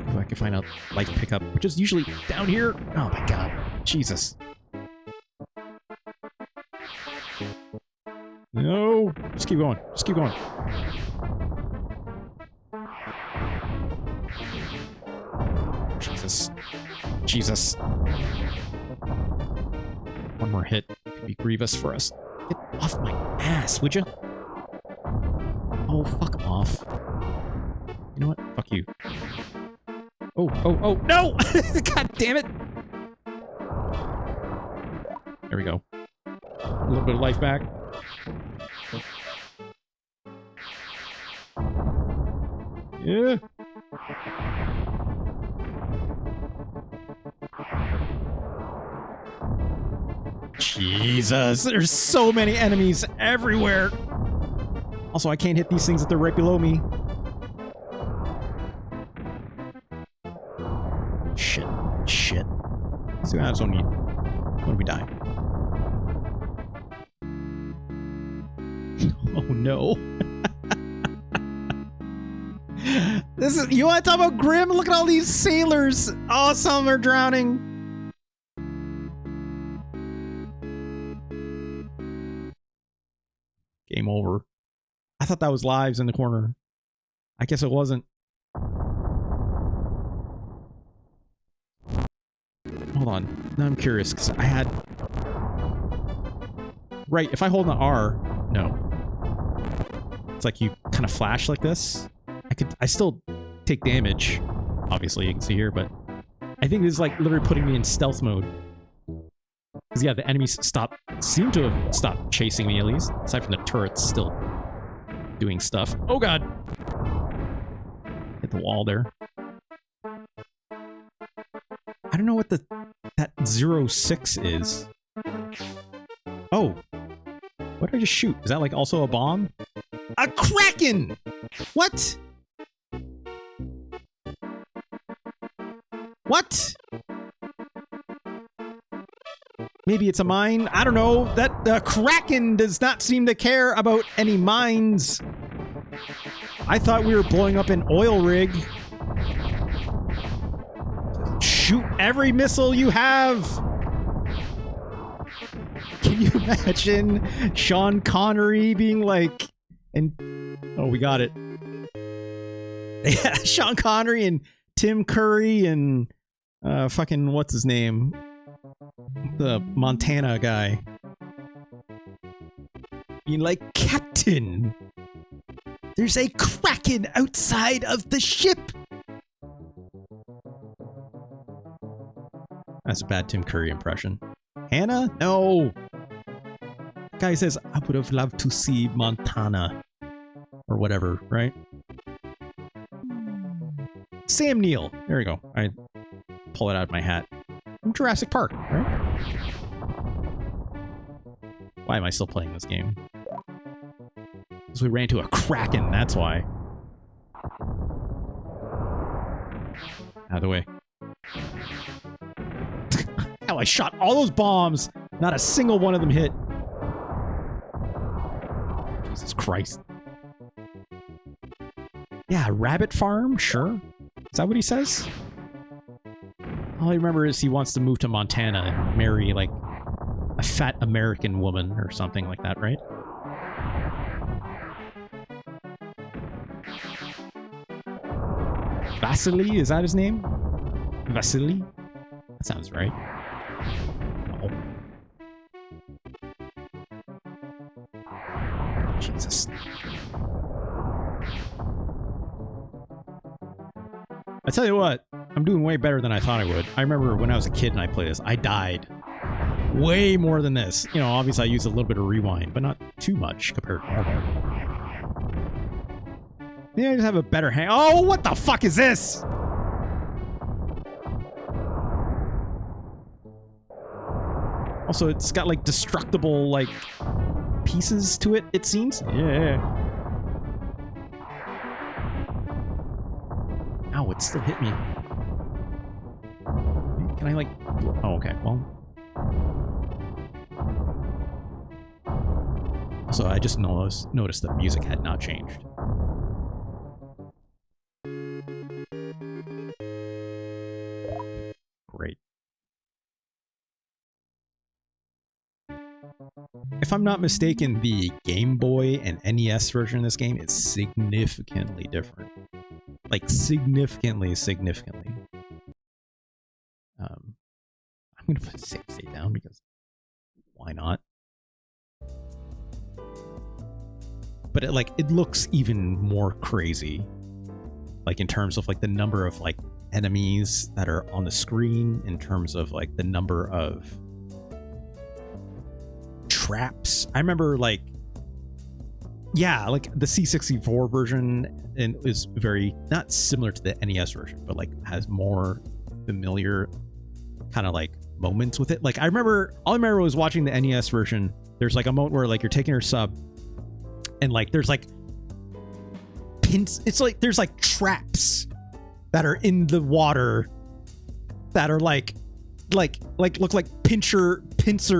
If I can find a life pickup, which is usually down here. Oh my god. Jesus. No. Just keep going. Just keep going. Jesus. Jesus. One more hit could be grievous for us. Get off my ass, would you? Oh, fuck off. You know what? Fuck you. Oh, oh, oh, no! God damn it! There we go. A little bit of life back. Yeah. Jesus, there's so many enemies everywhere. Also, I can't hit these things if they're right below me. Shit. Shit. Let's see what happens when we die. Oh no. This is, you want to talk about grim? Look at all these sailors. Oh, some of them are drowning. Game over. I thought that was lives in the corner. I guess it wasn't. Hold on. Now I'm curious because I had... Right, if I hold an R... No. It's like you kind of flash like this. I still take damage. Obviously, you can see here, but... I think this is like literally putting me in stealth mode. Because yeah, the enemies seem to have stopped chasing me at least. Aside from the turrets still doing stuff. Oh god! Hit the wall there. I don't know what that 06 is. Oh! What did I just shoot? Is that like also a bomb? A Kraken! What? What? Maybe it's a mine? I don't know. That Kraken does not seem to care about any mines. I thought we were blowing up an oil rig. Shoot every missile you have! Can you imagine Sean Connery being like... Oh, we got it. Yeah, Sean Connery and Tim Curry and... fucking, what's his name? The Montana guy. Being like, Captain! There's a Kraken outside of the ship! That's a bad Tim Curry impression. Hannah? No! Guy says, I would have loved to see Montana. Or whatever, right? Sam Neill. There we go. I pull it out of my hat. From Jurassic Park, right? Why am I still playing this game? Because we ran into a Kraken, that's why. Out of the way. Hell, I shot all those bombs! Not a single one of them hit. Jesus Christ. Yeah, rabbit farm? Sure. Is that what he says? All I remember is he wants to move to Montana and marry, like, a fat American woman or something like that, right? Vasily? Is that his name? Vasily? That sounds right. Oh. Jesus. I tell you what, I'm doing way better than I thought I would. I remember when I was a kid and I played this, I died way more than this. You know, obviously I used a little bit of rewind, but not too much compared to normal. Yeah, I just have a better hang. Oh, what the fuck is this? Also, it's got like destructible like pieces to it, it seems. Yeah. Ow, it still hit me. Can I like... Oh, okay, well... So I just noticed the music had not changed. Great. If I'm not mistaken, the Game Boy and NES version of this game is significantly different. Like, significantly. I'm going to put save state down because why not? But it looks even more crazy. Like, in terms of, like, the number of, like, enemies that are on the screen, in terms of, like, the number of traps. I remember, like, yeah, like the C64 version is very not similar to the NES version, but like has more familiar kind of like moments with it. Like all I remember was watching the NES version. There's like a moment where like you're taking your sub, and like there's like pins. It's like there's like traps that are in the water that are like look like pincer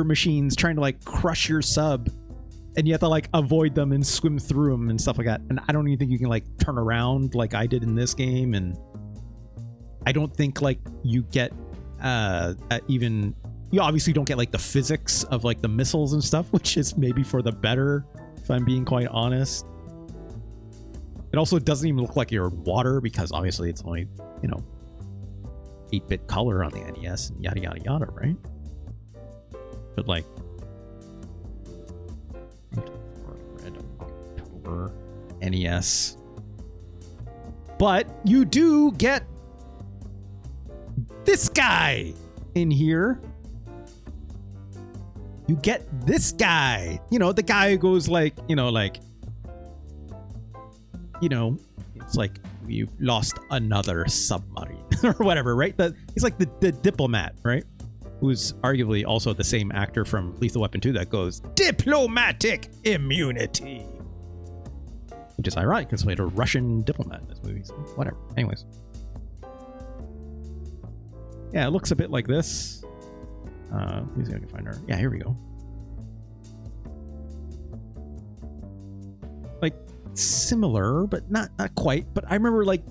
machines trying to like crush your sub. And you have to like avoid them and swim through them and stuff like that. And I don't even think you can like turn around like I did in this game. And I don't think like you get even, you obviously don't get like the physics of like the missiles and stuff, which is maybe for the better, if I'm being quite honest. It also doesn't even look like you're in water because obviously it's only, you know, 8-bit color on the NES and yada yada yada, right? But like, NES. But you do get this guy in here. You get this guy. You know, the guy who goes like, you know, it's like we've lost another submarine or whatever, right? He's like the diplomat, right? Who's arguably also the same actor from Lethal Weapon 2 that goes, diplomatic immunity. Which is ironic because we had a Russian diplomat in this movie. So whatever. Anyways. Yeah, it looks a bit like this. Let me see if I can find her. Yeah, here we go. Like, similar, but not quite. But I remember, like,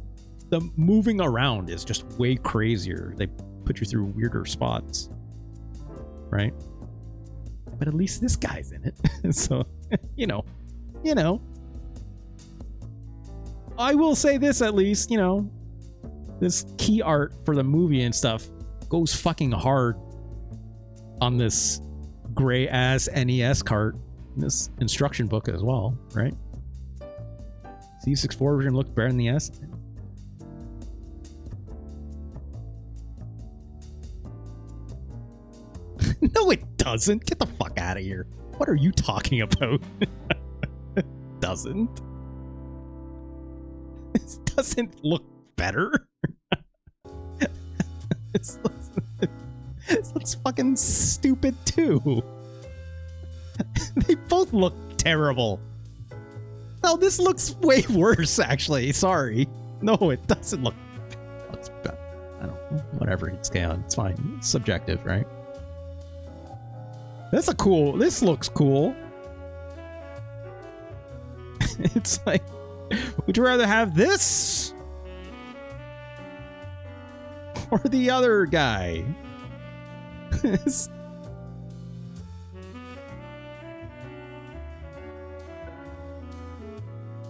the moving around is just way crazier. They put you through weirder spots. Right? But at least this guy's in it. So, you know. I will say this at least, you know, this key art for the movie and stuff goes fucking hard on this gray ass NES cart, this instruction book as well, right? C64 version looked better than the S. No, it doesn't. Get the fuck out of here. What are you talking about? It doesn't. This doesn't look better. This looks fucking stupid too. They both look terrible. No, this looks way worse actually. Sorry. No, it doesn't look. Looks bad. I don't know. Whatever. It's fine. It's subjective, right? This looks cool. It's like, would you rather have this or the other guy?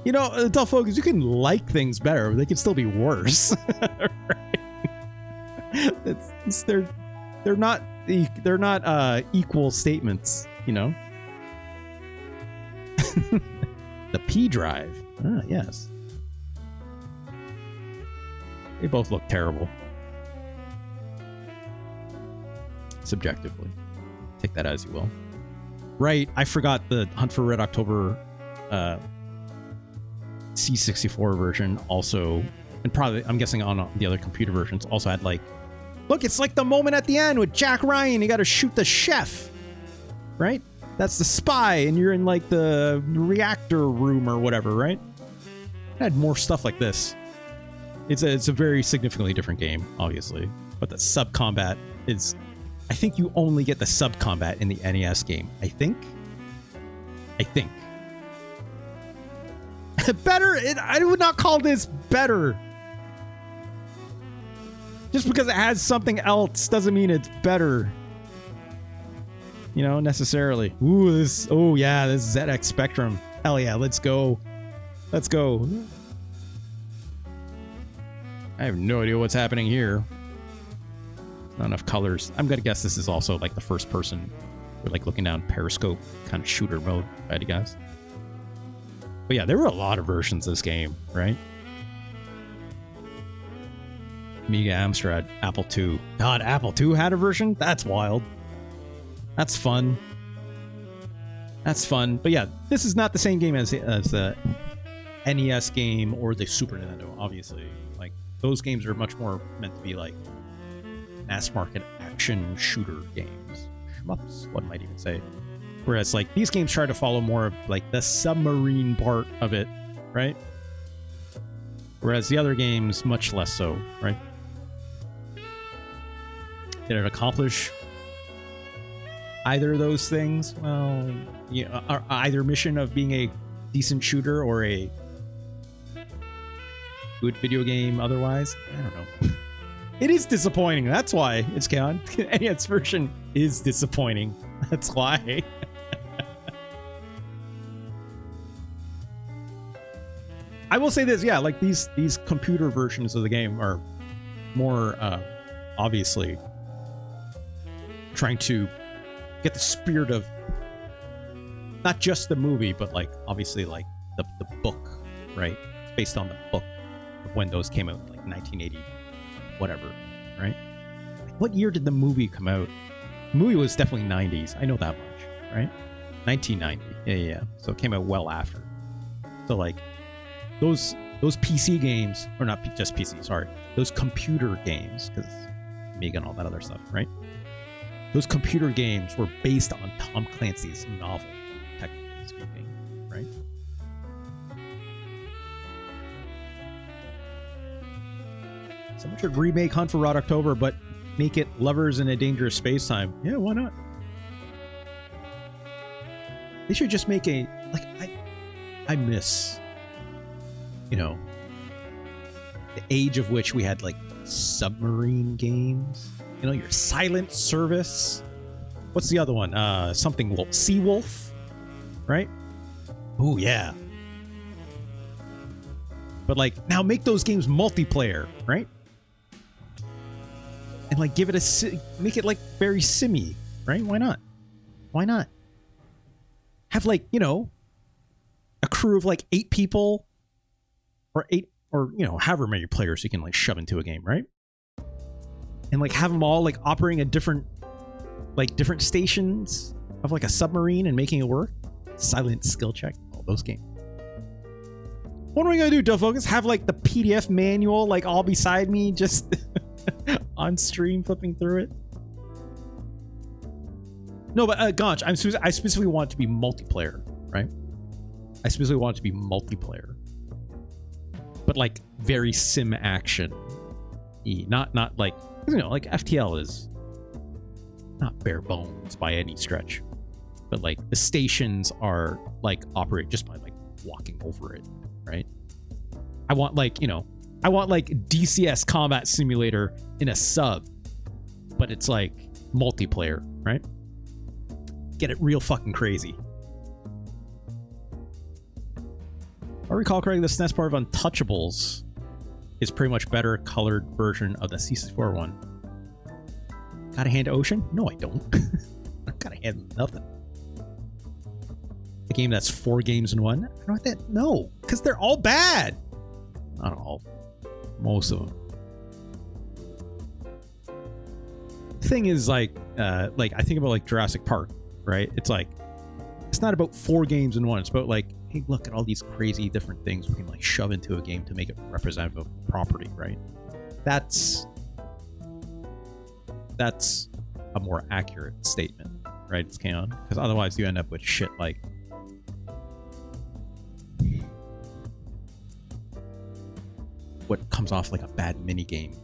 You know, adult focus, you can like things better, but they can still be worse. Right? They're not equal statements, you know. The P drive. Ah, yes. They both look terrible. Subjectively. Take that as you will. Right, I forgot the Hunt for Red October C64 version also, and probably, I'm guessing on the other computer versions, also had like, look, it's like the moment at the end with Jack Ryan, you gotta shoot the chef, right? That's the spy, and you're in like the reactor room or whatever, right? It had more stuff like this. It's a very significantly different game, obviously, but the sub combat is, I think you only get the sub combat in the NES game. I think. Better? I would not call this better. Just because it has something else doesn't mean it's better. You know, necessarily. Ooh, this. Oh yeah, this ZX Spectrum. Hell yeah, let's go. Let's go. I have no idea what's happening here. Not enough colors. I'm gonna guess this is also like the first person, or like looking down periscope kind of shooter mode. If I had to guess. But yeah, there were a lot of versions of this game, right? Amiga, Amstrad, Apple II. God, Apple II had a version? That's wild. That's fun. That's fun. But yeah, this is not the same game as the NES game or the Super Nintendo, obviously. Like, those games are much more meant to be like mass market action shooter games. Shmups, one might even say. Whereas, like, these games try to follow more of, like, the submarine part of it, right? Whereas the other games, much less so, right? Did it accomplish either of those things? Well, yeah, either mission of being a decent shooter or a good video game otherwise? I don't know. It is disappointing. That's why it's gone. NES version is disappointing. That's why. I will say this, yeah, like these computer versions of the game are more obviously trying to get the spirit of not just the movie, but like obviously like the book, right? It's based on the book of when those came out, like 1980, whatever, right? Like, what year did the movie come out? The movie was definitely 90s. I know that much, right? 1990. Yeah. So it came out well after. So like those PC games, or not just PC, sorry, those computer games, because Amiga and all that other stuff, right? Those computer games were based on Tom Clancy's novel, technically speaking, right? Someone should remake Hunt for Red October, but make it Lovers in a Dangerous Space Time. Yeah, why not? They should just make a, like, I miss, you know, the age of which we had like submarine games. You know, your Silent Service. What's the other one? Something Wolf. Sea Wolf, right? Oh yeah. But like now, make those games multiplayer, right? And like give it make it like very simmy, right? Why not? Why not? Have like, you know, a crew of like 8 people, or 8, or you know, however many players you can like shove into a game, right? And like have them all like operating at different stations, of like a submarine and making it work. Silent skill check. All those games. What am I gonna do, Dull Focus? Have like the PDF manual like all beside me, just on stream flipping through it? No, but Gonch, I specifically want it to be multiplayer, right? I specifically want it to be multiplayer, but like very sim action, not like, you know, like FTL is not bare bones by any stretch, but like the stations are like operate just by like walking over it, right? I want like, you know, I want like DCS Combat Simulator in a sub, but it's like multiplayer, right? Get it real fucking crazy. If I recall correctly, the SNES part of Untouchables is pretty much better colored version of the C64 one. Got a hand to Ocean? No, I don't. I got a hand to nothing. A game that's 4 games in one? I don't know what that. No, because they're all bad. Not all. Most of them. Thing is, like I think about like Jurassic Park, right? It's like, it's not about 4 games in one. It's about like, hey, look at all these crazy different things we can like shove into a game to make it representative of property, right? That's a more accurate statement, right? It's canon, because otherwise you end up with shit like what comes off like a bad mini game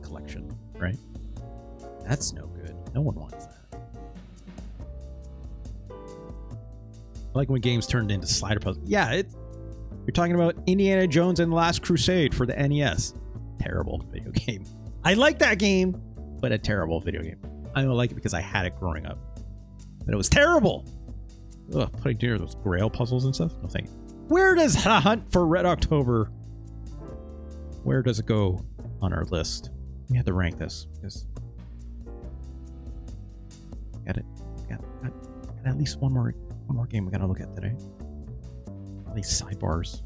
collection, right? That's no good. No one wants that. I like when games turned into slider puzzles. Yeah, you're talking about Indiana Jones and the Last Crusade for the NES. Terrible video game. I like that game, but a terrible video game. I don't like it because I had it growing up, but it was terrible. Ugh, putting together those Grail puzzles and stuff. No thank you. Where does the Hunt for Red October? Where does it go on our list? We have to rank this. Got at least one more game we gotta look at today. All these sidebars,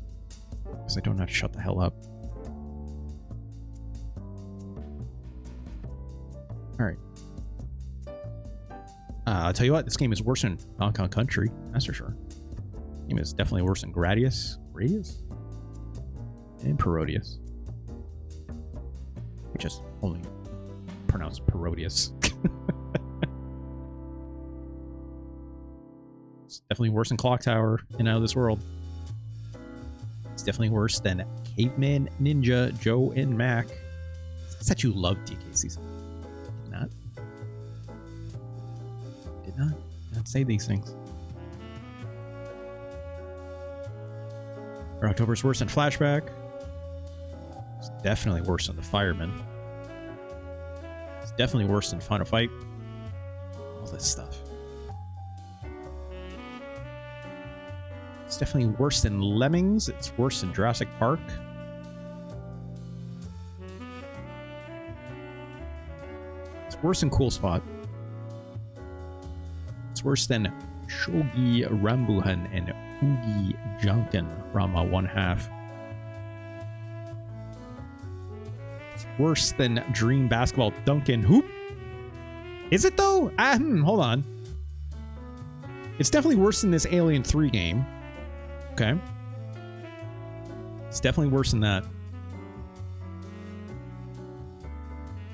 because I don't have to shut the hell up. All right. I'll tell you what, this game is worse than Donkey Kong Country, that's for sure. This game is definitely worse than Gradius, and Parodius, which is only pronounced Parodius. It's definitely worse than Clock Tower and Out of This World. It's definitely worse than Caveman Ninja Joe and Mac. It's that you love DK season. Did not. Did not say these things. Or October's worse than Flashback. It's definitely worse than The Fireman. It's definitely worse than Final Fight. All this stuff. It's definitely worse than Lemmings. It's worse than Jurassic Park. It's worse than Cool Spot. It's worse than Shogi Rambuhan and Oogie Junkin Rama 1/2. It's worse than Dream Basketball Duncan Hoop. Is it though? Hold on. It's definitely worse than this Alien 3 game. Okay. It's definitely worse than that.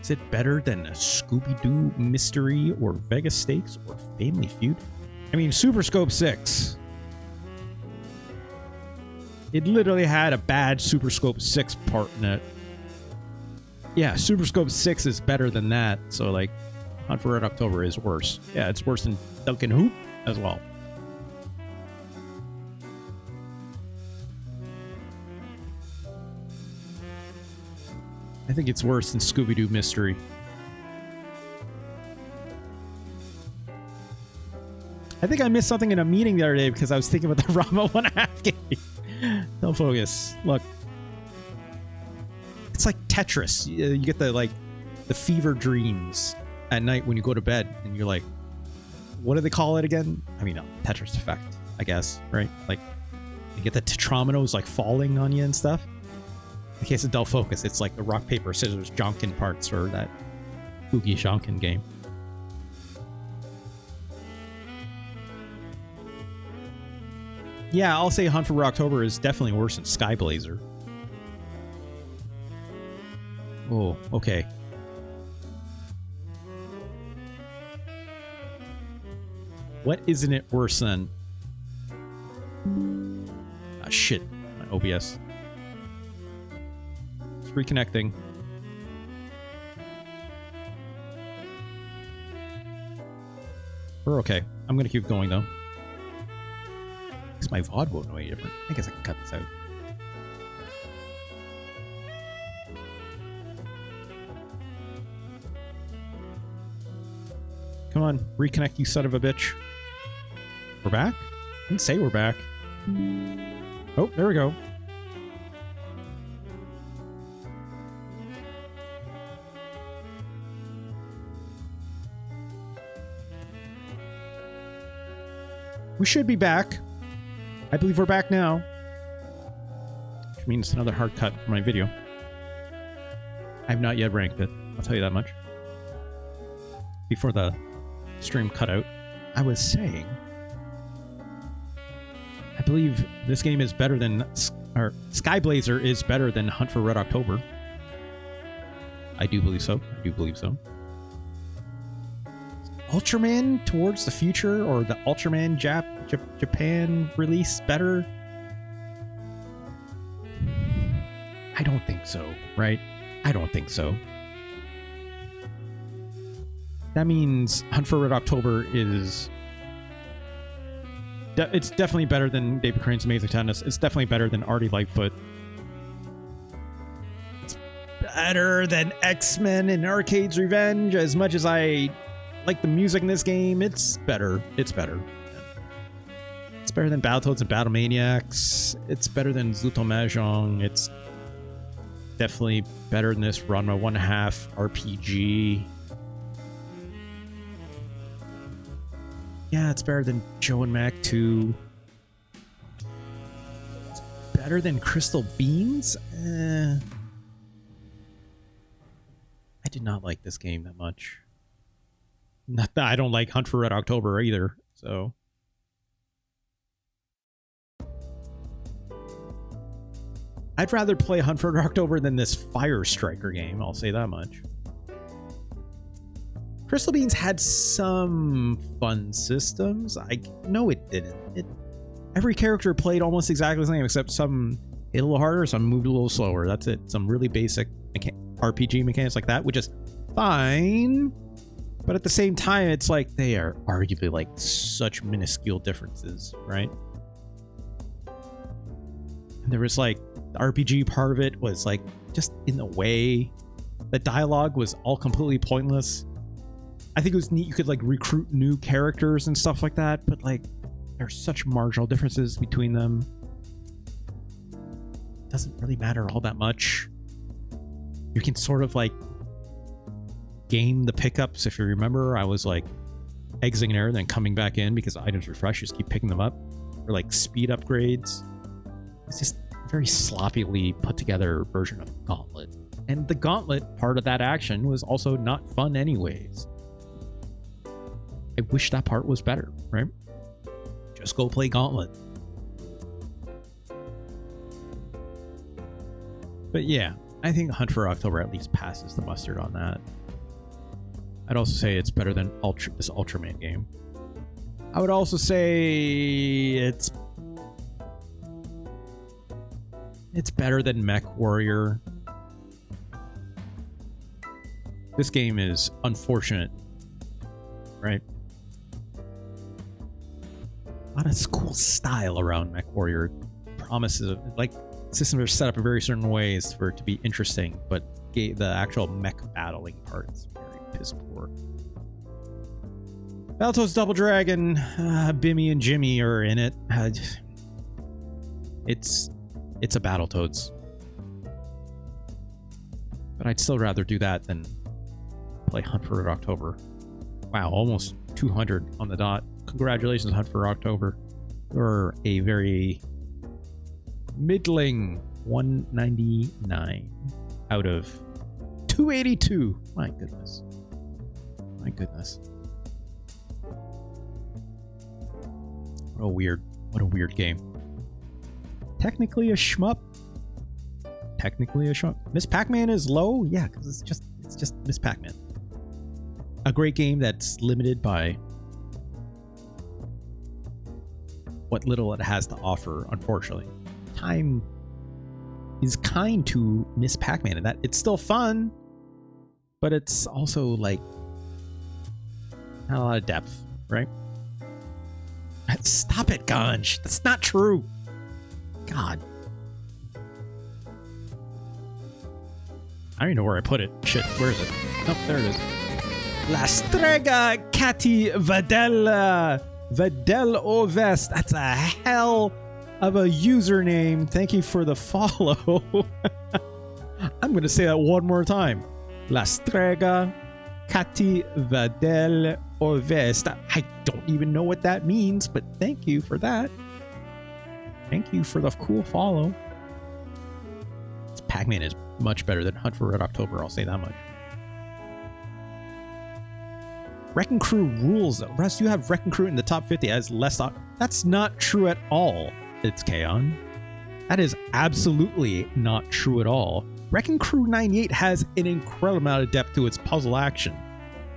Is it better than Scooby-Doo Mystery or Vegas Stakes or Family Feud? I mean, Super Scope 6. It literally had a bad Super Scope 6 part in it. Yeah, Super Scope 6 is better than that. So, like, Hunt for Red October is worse. Yeah, it's worse than Duncan Hoop as well. I think it's worse than Scooby-Doo Mystery. I think I missed something in a meeting the other day because I was thinking about the Rama 1/2 game. Don't focus. Look. It's like Tetris. You get the fever dreams at night when you go to bed and you're like, what do they call it again? I mean, Tetris effect, I guess, right? Like, you get the tetrominos like falling on you and stuff. In case of dull focus, it's like the rock, paper, scissors, Jonkin parts or that Oogie Jonkin game. Yeah, I'll say Hunt for Red October is definitely worse than Sky Blazer. Oh, okay. What isn't it worse than? Ah, shit. My OBS. It's reconnecting. We're okay. I'm gonna keep going though. Because my VOD won't know any different. I guess I can cut this out. Come on, reconnect, you son of a bitch. We're back? I didn't say we're back. Oh, there we go. We should be back. I believe we're back now. Which means another hard cut for my video. I have not yet ranked it. I'll tell you that much. Before the stream cut out, I was saying, I believe this game is better than, or Sky Blazer is better than Hunt for Red October. I do believe so. I do believe so. Ultraman Towards the Future, or the Ultraman Japan release better? I don't think so, right? I don't think so. That means Hunt for Red October is... it's definitely better than David Crane's Amazing Tennis. It's definitely better than Artie Lightfoot. It's better than X-Men and Arcade's Revenge. As much as I like the music in this game, it's better. It's better. It's better than Battletoads and Battlemaniacs. It's better than Zuto Mahjong. It's definitely better than this Ranma 1/2 RPG. Yeah, it's better than Joe and Mac 2. It's better than Crystal Beans? I did not like this game that much. Not that I don't like Hunt for Red October either, so... I'd rather play Hunt for Red October than this Fire Striker game, I'll say that much. Crystal Beans had some fun systems. No, it didn't. Every character played almost exactly the same, except some hit a little harder, some moved a little slower. That's it. Some really basic RPG mechanics like that, which is fine. But at the same time, it's like they are arguably like such minuscule differences, right? And there was like the RPG part of it was like just in the way. The dialogue was all completely pointless. I think it was neat you could like recruit new characters and stuff like that, but like there's such marginal differences between them. It doesn't really matter all that much. You can sort of like game the pickups. If you remember, I was like exiting there, then coming back in because items refresh, you just keep picking them up, or like speed upgrades. It's just a very sloppily put together version of Gauntlet. And the Gauntlet part of that action was also not fun anyways. I wish that part was better, right? Just go play Gauntlet. But yeah, I think Hunt for October at least passes the mustard on that. I'd also say it's better than this Ultraman game. I would also say it's better than Mech Warrior. This game is unfortunate, right? A lot of cool style around Mech Warrior. Promises, like, systems are set up in very certain ways for it to be interesting, but the actual mech battling part is very piss poor. Battletoads Double Dragon, Bimmy and Jimmy are in it. It's a Battletoads. But I'd still rather do that than play Hunt for Red October. Wow, almost 200 on the dot. Congratulations, Hunt for October. You're a very middling 199 out of 282. My goodness. My goodness. What a weird game. technically a shmup. Technically a shmup. Miss Pac-Man is low? Yeah, because it's just Miss Pac-Man. A great game that's limited by what little it has to offer, unfortunately. Time is kind to Miss Pac-Man in that it's still fun, but it's also like not a lot of depth, right? Stop it, Ganj. That's not true. God. I don't even know where I put it. Shit, where is it? Oh, there it is. La Strega Cati Vadella Vadel Ovest. That's a hell of a username. Thank you for the follow. I'm going to say that one more time. La Strega Cati Vadel Ovest. I don't even know what that means, but thank you for that. Thank you for the cool follow. Pac-Man is much better than Hunt for Red October, I'll say that much. Wrecking Crew rules, though. Russ, you have Wrecking Crew in the top 50 as less... That's not true at all, it's Kaon. That is absolutely not true at all. Wrecking Crew 98 has an incredible amount of depth to its puzzle action,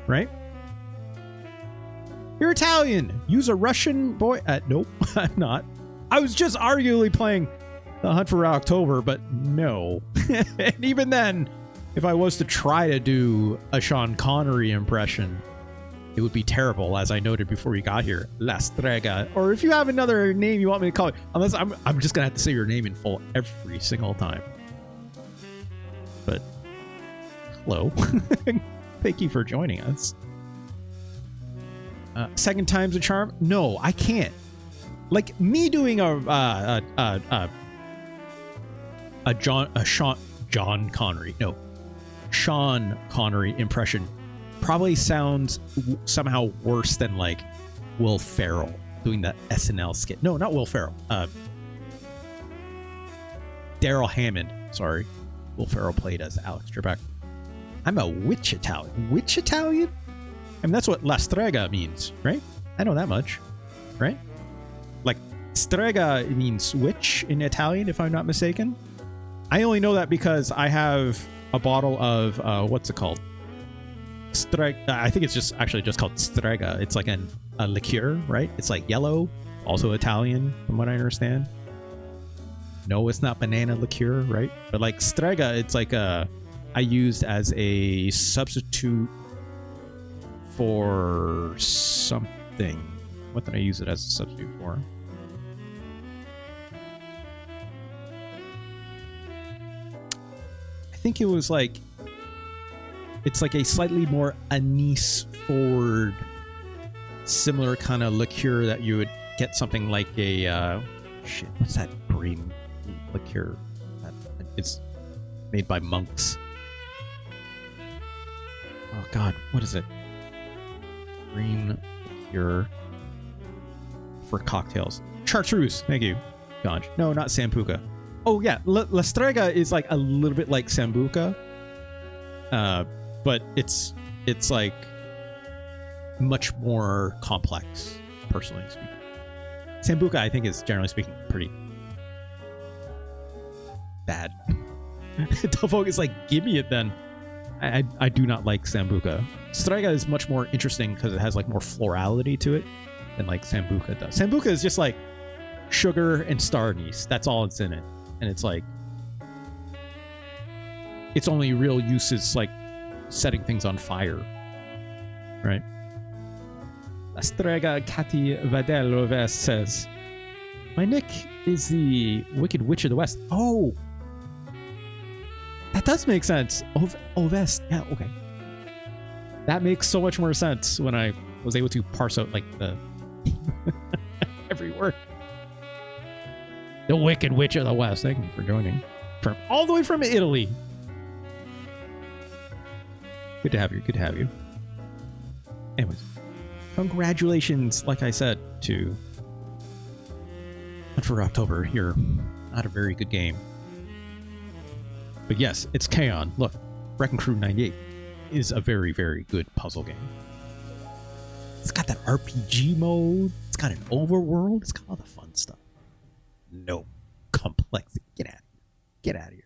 right? You're Italian. Use a Russian boy... nope, I'm not. I was just arguably playing the Hunt for Red October, but no. And even then, if I was to try to do a Sean Connery impression, it would be terrible, as I noted before we got here. La Strega. Or if you have another name you want me to call it, unless I'm just gonna have to say your name in full every single time. But hello. Thank you for joining us. Second time's a charm? No, I can't. Like me doing a Sean Connery impression probably sounds somehow worse than like Will Ferrell doing that SNL skit. No, not Will Ferrell. Daryl Hammond. Sorry. Will Ferrell played as Alex Trebek. I'm a witch Italian. Witch Italian? I mean, that's what La Strega means, right? I know that much, right? Like, Strega means witch in Italian, if I'm not mistaken. I only know that because I have a bottle of, what's it called? Strega. I think it's just called Strega. It's like a liqueur, right? It's like yellow, also Italian, from what I understand. No, it's not banana liqueur, right? But like Strega, it's like I used as a substitute for something. What did I use it as a substitute for? I think it was like, it's like a slightly more anise forward, similar kind of liqueur that you would get something like a shit. What's that green liqueur? It's made by monks. Oh God, what is it? Green liqueur for cocktails. Chartreuse. Thank you, Ganj. No, not Sambuca. Oh yeah, La Strega is like a little bit like Sambuca, but it's like much more complex, personally speaking. Sambuca, I think, is generally speaking pretty bad. Delphog is like, give me it then. I do not like Sambuca. Strega is much more interesting because it has like more florality to it than like Sambuca does. Sambuca is just like sugar and star anise. That's all it's in it. And it's like, its only real use is like setting things on fire, right? La Strega Cati Vadel says, my nick is the Wicked Witch of the West. Oh, that does make sense. Ovest. Yeah, okay. That makes so much more sense when I was able to parse out like the every word. The Wicked Witch of the West. Thank you for joining. From all the way from Italy. Good to have you. Good to have you. Anyways, congratulations, like I said, to Hunt for October. You're not a very good game. But yes, it's Kaon. Look, Wrecking Crew 98 is a very, very good puzzle game. It's got that RPG mode. It's got an overworld. It's got all the fun stuff. No. complexity. Get out of here. Get out of here.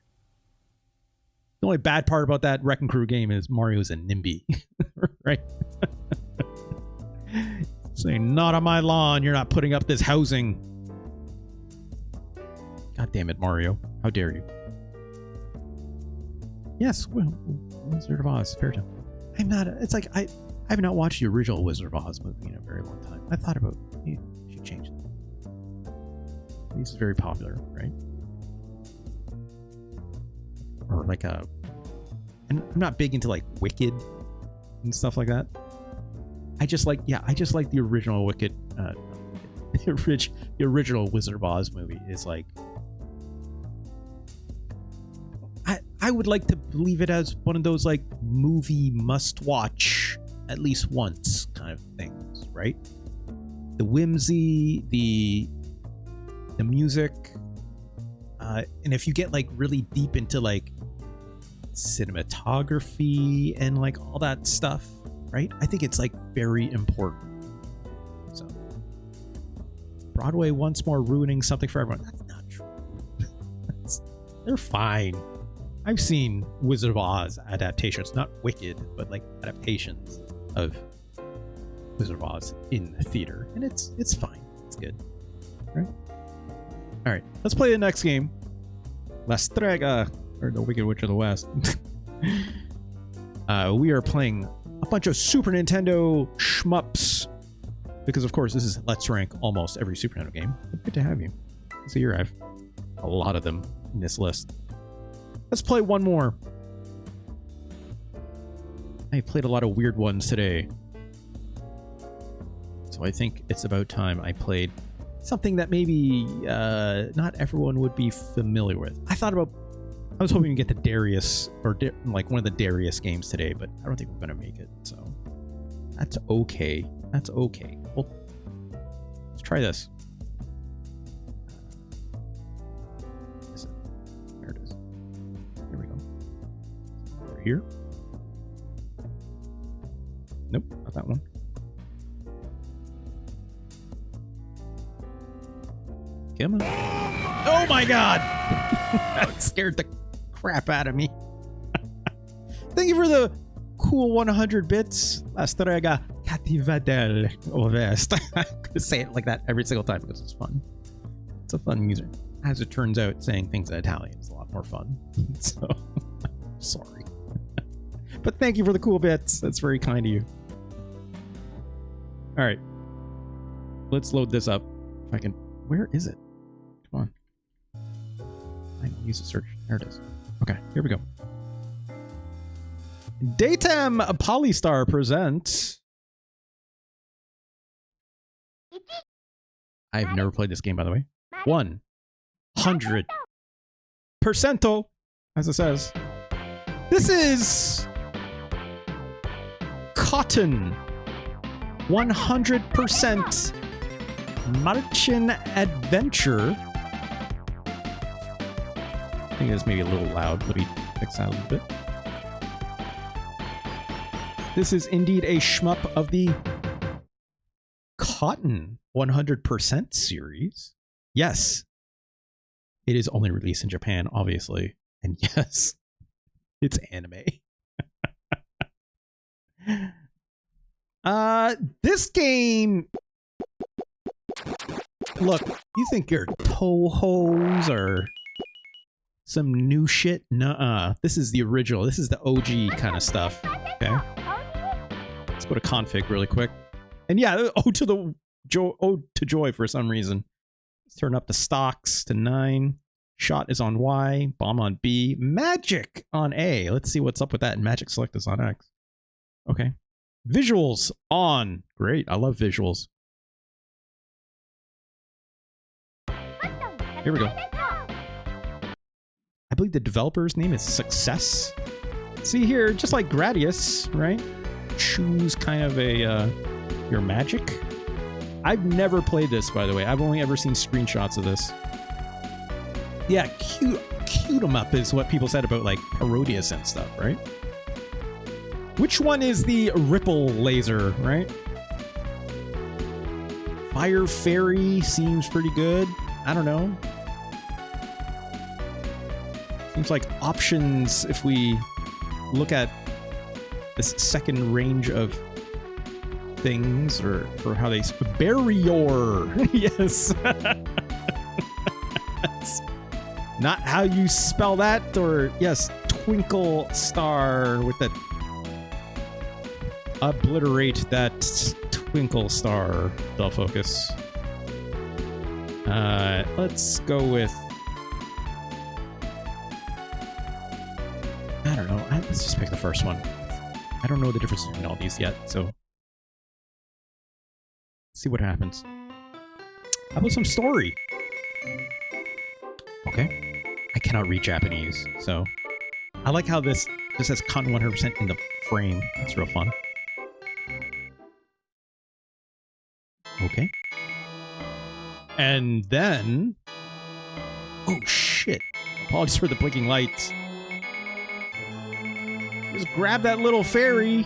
The only bad part about that Wrecking Crew game is Mario's a NIMBY, right? Saying, not on my lawn, you're not putting up this housing. God damn it, Mario. How dare you? Yes, well, Wizard of Oz, fair time. I'm not, it's like, I have not watched the original Wizard of Oz movie in a very long time. I thought about, you should change that. This is very popular, right? Or like a, and I'm not big into like Wicked and stuff like that. I just like the original Wicked, the original Wizard of Oz movie is like, I would like to believe it as one of those like movie must watch at least once kind of things, right? The whimsy, the music, and if you get like really deep into like cinematography and like all that stuff, right? I think it's like very important. So Broadway once more ruining something for everyone. That's not true. They're fine. I've seen Wizard of Oz adaptations, not Wicked, but like adaptations of Wizard of Oz in the theater, and it's fine. It's good. Right? All right, let's play the next game. La Strega, or the Wicked Witch of the West. We are playing a bunch of Super Nintendo shmups, because of course this is Let's Rank almost every Super Nintendo game. Good to have you. So here I have a lot of them in this list. Let's play one more. I played a lot of weird ones today, so I think it's about time I played something that maybe not everyone would be familiar with. I was hoping to get the Darius, or like one of the Darius games today, but I don't think we're gonna make it, so that's okay. That's okay. Well, let's try this. There it is. Here we go. Over here. Nope, not that one. Come on. Oh my god! That scared the crap out of me. Thank you for the cool 100 bits. La Strega Cattiva del Ovest. I'm going to say it like that every single time because it's fun. It's a fun user. As it turns out, saying things in Italian is a lot more fun. So, sorry. But thank you for the cool bits. That's very kind of you. All right. Let's load this up. If I can. Where is it? Come on. I can use a search. There it is. Okay, here we go. Daytime Polystar presents. I've never played this game, by the way. 100%, as it says. This is Cotton. 100% Märchen Adventure. I think it's maybe a little loud. Let me fix that a little bit. This is indeed a shmup of the Cotton 100% series. Yes, it is only released in Japan, obviously. And yes, it's anime. This game... Look, you think your Touhous or some new shit? Nuh-uh. This is the original. This is the OG kind of stuff. Okay. Let's go to config really quick. And yeah, ode to joy for some reason. Let's turn up the stocks to 9. Shot is on Y. Bomb on B. Magic on A. Let's see what's up with that. And magic select is on X. Okay. Visuals on. Great. I love visuals. Here we go. I believe the developer's name is Success. See here, just like Gradius, right? Choose kind of a your magic. I've never played this, by the way. I've only ever seen screenshots of this. Yeah, cute 'em up is what people said about like Herodias and stuff, right? Which one is the Ripple laser, right? Fire Fairy seems pretty good. I don't know. Seems like options, if we look at this second range of things, or for how they... Barrier! Yes! That's not how you spell that, or... Yes, Twinkle Star with the... Obliterate that Twinkle Star. They'll focus. Let's go with... I don't know. Let's just pick the first one. I don't know the difference between all these yet, so... Let's see what happens. How about some story? Okay. I cannot read Japanese, so... I like how this has Cotton 100% in the frame. That's real fun. Okay. And then... Oh, shit. Apologies for the blinking lights. Just grab that little fairy.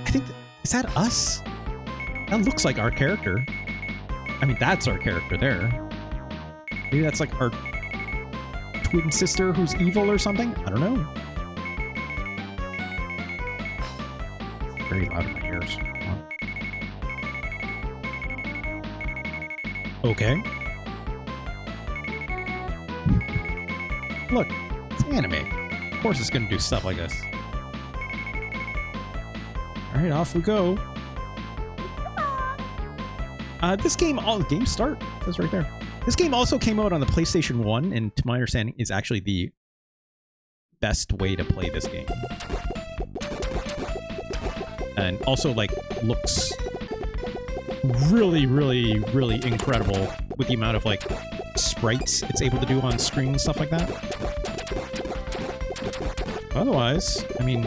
I think... Is that us? That looks like our character. I mean, that's our character there. Maybe that's like our twin sister who's evil or something? I don't know. Very loud in my ears. Okay. Look, it's anime. Of course it's gonna do stuff like this. Alright, off we go. This game, game start. That's right there. This game also came out on the PlayStation 1, and to my understanding is actually the best way to play this game. And also, like, looks really, really, really incredible with the amount of, like, sprites it's able to do on screen and stuff like that. Otherwise, I mean,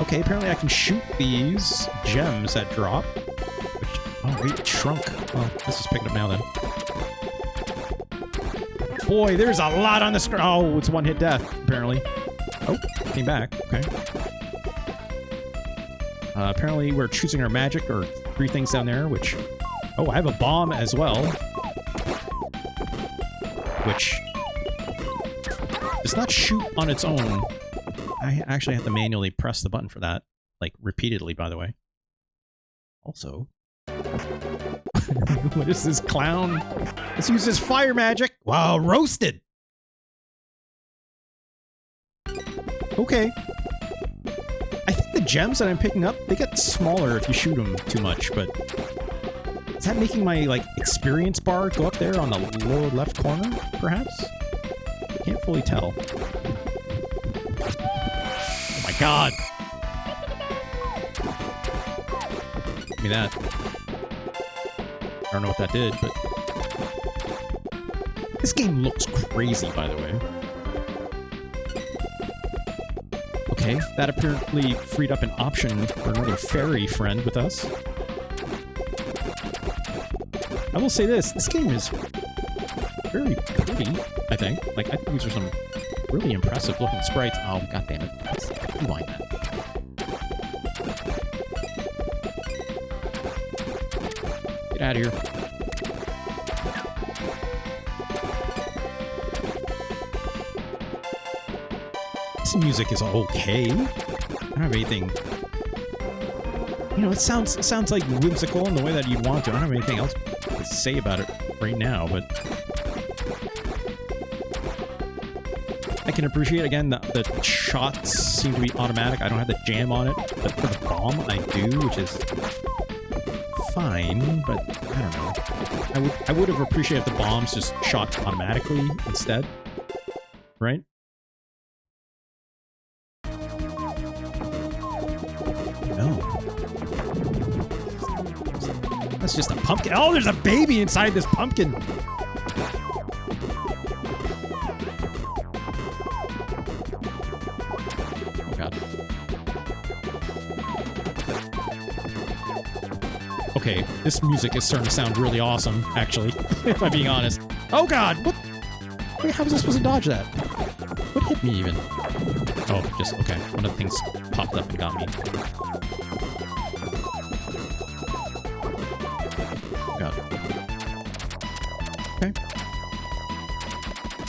okay, apparently I can shoot these gems that drop. Which, oh, wait, it shrunk. Oh, this is picking up now then. Boy, there's a lot on the screen. Oh, it's one-hit death, apparently. Oh, came back. Okay. Apparently we're choosing our magic, or 3 things down there, which... Oh, I have a bomb as well. Which does not shoot on its own. I actually have to manually press the button for that. Like, repeatedly, by the way. Also... What is this clown? Let's use this fire magic. Wow, roasted! Okay. I think the gems that I'm picking up, they get smaller if you shoot them too much, but... Is that making my, like, experience bar go up there on the lower left corner, perhaps? Can't fully tell. Oh my god! Give me that. I don't know what that did, but... This game looks crazy, by the way. Okay, that apparently freed up an option for another fairy friend with us. I will say this game is very pretty, I think. Like, I think these are some really impressive looking sprites. Oh, goddammit. Let's rewind that. Get out of here. This music is okay. I don't have anything... You know, it sounds like whimsical in the way that you'd want to. I don't have anything else to say about it right now, but... I can appreciate, again, the shots seem to be automatic. I don't have the jam on it, but for the bomb, I do, which is... fine, but I don't know. I would have appreciated if the bombs just shot automatically instead, right? No. That's just a pumpkin. Oh, there's a baby inside this pumpkin. Oh god. Okay, this music is starting to sound really awesome, actually, if I'm being honest. Oh god! What? Wait, how was I supposed to dodge that? What hit me, even? Oh, just, okay. One of the things popped up and got me. Oh god. Okay.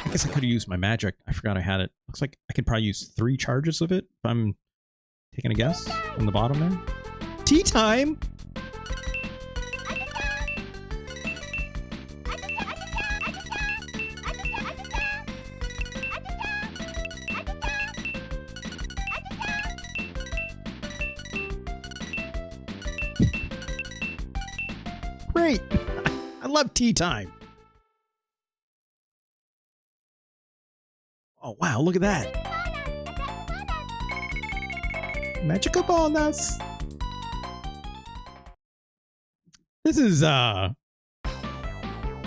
I guess I could have used my magic. I forgot I had it Looks like I could probably use 3 charges of it if I'm taking a guess on the bottom there. Tea time! Great! I love tea time. Oh wow, look at that. Magical bonus. This is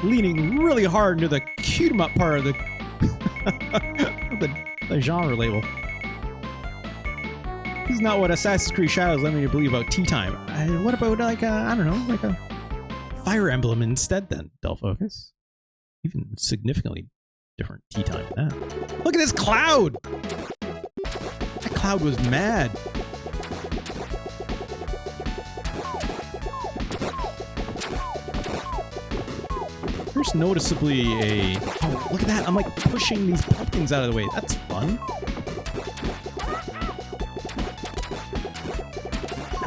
leaning really hard into the cute 'em up part of the the genre label. This is not what Assassin's Creed Shadows led me to believe about tea time. What about like I don't know, like a Fire Emblem instead then, Del Focus. Even significantly different tea time than that. Look at this cloud! That cloud was mad. There's noticeably a... Oh, look at that! I'm like pushing these pumpkins out of the way. That's fun.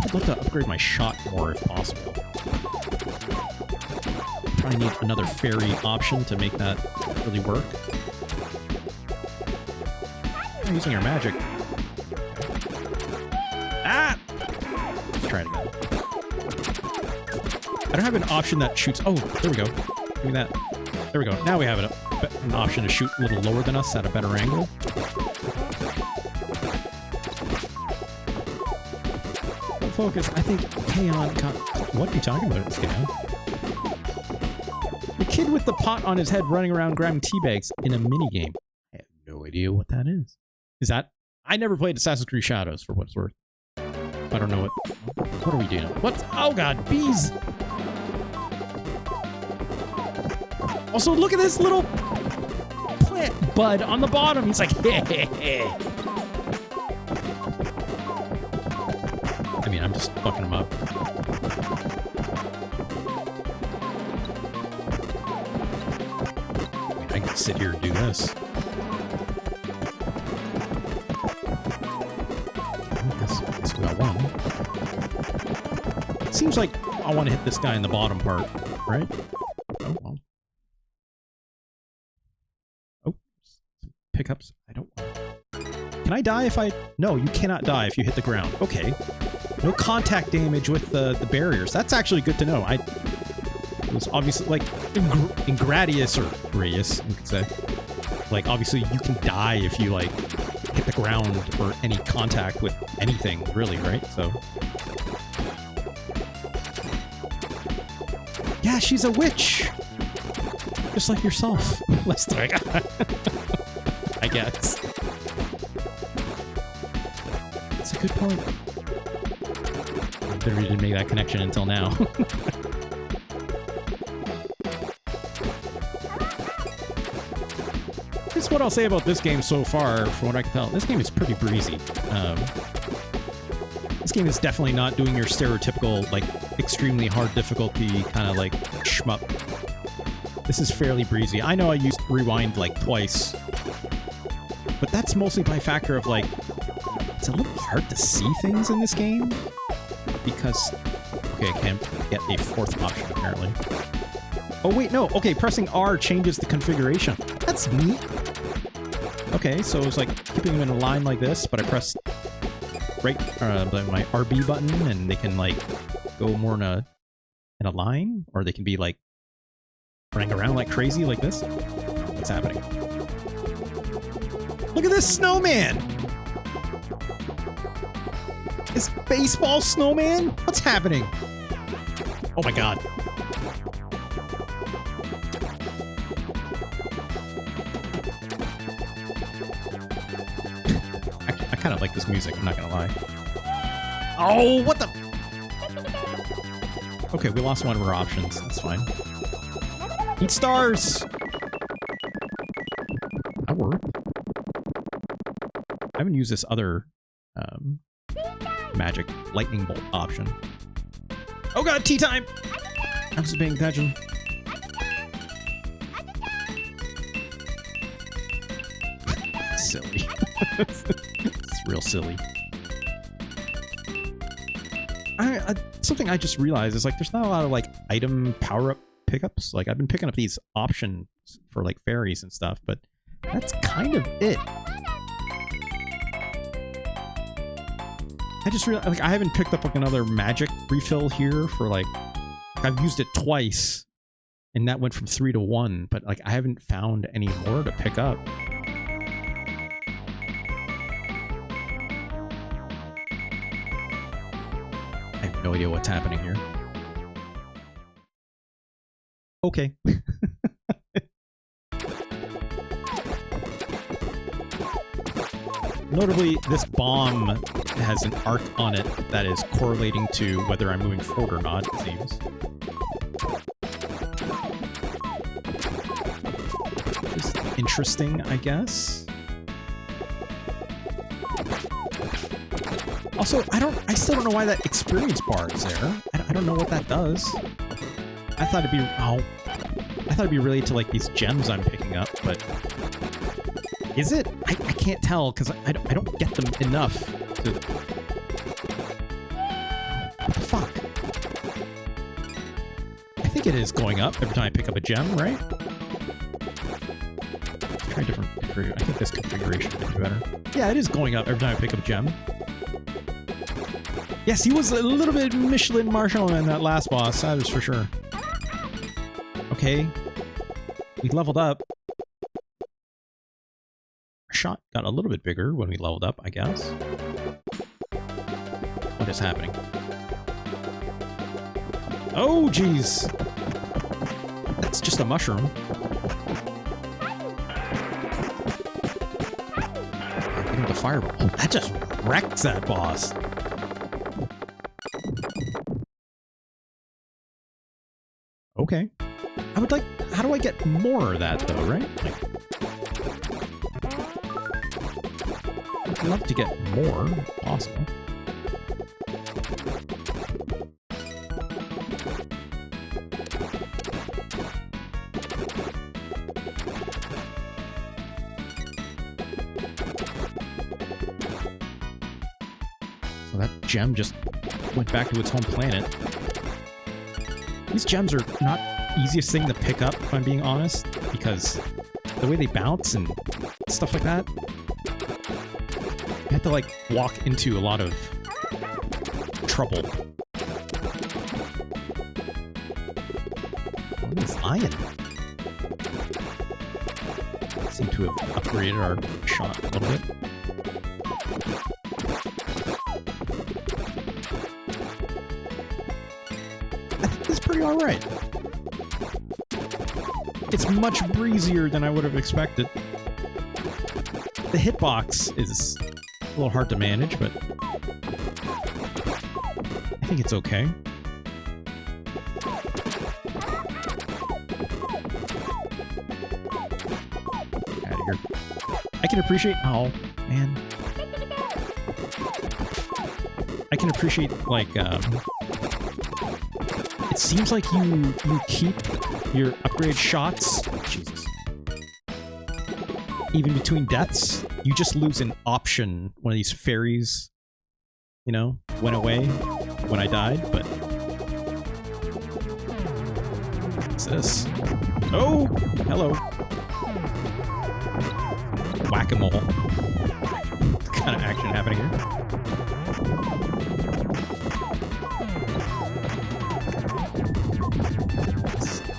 I'd love to upgrade my shot more if possible. Probably need another fairy option to make that really work. I'm using your magic. Ah! Let's try it again. I don't have an option that shoots... Oh, there we go. Give me that. There we go. Now we have an option to shoot a little lower than us at a better angle. Focus. I think Kaon got... What are you talking about, Kaon? The kid with the pot on his head running around grabbing tea bags in a minigame. I have no idea what that is. Is that... I never played Assassin's Creed Shadows, for what it's worth. I don't know what... What are we doing? What? Oh god, bees! Also, look at this little plant bud on the bottom. He's like, hey. I mean, I'm just fucking him up. I mean, I can sit here and do this. I guess we got one. It seems like I want to hit this guy in the bottom part, right? Oh, well. Oh, pickups. I don't... Can I die if I... No, you cannot die if you hit the ground. Okay. No contact damage with the barriers. That's actually good to know. It was obviously, like, in Gradius, or Gradius, you could say. Like, obviously, you can die if you, like, hit the ground or any contact with anything, really, right? So... Yeah, she's a witch! Just like yourself. Let's do it. I guess. That's a good point. I literally didn't make that connection until now. Here's what I'll say about this game so far, from what I can tell. This game is pretty breezy. This game is definitely not doing your stereotypical, like, extremely hard difficulty kind of, like, shmup. This is fairly breezy. I know I used rewind, like, twice. But that's mostly by factor of, like, it's a little hard to see things in this game. Because... Okay, I can't get a fourth option, apparently. Oh, wait, no. Okay, pressing R changes the configuration. That's neat. Okay, so it's like keeping them in a line like this, but I press right my RB button, and they can, like, go more in a line, or they can be, like, running around like crazy like this. What's happening? Look at this snowman! This baseball snowman? What's happening? Oh my god. I kind of like this music, I'm not gonna lie. Oh, what the... Okay, we lost one of our options. That's fine. Eat stars! That worked. I haven't used this other magic lightning bolt option. Oh god, tea time! I'm just paying attention. silly. It's real silly. Something I just realized is like there's not a lot of like item power-up pickups. Like I've been picking up these options for like fairies and stuff, but that's kind of it. I just realized like I haven't picked up like another magic refill here for like I've used it twice and that went from 3 to 1, but like I haven't found any more to pick up. I have no idea what's happening here. Okay. Notably, this bomb has an arc on it that is correlating to whether I'm moving forward or not, it seems. Just interesting, I guess. Also, I still don't know why that experience bar is there. I don't know what that does. I thought it'd be, I thought it'd be related to like these gems I'm picking up, but is it? I can't tell because I don't get them enough to. What the fuck? I think it is going up every time I pick up a gem, right? Let's try a different configuration. I think this configuration would be better. Yeah, it is going up every time I pick up a gem. Yes, he was a little bit Michelin Marshall in that last boss, that is for sure. Okay. We leveled up. Our shot got a little bit bigger when we leveled up, I guess. What is happening? Oh, jeez! That's just a mushroom. Getting the fireball. Oh, that just wrecks that boss. Okay. I would like... How do I get more of that, though, right? Like, I'd love to get more, if possible. So that gem just went back to its home planet. These gems are not easiest thing to pick up, if I'm being honest, because the way they bounce and stuff like that, you have to like walk into a lot of trouble. What is iron? Seem to have upgraded our shot a little bit. I think this is pretty alright. It's much breezier than I would have expected. The hitbox is a little hard to manage, but I think it's okay. Out of here. I can appreciate... Oh, man. I can appreciate, like, it seems like you keep your upgrade shots, Jesus, even between deaths, you just lose an option. One of these fairies, you know, went away when I died, but... What's this? Oh! Hello. Whack-a-mole. What kind of action happening here?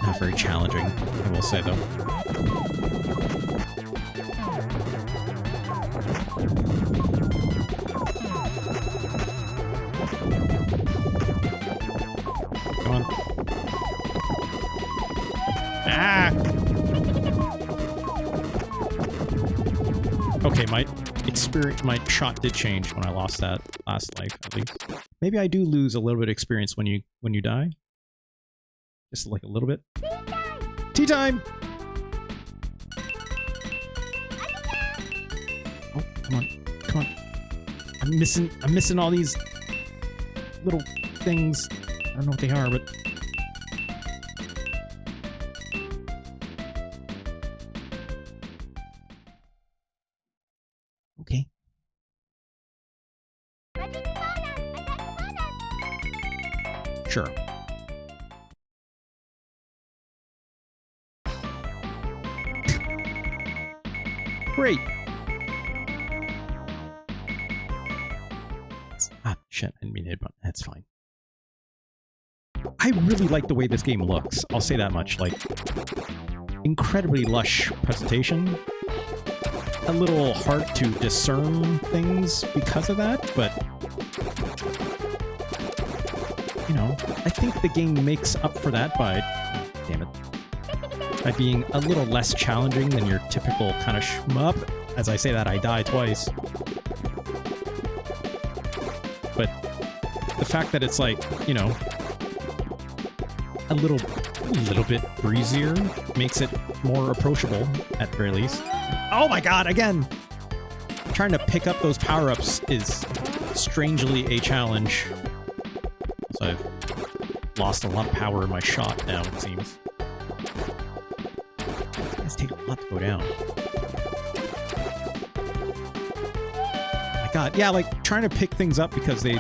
Not very challenging, I will say, though. Come on. Ah! Okay, my shot did change when I lost that last life, at least. Maybe I do lose a little bit of experience when you die. Just like a little bit. Tea time! Oh, come on. Come on. I'm missing all these little things. I don't know what they are, but Sure. Great. Ah, shit. I didn't mean to hit button. That's fine. I really like the way this game looks. I'll say that much. Like, incredibly lush presentation. A little hard to discern things because of that, but you know, I think the game makes up for that by, damn it, by being a little less challenging than your typical kind of shmup. As I say that, I die twice. But the fact that it's like, you know, a little bit breezier makes it more approachable at the very least. Oh my god, again! Trying to pick up those power-ups is strangely a challenge. So I've lost a lot of power in my shot now, it seems. These guys take a lot to go down. Oh my god, yeah, like, trying to pick things up because they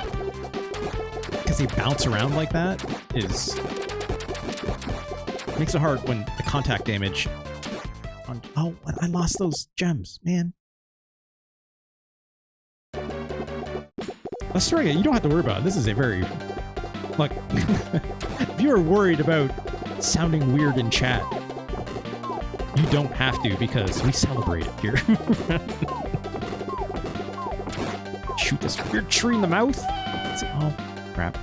bounce around like that is... makes it hard when the contact damage... Oh, I lost those gems, man. Astoria, you don't have to worry about it. This is a very... Like, if you are worried about sounding weird in chat, you don't have to, because we celebrate it here. Shoot this weird tree in the mouth. Oh, crap.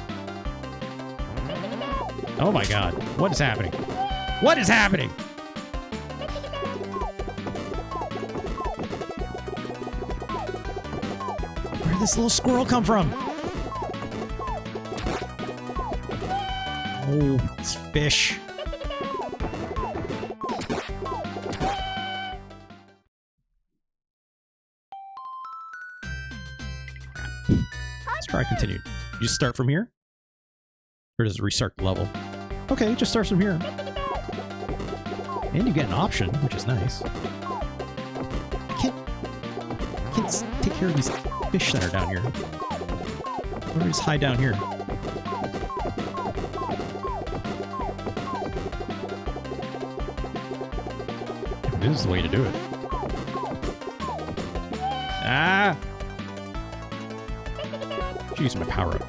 Oh my god. What is happening? What is happening? Where did this little squirrel come from? Oh, it's fish. Let's try continue. You just start from here? Or does it restart the level? Okay, it just starts from here. And you get an option, which is nice. I can't take care of these fish that are down here. Why don't we just hide down here? This is the way to do it. Ah! Should use my power up.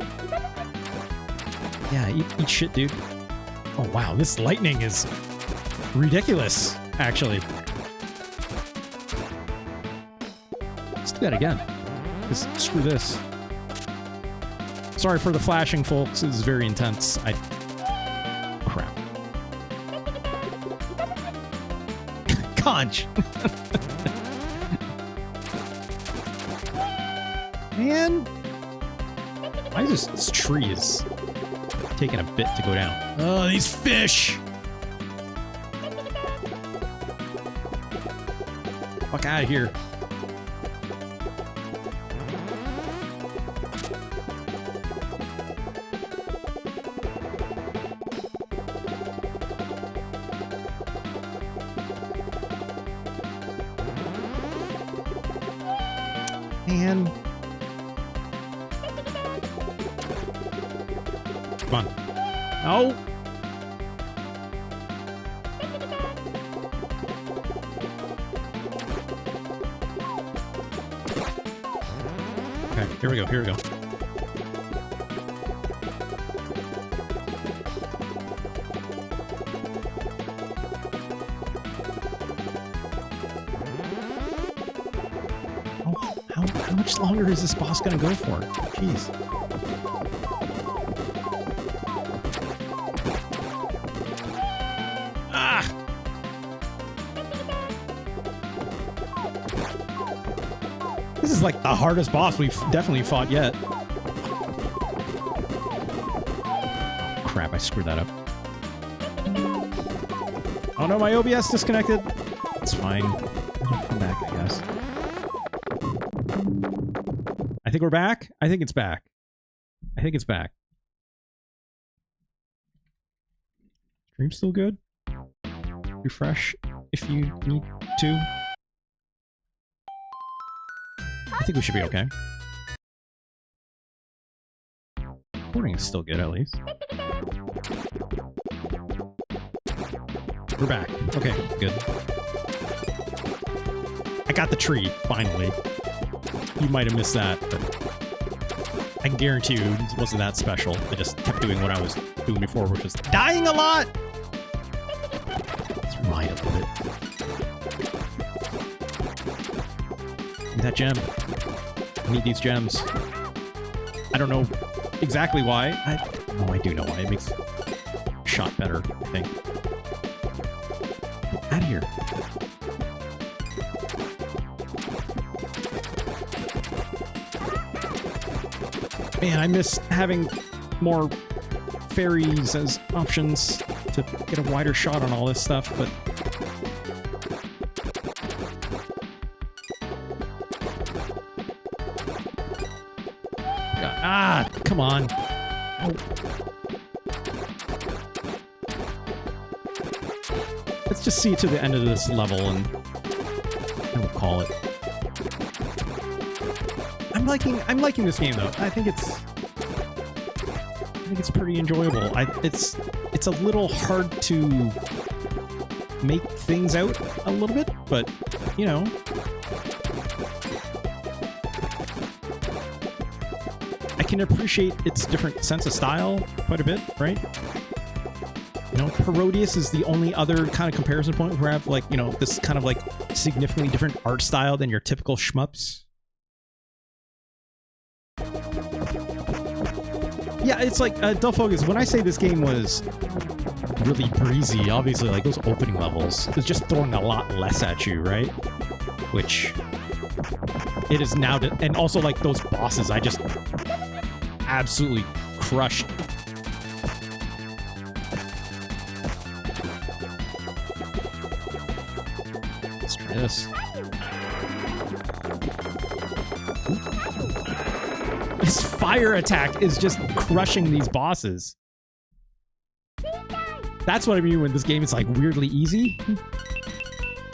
Yeah, eat shit, dude. Oh wow, this lightning is ridiculous, actually. Let's do that again. Just screw this. Sorry for the flashing, folks. This is very intense. Crap. Conch! Man! Why is this tree is taking a bit to go down? Oh, these fish! Fuck out of here. Man. Come on. No! Okay, here we go, here we go. How much longer is this boss gonna go for? Jeez. Ah! This is like the hardest boss we've definitely fought yet. Oh, crap, I screwed that up. Oh no, my OBS disconnected. It's fine. I'll come back, I guess. I think we're back. I think it's back. I think it's back. Stream still good? Refresh if you need to. I think we should be okay. recording is still good, at least. We're back. Okay, good. I got the tree, finally. You might have missed that, but I can guarantee you it wasn't that special. I just kept doing what I was doing before, which was dying a lot! Let's rewind a little bit. Need that gem. I need these gems. I don't know exactly why. Oh, I do know why. It makes shot better, I think. Get out of here. Man, I miss having more fairies as options to get a wider shot on all this stuff, but... Ah, come on. Oh. Let's just see to the end of this level and we'll call it. I'm liking this game though. I think it's pretty enjoyable. It's a little hard to make things out a little bit, but you know. I can appreciate its different sense of style quite a bit, right? You know, Parodius is the only other kind of comparison point where I have, like, you know, this kind of, like, significantly different art style than your typical shmups. Yeah, it's like, Dull Focus, when I say this game was really breezy, obviously, like, those opening levels is just throwing a lot less at you, right? Which it is now, and also, like, those bosses, I just absolutely crushed. Let's try this. His fire attack is just crushing these bosses. That's what I mean when this game is like weirdly easy.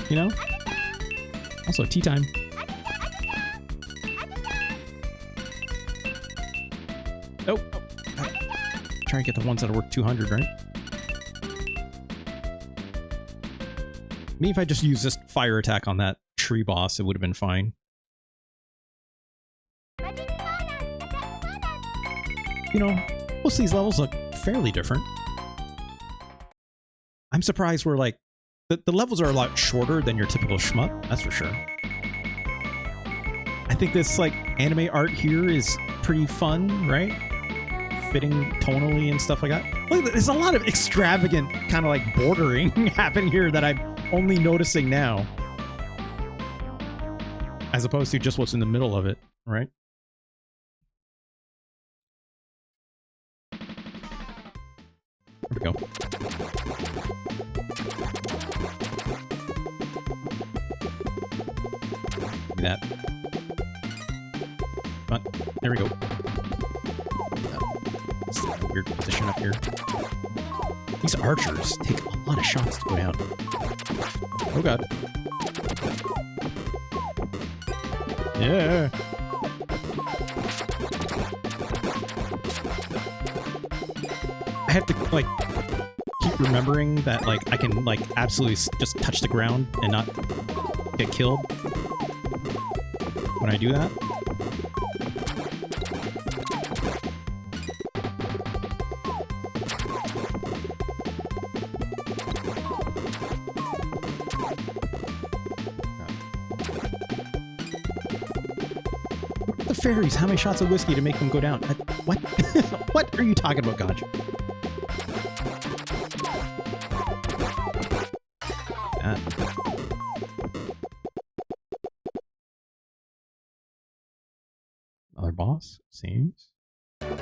You know? Also, tea time. Oh, try and get the ones that are worth 200, right? Maybe if I just use this fire attack on that tree boss, it would have been fine. You know, most of these levels look fairly different. I'm surprised we're like... The levels are a lot shorter than your typical shmup, that's for sure. I think this, like, anime art here is pretty fun, right? Fitting tonally and stuff like that. Look, there's a lot of extravagant kind of like bordering happening here that I'm only noticing now. As opposed to just what's in the middle of it, right? There we go. Give me that. Come on. There we go. It's like a weird position up here. These archers take a lot of shots to go down. Oh god. Yeah. I have to, like, keep remembering that, like, I can, like, absolutely just touch the ground and not get killed when I do that. Fairies, how many shots of whiskey to make them go down? What? What are you talking about, Gotch? Another boss, seems. Okay.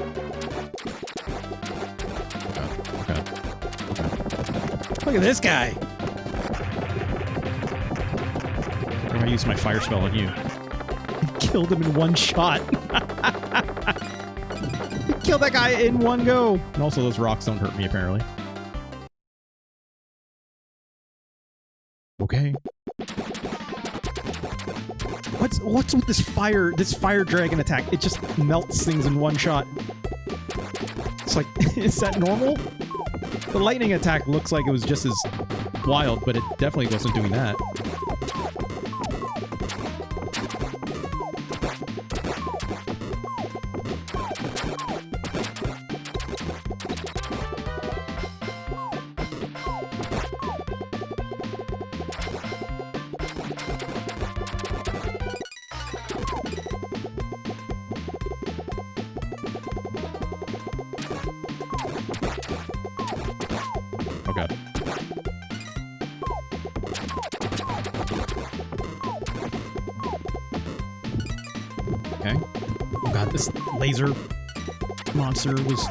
Look at this guy! I'm gonna use my fire spell on you. Killed him in one shot. Killed that guy in one go. And also those rocks don't hurt me, apparently. Okay. What's with this fire dragon attack? It just melts things in one shot. It's like, is that normal? The lightning attack looks like it was just as wild, but it definitely wasn't doing that. Oh god. Okay. Oh god, this laser monster was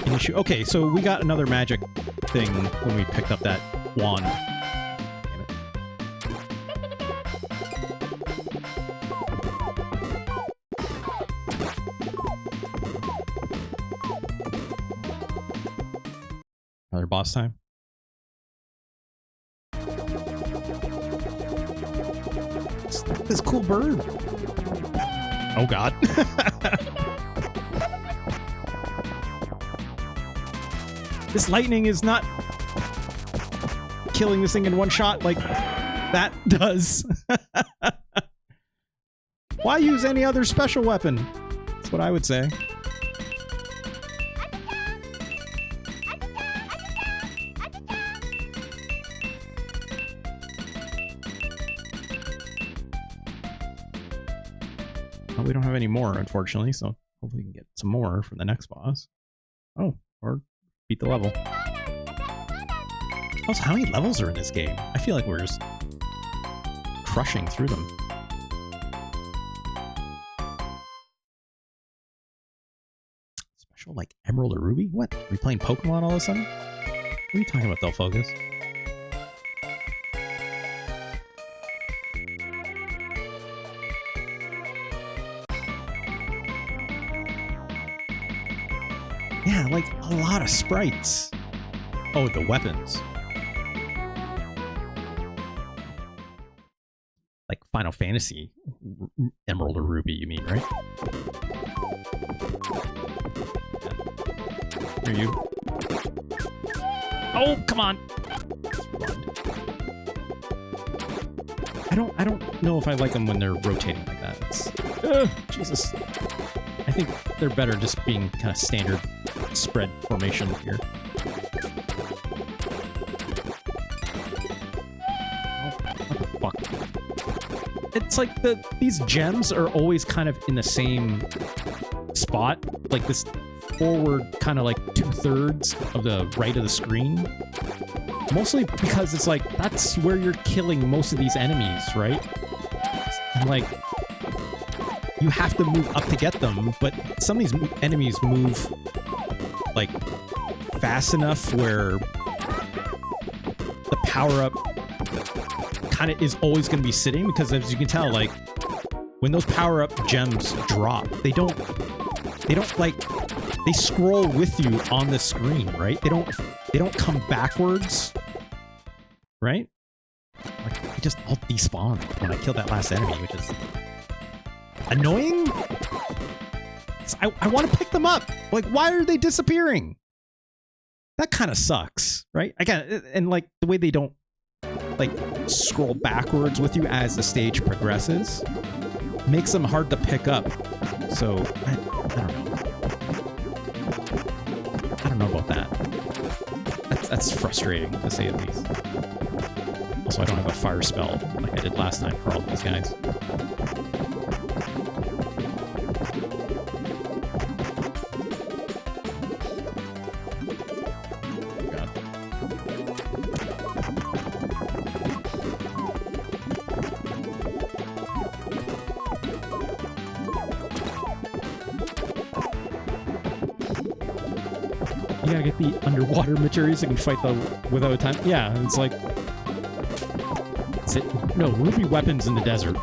an issue. Okay, so we got another magic thing when we picked up that wand. Damn it. Another boss time. This cool bird. Oh god. This lightning is not killing this thing in one shot like that does. Why use any other special weapon? That's what I would say. Well, we don't have any more, unfortunately, so hopefully we can get some more from the next boss. Oh, or beat the level. Also, how many levels are in this game? I feel like we're just crushing through them. Special, like, Emerald or Ruby? What? Are we playing Pokemon all of a sudden? What are you talking about, They'll Focus? Yeah, like a lot of sprites. Oh, the weapons. Like Final Fantasy Emerald or Ruby, you mean, right? Are you? Oh, come on! I don't know if I like them when they're rotating like that. It's, Jesus. I think they're better just being kind of standard spread formation here. Oh, what the fuck? It's like these gems are always kind of in the same spot, like this forward kind of like 2/3 of the right of the screen. Mostly because it's like that's where you're killing most of these enemies, right? And like you have to move up to get them, but some of these enemies move like fast enough where the power-up kind of is always going to be sitting, because as you can tell, like when those power-up gems drop, they don't like, they scroll with you on the screen, right? They don't come backwards, right? Like they just all despawn when I killed that last enemy, which is annoying. I want to pick them up. Like, why are they disappearing? That kind of sucks, right? Again, and like the way they don't like scroll backwards with you as the stage progresses makes them hard to pick up. So I don't know. I don't know about that. That's frustrating, to say the least. Also, I don't have a fire spell like I did last time for all these guys. You gotta get the underwater materials so you can fight the without a time. Yeah, it's like... No, ruby weapon's in the desert.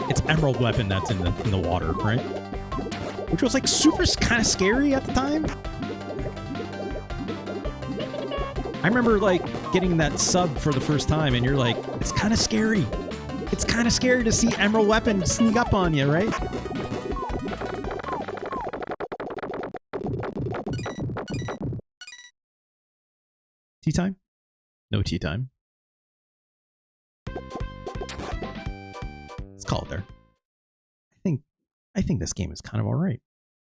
It's emerald weapon that's in the water, right? Which was like super kind of scary at the time. I remember like getting that sub for the first time and you're like, it's kind of scary. It's kind of scary to see emerald weapon sneak up on you, right? Tea time? No tea time. Let's call it there. I think this game is kind of all right.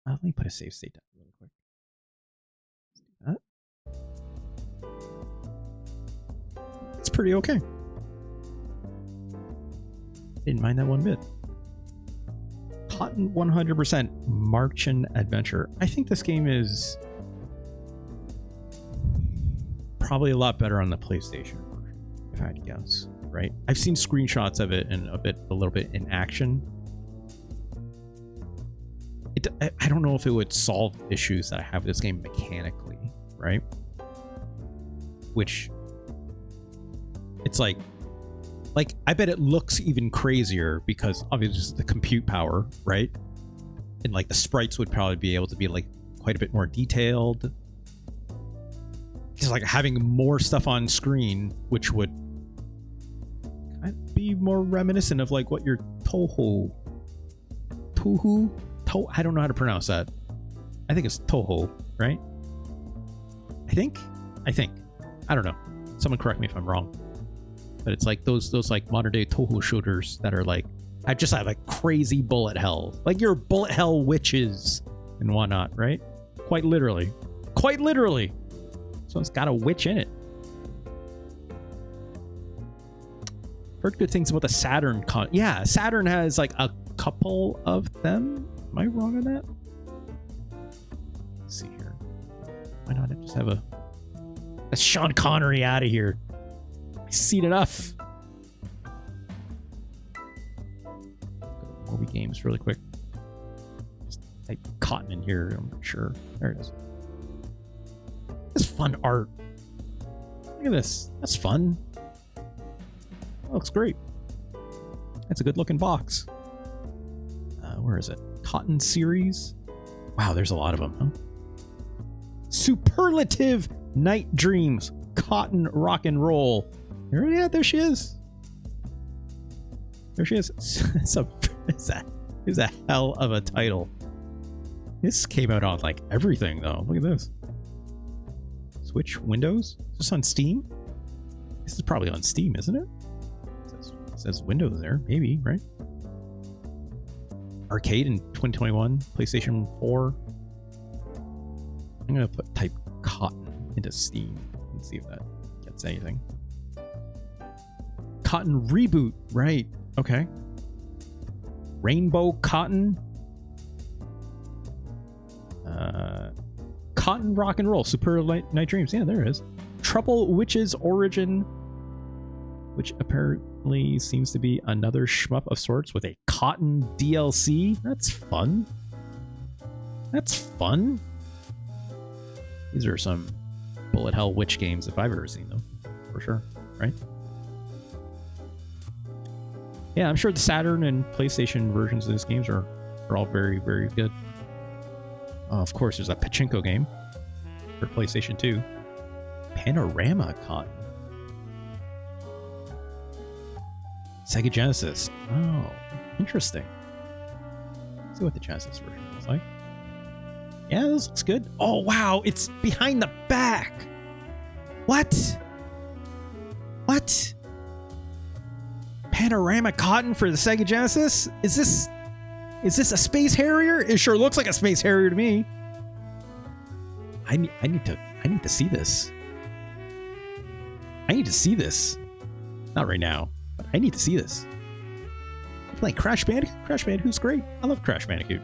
Let me put a save state down really quick. Let's do that. It's pretty okay. Didn't mind that one bit. Cotton 100% Märchen Adventure. I think this game is probably a lot better on the PlayStation version, if I had to guess. Right? I've seen screenshots of it and a little bit in action. I don't know if it would solve issues that I have with this game mechanically, right? Which it's like I bet it looks even crazier because obviously the compute power, right? And like the sprites would probably be able to be like quite a bit more detailed. It's like having more stuff on screen, which would kind of be more reminiscent of like what your Toho, I don't know how to pronounce that. I think it's Toho, right? I think. I don't know. Someone correct me if I'm wrong. But it's like those like modern day Toho shooters that are like I just have like crazy bullet hell, like your bullet hell witches and whatnot, right? Quite literally. So it's got a witch in it. Heard good things about the Saturn yeah, Saturn has like a couple of them. Am I wrong on that? Let's see here. Why not just have a Sean Connery out of here? I've seen enough. Movie games really quick. Just type Cotton in here. I'm not sure. There it is. This fun art. Look at this. That's fun. That looks great. That's a good looking box. Where is it? Cotton series. Wow, there's a lot of them, huh? Superlative Night Dreams. Cotton rock and roll. Yeah, there she is. There she is. It's a hell of a title. This came out on like everything though. Look at this. Switch Windows. Is this on Steam? This is probably on Steam, isn't it? It says Windows there, maybe, right? Arcade in 2021, PlayStation 4. I'm gonna type Cotton into Steam and see if that gets anything. Cotton Reboot, right? Okay. Rainbow Cotton. Cotton Rock and Roll, Super Night Dreams. Yeah, there it is. Trouble Witch's Origin, which apparently seems to be another shmup of sorts with a Cotton DLC. That's fun. That's fun. These are some bullet hell witch games if I've ever seen them, for sure, right? Yeah, I'm sure the Saturn and PlayStation versions of these games are all very, very good. Of course, there's a pachinko game for PlayStation 2. Panorama Cotton. Sega Genesis. Oh, interesting. Let's see what the Genesis version looks like. Yeah, this looks good. Oh, wow. It's behind the back. What? What? Panorama Cotton for the Sega Genesis? Is this a Space Harrier? It sure looks like a Space Harrier to me. I need to see this. I need to see this. Not right now, but I need to see this. You playing Crash Bandicoot? Crash Bandicoot's great. I love Crash Bandicoot.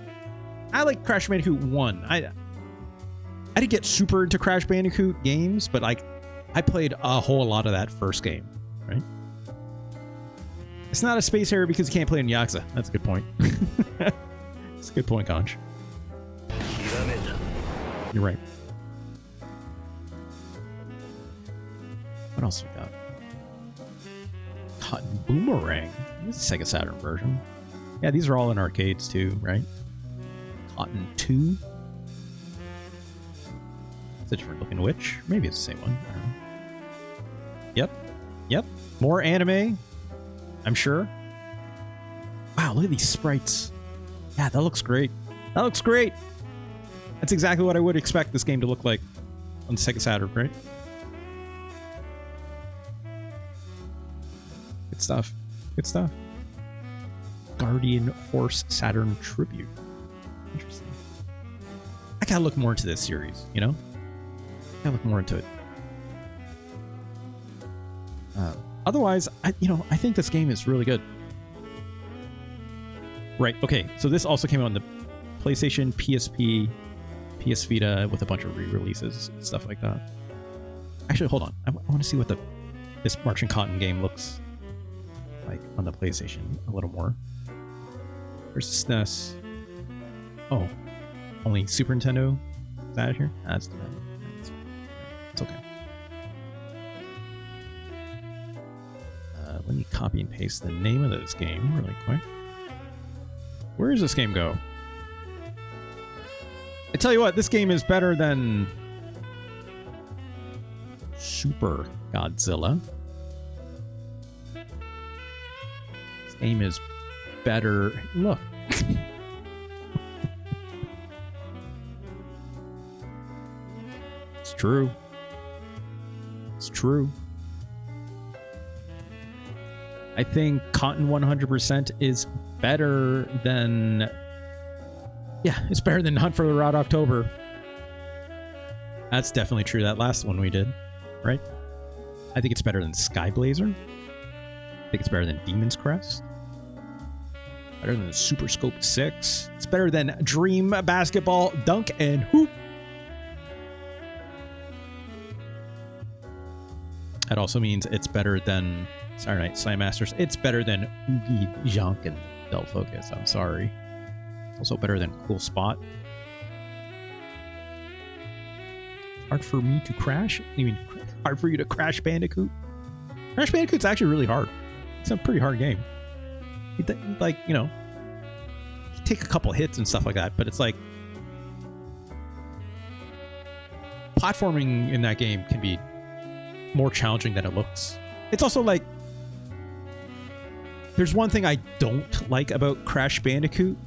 I like Crash Bandicoot 1. I didn't get super into Crash Bandicoot games, but like I played a whole lot of that first game, right? It's not a Space Harrier because you can't play in Yakuza. That's a good point. That's a good point, Conch. You're right. What else we got? Cotton Boomerang. This is a Sega Saturn version. Yeah, these are all in arcades too, right? Cotton 2. It's a different looking witch. Maybe it's the same one. I don't know. Yep. More anime, I'm sure. Wow, look at these sprites. Yeah, that looks great. That's exactly what I would expect this game to look like on Sega Saturn, right? Good stuff. Good stuff. Guardian Force Saturn Tribute. Interesting. I gotta look more into this series, you know? I gotta look more into it. Otherwise, I think this game is really good. Right, okay, so this also came out on the PlayStation, PSP, PS Vita with a bunch of re-releases, stuff like that. Actually, hold on. I want to see what this Märchen Cotton game looks like on the PlayStation a little more. There's the SNES. Oh, only Super Nintendo? Is that here? That's the it's okay. Let me copy and paste the name of this game really quick. Where does this game go? I tell you what, this game is better than Super Godzilla. This game is better. Look. It's true. It's true. I think Cotton 100% is better than... Yeah, it's better than Hunt for the Red October. That's definitely true. That last one we did, right? I think it's better than Sky Blazer. I think it's better than Demon's Crest. Better than Super Scope 6. It's better than Dream Basketball Dunk and Hoop. That also means it's better than Saturday Night Slam Masters. It's better than Oogie Jonk and Del Focus. I'm sorry. Also better than Cool Spot. Hard for me to crash? You mean hard for you to crash Bandicoot? Crash Bandicoot's actually really hard. It's a pretty hard game. Like, you know, you take a couple hits and stuff like that, but it's like platforming in that game can be more challenging than it looks. It's also like there's one thing I don't like about Crash Bandicoot.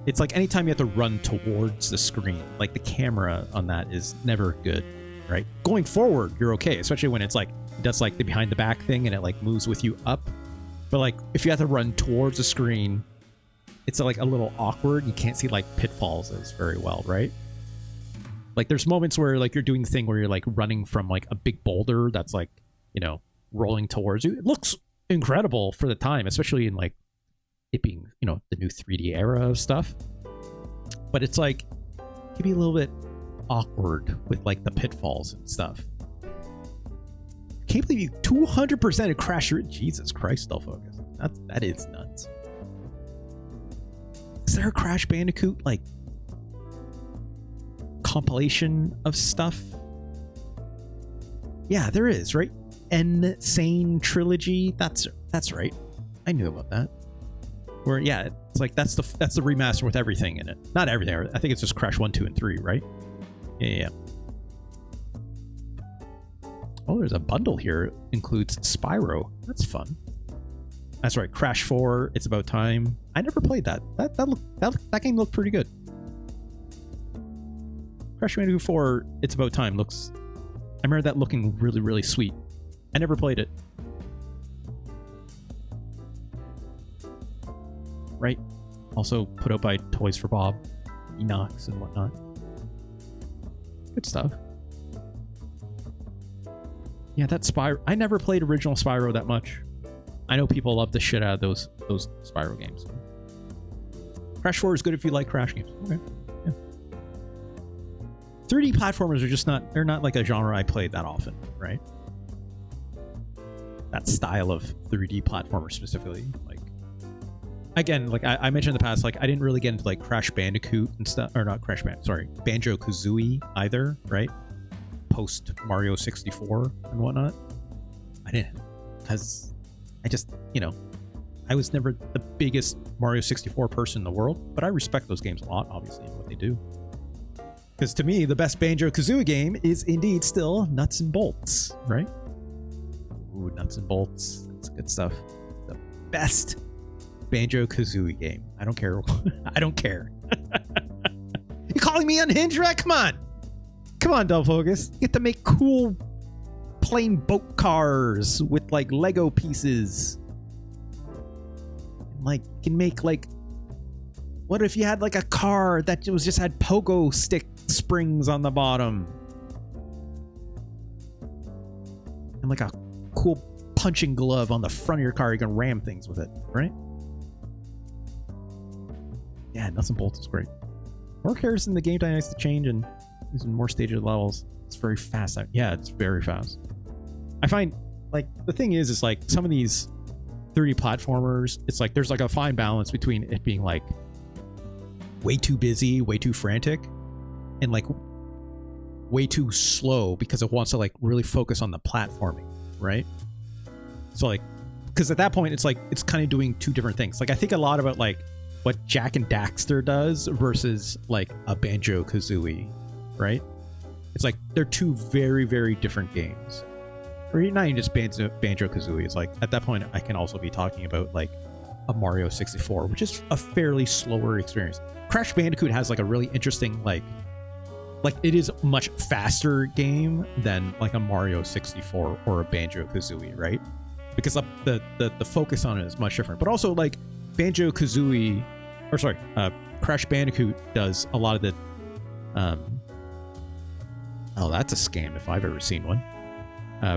It's like anytime you have to run towards the screen, like the camera on that is never good, right? Going forward, you're okay, especially when it's like it does like the behind the back thing and it like moves with you up. But like if you have to run towards the screen, it's like a little awkward. You can't see like pitfalls as very well, right? Like there's moments where like you're doing the thing where you're like running from like a big boulder that's like, you know, rolling towards you. It looks incredible for the time, especially in like it being, you know, the new 3D era of stuff. But it's like it can be a little bit awkward with like the pitfalls and stuff. Can't believe you 200% crash your... Jesus Christ, Del Focus. That is nuts. Is there a Crash Bandicoot like compilation of stuff? Yeah, there is, right? Insane Trilogy. That's right. I knew about that. Where yeah, it's like that's the remaster with everything in it. Not everything. I think it's just Crash 1, 2, and 3, right? Yeah. Oh, there's a bundle here. It includes Spyro. That's fun. That's right. Crash 4. It's About Time. I never played that. That game looked pretty good. Crash Bandicoot 4. It's About Time looks. I remember that looking really, really sweet. I never played it. Right. Also put out by Toys for Bob, Enox, and whatnot. Good stuff. Yeah, that Spyro. I never played original Spyro that much. I know people love the shit out of those Spyro games. Crash 4 is good if you like Crash games. Okay. Yeah. 3D platformers are just not. They're not like a genre I play that often, right? That style of 3D platformer specifically, like. Again, like I mentioned in the past, like I didn't really get into like Crash Bandicoot and stuff, or not Crash Bandicoot, sorry, Banjo-Kazooie either, right? Post Mario 64 and whatnot. I didn't, because I just, you know, I was never the biggest Mario 64 person in the world, but I respect those games a lot, obviously, and what they do. Because to me, the best Banjo-Kazooie game is indeed still Nuts and Bolts, right? Ooh, Nuts and Bolts, that's good stuff. The best Banjo-Kazooie game. I don't care. I don't care. You calling me unhinged, right? Come on. Come on, Del Focus. You get to make cool plain boat cars with like Lego pieces. Like, you can make like, what if you had like a car that was just had pogo stick springs on the bottom? And like a cool punching glove on the front of your car, you can ram things with it, right? Yeah, nuts and bolts is great. More characters in the game dynamics to change and using more stages levels. It's very fast. Yeah, it's very fast. I find like the thing is like some of these 3D platformers, it's like there's like a fine balance between it being like way too busy, way too frantic, and like way too slow because it wants to like really focus on the platforming, right? So like, because at that point it's like it's kind of doing two different things. Like I think a lot about like what Jack and Daxter does versus like a Banjo Kazooie, right? It's like they're two very, very different games. Or not even just Banjo Kazooie. It's like at that point I can also be talking about like a Mario 64, which is a fairly slower experience. Crash Bandicoot has like a really interesting like it is a much faster game than like a Mario 64 or a Banjo Kazooie, right? Because the focus on it is much different. But also like Banjo Kazooie, or sorry, Crash Bandicoot does a lot of the oh, that's a scam if I've ever seen one.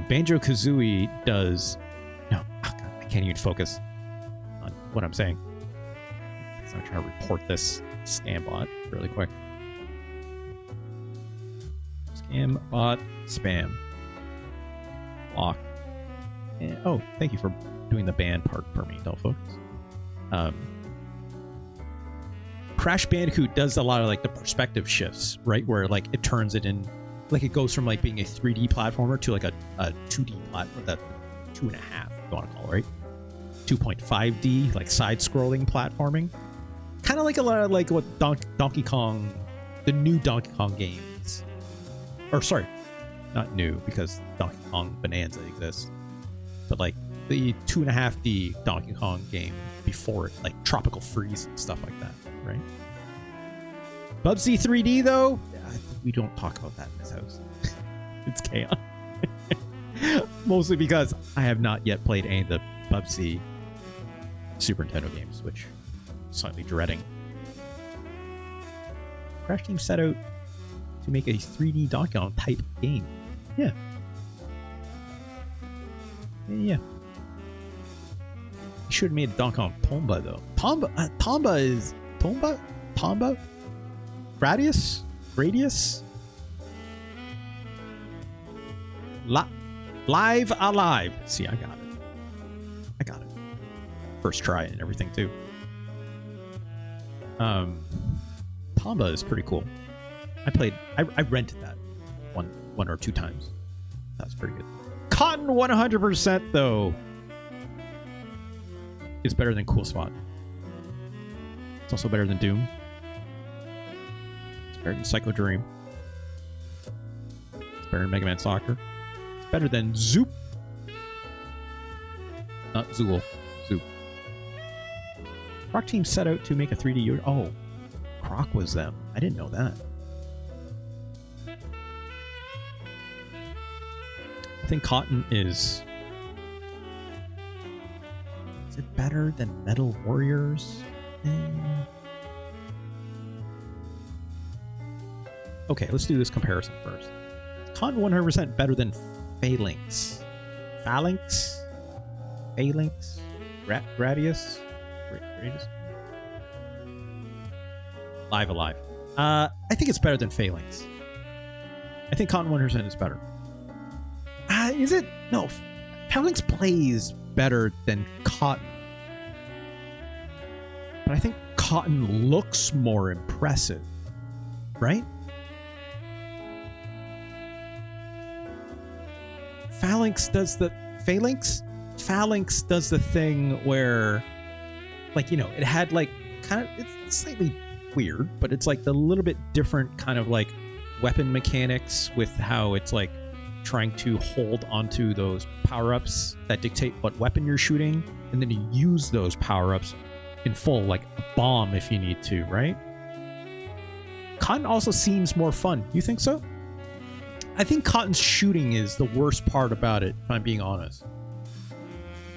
Banjo Kazooie does no, oh God, I can't even focus on what I'm saying. So I'm trying to report this scam bot really quick. Scam bot spam block. And, oh, thank you for doing the ban part for me, Del Focus. Crash Bandicoot does a lot of like the perspective shifts, right? Where like it turns it in, like it goes from like being a 3D platformer to like a 2D platform, that 2.5 you want to call it, right? 2.5D, like side-scrolling platforming. Kind of like a lot of like what Donkey Kong, the new Donkey Kong games, or sorry, not new because Donkey Kong Bonanza exists, but like the 2.5D Donkey Kong game before it, like Tropical Freeze and stuff like that, right? Bubsy 3D though, we don't talk about that in this house. It's chaos. Mostly because I have not yet played any of the Bubsy Super Nintendo games, which I'm slightly dreading. Crash Team set out to make a 3D Donkey Kong type game. Yeah. Yeah. You should have made a Donkey Kong Tomba though. Tomba is Tomba? Gradius? Live Alive. See, I got it. First try and everything too. Tomba is pretty cool. I rented that one or two times. That's pretty good. Cotton 100% though is better than Cool Spot. It's also better than Doom. It's better than Psycho Dream. It's better than Mega Man Soccer. It's better than Zoop. Not Zool. Zoop. Croc Team set out to make a 3D... Oh, Croc was them. I didn't know that. I think Cotton is... Is it better than Metal Warriors? Okay, let's do this comparison first. Cotton 100% better than Phalanx. Gradius? Gradius? Live Alive. I think it's better than Phalanx. I think Cotton 100% is better. Is it? No. Phalanx plays better than Cotton. But I think Cotton looks more impressive. Right? Phalanx does the thing where, like, you know, it had like kind of, it's slightly weird, but it's like the little bit different kind of like weapon mechanics with how it's like trying to hold onto those power-ups that dictate what weapon you're shooting, and then you use those power-ups in full, like a bomb if you need to, right? Cotton also seems more fun. You think so? I think Cotton's shooting is the worst part about it, if I'm being honest.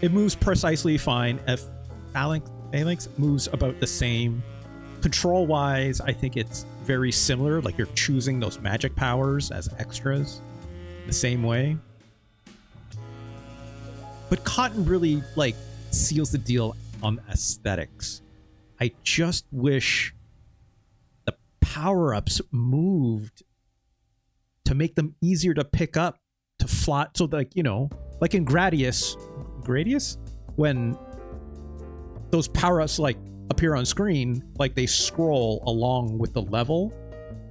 It moves precisely fine. If Phalanx moves about the same. Control-wise, I think it's very similar. Like you're choosing those magic powers as extras the same way. But Cotton really like seals the deal on aesthetics. I just wish the power-ups moved to make them easier to pick up, to fly. So like, you know, like in Gradius, when those power-ups like appear on screen, like they scroll along with the level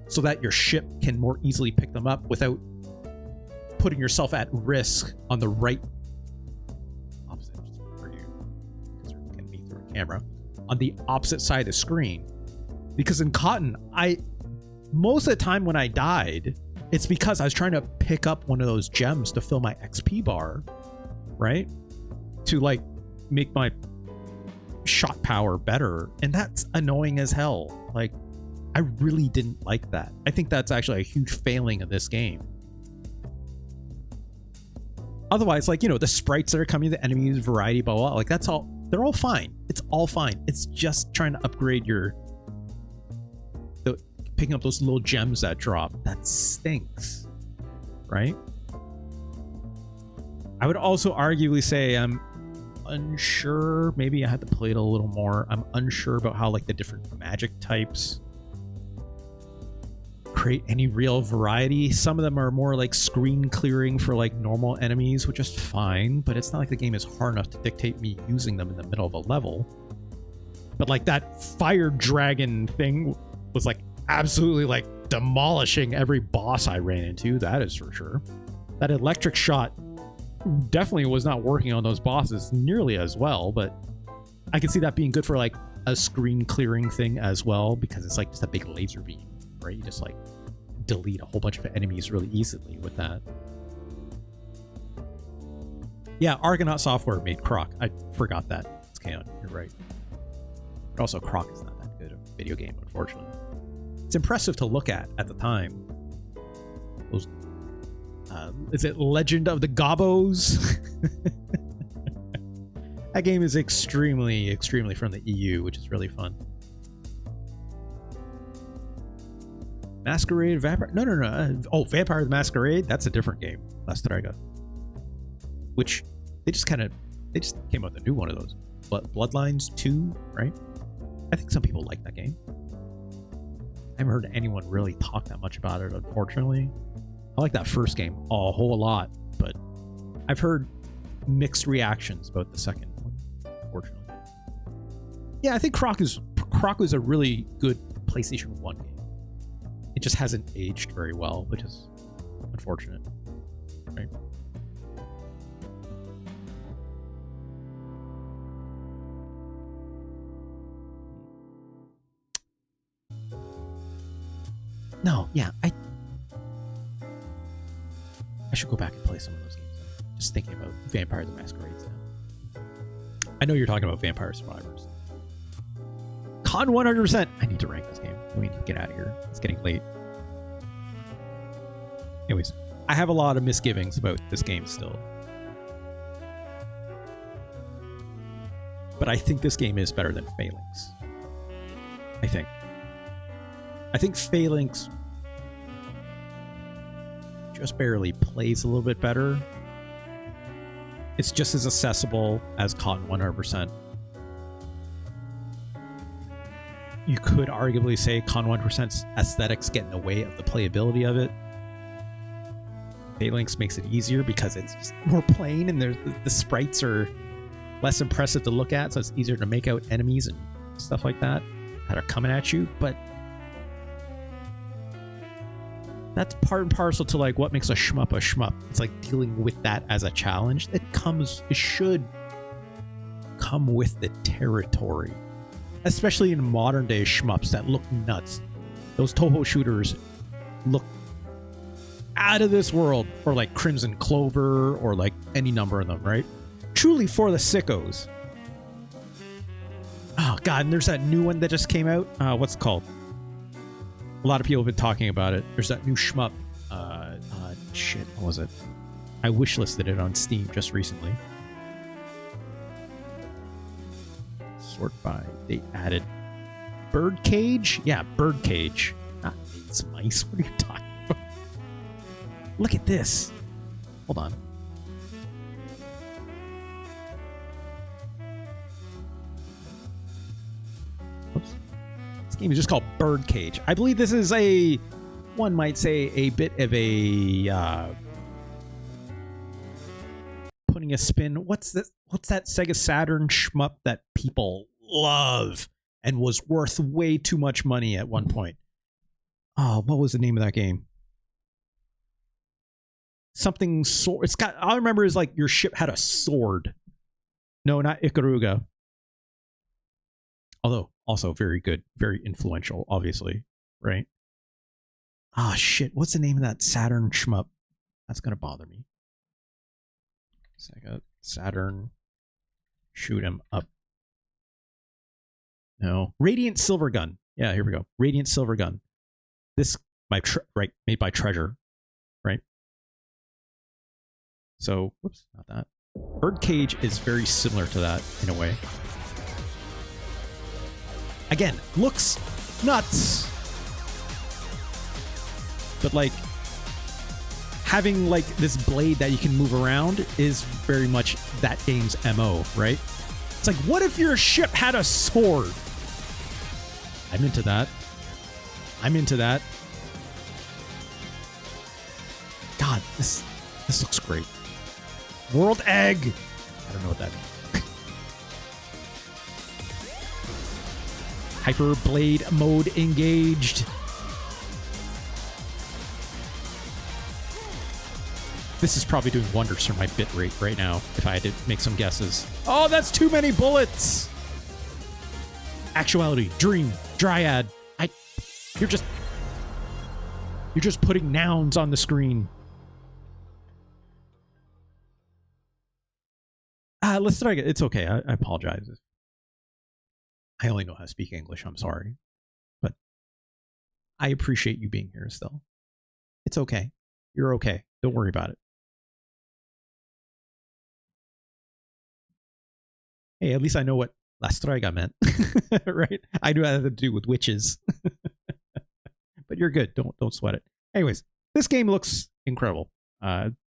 so that your ship can more easily pick them up without putting yourself at risk on the right opposite for you, because you're looking at me through a camera, on the opposite side of the screen. Because in Cotton, most of the time when I died, it's because I was trying to pick up one of those gems to fill my XP bar, right? To like make my shot power better, and that's annoying as hell. Like, I really didn't like that. I think that's actually a huge failing of this game. Otherwise, like, you know, the sprites that are coming, the enemies, variety, blah, blah, like that's all, they're all fine. It's all fine. It's just trying to upgrade picking up those little gems that drop. That stinks, right? I would also arguably say I'm unsure. Maybe I had to play it a little more. I'm unsure about how like the different magic types create any real variety. Some of them are more like screen clearing for like normal enemies, which is fine, but it's not like the game is hard enough to dictate me using them in the middle of a level. But like that fire dragon thing was like absolutely like demolishing every boss I ran into, that is for sure. That electric shot definitely was not working on those bosses nearly as well, but I can see that being good for like a screen clearing thing as well, because it's like just a big laser beam, right? You just like delete a whole bunch of enemies really easily with that. Yeah, Argonaut Software made Croc. I forgot that. It's canon, you're right. But also Croc is not that good of a video game, unfortunately. It's impressive to look at the time. Those, is it Legend of the Gobos? That game is extremely, extremely from the EU, which is really fun. Masquerade Vampire? No. Oh, Vampire the Masquerade? That's a different game. Last Strega. Which they just came out with a new one of those. But Bloodlines 2, right? I think some people like that game. I haven't heard anyone really talk that much about it, unfortunately. I like that first game a whole lot, but I've heard mixed reactions about the second one, unfortunately. Yeah, I think Croc is a really good PlayStation 1 game. It just hasn't aged very well, which is unfortunate, right? No, yeah, I should go back and play some of those games. Just thinking about Vampire the Masquerade now. I know you're talking about Vampire Survivors. Con 100%. I need to rank this game. We need to get out of here. It's getting late. Anyways, I have a lot of misgivings about this game still. But I think this game is better than Phalanx. I think Phalanx just barely plays a little bit better. It's just as accessible as Cotton 100%. You could arguably say Cotton 100%'s aesthetics get in the way of the playability of it. Phalanx makes it easier because it's just more plain, and the sprites are less impressive to look at, so it's easier to make out enemies and stuff like that are coming at you. But that's part and parcel to like what makes a shmup a shmup. It's like dealing with that as a challenge. It should come with the territory, especially in modern day shmups that look nuts. Those Toho shooters look out of this world, or like Crimson Clover, or like any number of them, right? Truly for the sickos. Oh god, and there's that new one that just came out. What's it called? A lot of people have been talking about it. There's that new shmup. Shit, what was it? I wishlisted it on Steam just recently. sort by. They added birdcage. Yeah, birdcage. Not maze mice. What are you talking about? Look at this. Hold on. Whoops. This game is just called Birdcage. I believe this is a, one might say, a bit of a putting a spin. What's that? What's that Sega Saturn shmup that people love and was worth way too much money at one point? Oh, what was the name of that game? Something sword. It's got. All I remember is like your ship had a sword. No, not Ikaruga. Although also very good, very influential, obviously, right? Ah, shit. What's the name of that Saturn shmup? That's gonna bother me. Sega Saturn. Shoot 'em up. No. Radiant Silver Gun. Yeah, here we go. Radiant Silver Gun. This right, made by Treasure, right? So, whoops, not that. Birdcage is very similar to that in a way. Again, looks nuts. But like having like this blade that you can move around is very much that game's MO, right? It's like, what if your ship had a sword? I'm into that. I'm into that. God, this looks great. World Egg. I don't know what that means. Hyper Blade mode engaged. This is probably doing wonders for my bit rate right now, if I had to make some guesses. Oh, that's too many bullets! Actuality, dream, dryad. You're just putting nouns on the screen. Let's try it. It's okay. I apologize. I only know how to speak English. I'm sorry. But I appreciate you being here still. It's okay. You're okay. Don't worry about it. Hey, at least I know what La Strega meant. Right? I do have to do with witches. But you're good. Don't sweat it. Anyways, this game looks incredible.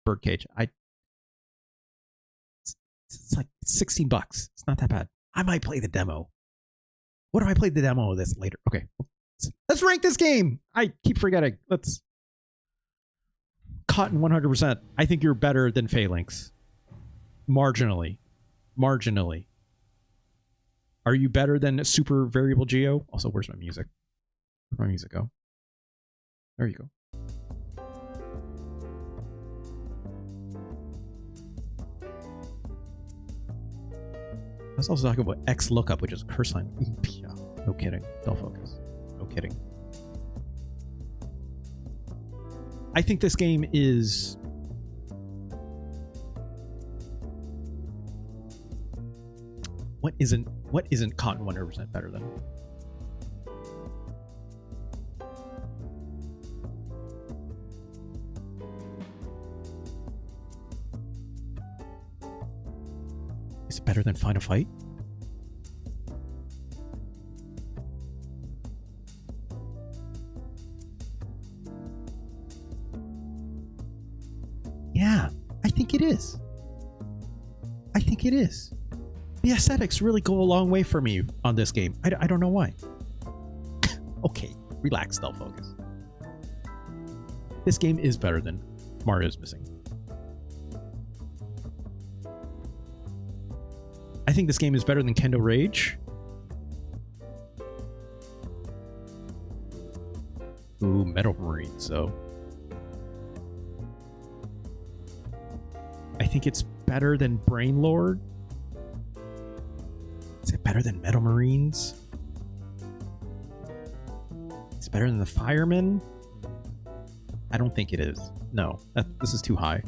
Birdcage. It's like $16. It's not that bad. I might play the demo. What if I played the demo of this later? Okay. Let's rank this game. I keep forgetting. Let's Cotton 100%. I think you're better than Phalanx. Marginally. Marginally. Are you better than Super Variable Geo? Also, where's my music? Where'd my music go? There you go. I was also talking about X lookup, which is a curse line. No kidding. Don't focus. No kidding. I think this game is what isn't Cotton 100% better than? Is it better than Final Fight? Yeah, I think it is. I think it is. The aesthetics really go a long way for me on this game. I don't know why. Okay, relax, Stealth Focus. This game is better than Mario's Missing. I think this game is better than Kendo Rage. Ooh, Metal Marine, so. I think it's better than Brain Lord. Is it better than Metal Marines? It's better than the Firemen? I don't think it is. No, this is too high.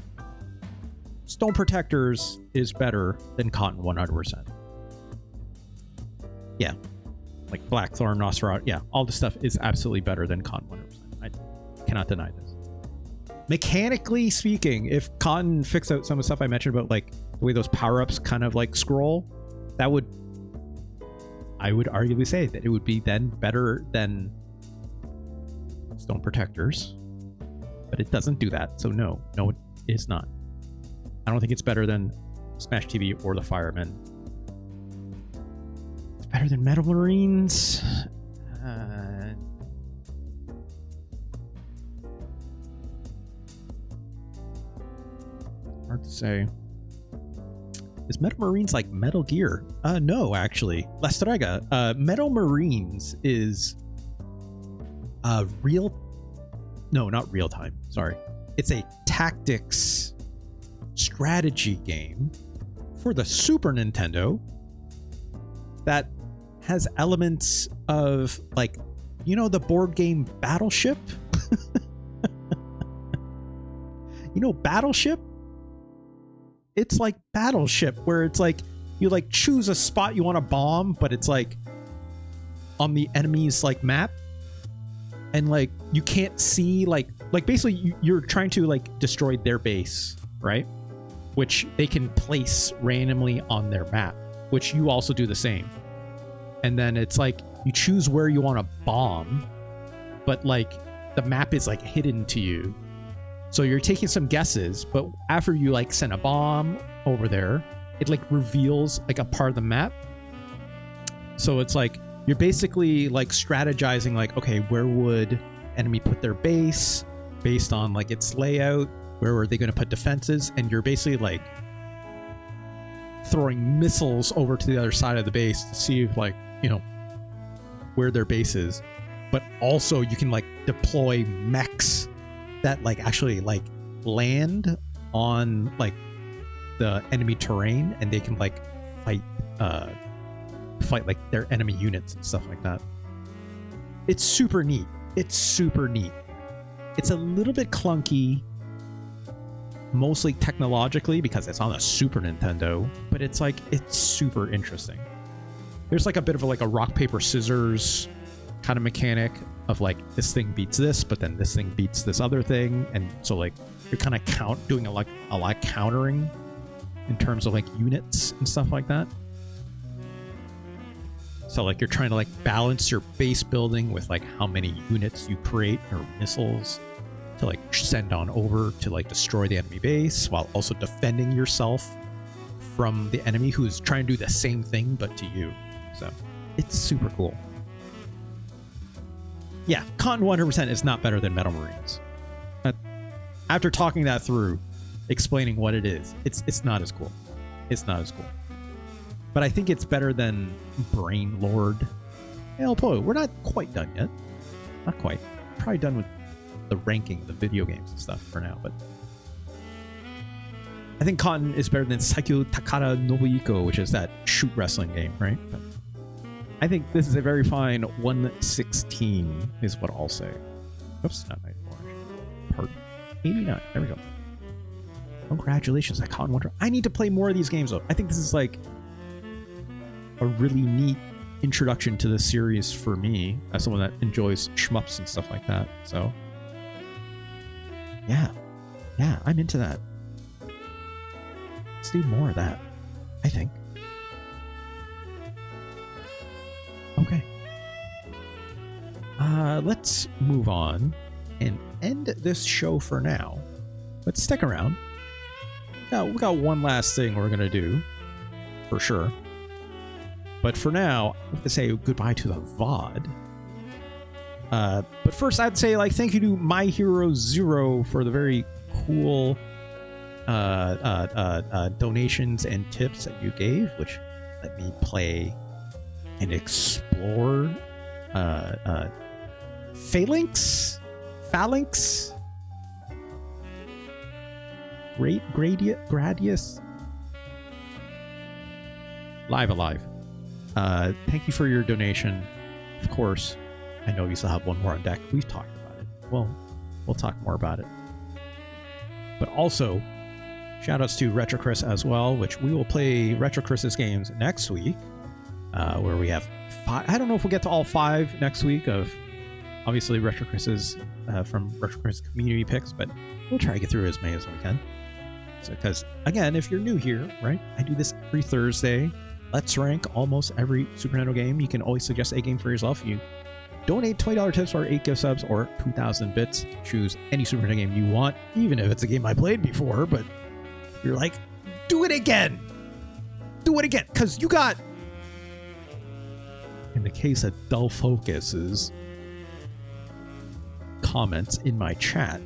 Stone Protectors is better than Cotton 100%. Yeah. Like Blackthorn, Nosferatu. Yeah, all this stuff is absolutely better than Cotton 100%. I cannot deny this. Mechanically speaking, if Cotton fixed out some of the stuff I mentioned about like the way those power-ups kind of like scroll, that would I would arguably say that it would be then better than Stone Protectors, but it doesn't do that. So no, it is not. I don't think it's better than Smash TV or the Firemen. It's better than Metal Marines. Hard to say. Is Metal Marines like Metal Gear? No, actually. La Strega. Metal Marines is no, not real time. Sorry. It's a tactics strategy game for the Super Nintendo that has elements of, like, you know, the board game Battleship? You know Battleship? It's like Battleship, where it's like you like choose a spot you want to bomb, but it's like on the enemy's like map, and like you can't see like basically you're trying to like destroy their base, right? Which they can place randomly on their map, which you also do the same. And then it's like you choose where you want to bomb, but like the map is like hidden to you. So you're taking some guesses, but after you like send a bomb over there, it like reveals like a part of the map. So it's like you're basically like strategizing like, okay, where would enemy put their base based on like its layout? Where are they going to put defenses? And you're basically like throwing missiles over to the other side of the base to see if, like, you know, where their base is. But also you can like deploy mechs that like actually like land on like the enemy terrain, and they can like fight like their enemy units and stuff like that. It's super neat. It's a little bit clunky, mostly technologically because it's on a Super Nintendo, but it's like, it's super interesting. There's like a bit of a rock paper scissors kind of mechanic of like this thing beats this, but then this thing beats this other thing, and so like you're kind of doing a lot of countering in terms of like units and stuff like that. So like you're trying to like balance your base building with like how many units you create or missiles to like send on over to like destroy the enemy base, while also defending yourself from the enemy who is trying to do the same thing but to you. So it's super cool. Yeah, Cotton 100% is not better than Metal Marines. After talking that through, explaining what it is, it's not as cool. It's not as cool. But I think it's better than Brain Lord. Hell, boy, we're not quite done yet. Not quite. Probably done with the ranking, the video games and stuff for now, but I think Cotton is better than Saikyo Takara Nobuiko, which is that shoot wrestling game, right? But I think this is a very fine 116 is what I'll say. Oops, not 94. Part 89. There we go. Congratulations, that Cotton Wonder. I need to play more of these games though. I think this is like a really neat introduction to the series for me as someone that enjoys shmups and stuff like that. So yeah, I'm into that. Let's do more of that, I think. Okay. Let's move on and end this show for now. But stick around. We got one last thing we're going to do, for sure. But for now, I have to say goodbye to the VOD. But first, I'd say thank you to My Hero Zero for the very cool donations and tips that you gave, which let me play and explore Phalanx? Gradius? Alive. Thank you for your donation. Of course, I know you still have one more on deck. We've talked about it. Well, we'll talk more about it. But also, shoutouts to Retro Chris as well, which we will play Retro Chris's games next week, where we have 5. I don't know if we'll get to all 5 next week of obviously Retro Chris's from Retro Chris community picks, but we'll try to get through as many as we can. So, because again, if you're new here, right, I do this every Thursday. let's rank almost every Super Nintendo game. You can always suggest a game for yourself. You donate $20 tips or 8 gift subs or 2,000 bits. Choose any Super Nintendo game you want, even if it's a game I played before, but you're like, do it again. Do it again. Because you got, in the case of Dull Focus's comments in my chat,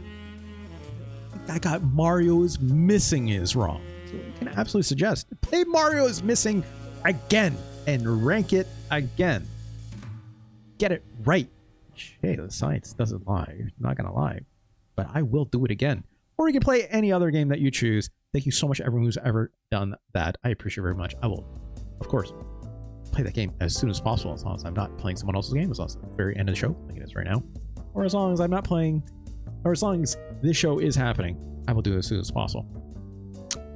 I got Mario is Missing is wrong. So you can absolutely suggest play Mario is Missing again and rank it again. Get it right. Hey, the science doesn't lie. It's not going to lie. But I will do it again. Or you can play any other game that you choose. Thank you so much, everyone who's ever done that. I appreciate it very much. I will, of course, play that game as soon as possible, as long as I'm not playing someone else's game, as long as it's at the very end of the show, like it is right now. Or as long as I'm not playing, or as long as this show is happening, I will do it as soon as possible.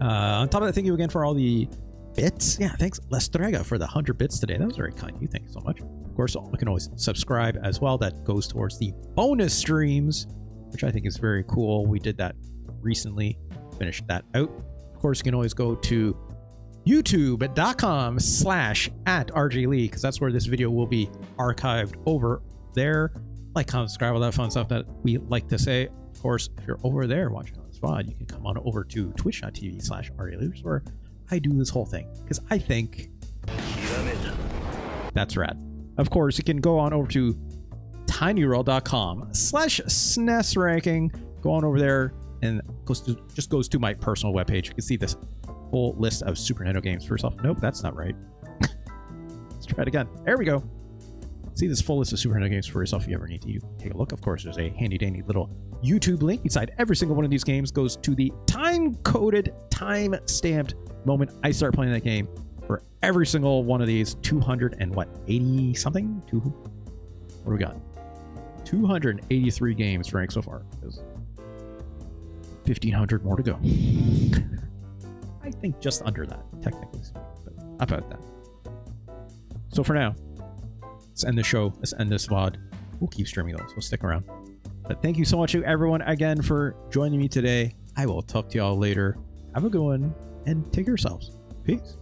On top of that, thank you again for all the bits. Yeah, thanks, Lestrega, for the 100 bits today. That was very kind of you. Thank you so much. Of course, you can always subscribe as well. That goes towards the bonus streams, which I think is very cool. We did that recently, finished that out. Of course, you can always go to youtube.com/@RGLee, because that's where this video will be archived over there. Like, comment, subscribe, all that fun stuff that we like to say. Of course, if you're over there watching on this VOD, you can come on over to twitch.tv/RGLee, where I do this whole thing, because I think that's rad. Of course, you can go on over to tinyurl.com/SNES ranking. Go on over there and just goes to my personal webpage. You can see this full list of Super Nintendo games for yourself. Nope, that's not right. Let's try it again. There we go. See this full list of Super Nintendo games for yourself if you ever need to take a look. Of course, there's a handy dandy little YouTube link inside every single one of these games. Goes to the time-coded, time-stamped moment I start playing that game. For every single one of these 280 something? What do we got? 283 games ranked so far. There's 1,500 more to go. I think just under that, technically speaking, but about that. So for now, let's end the show. Let's end this VOD. We'll keep streaming those, so stick around. But thank you so much to everyone again for joining me today. I will talk to y'all later. Have a good one, and take care of yourselves. Peace.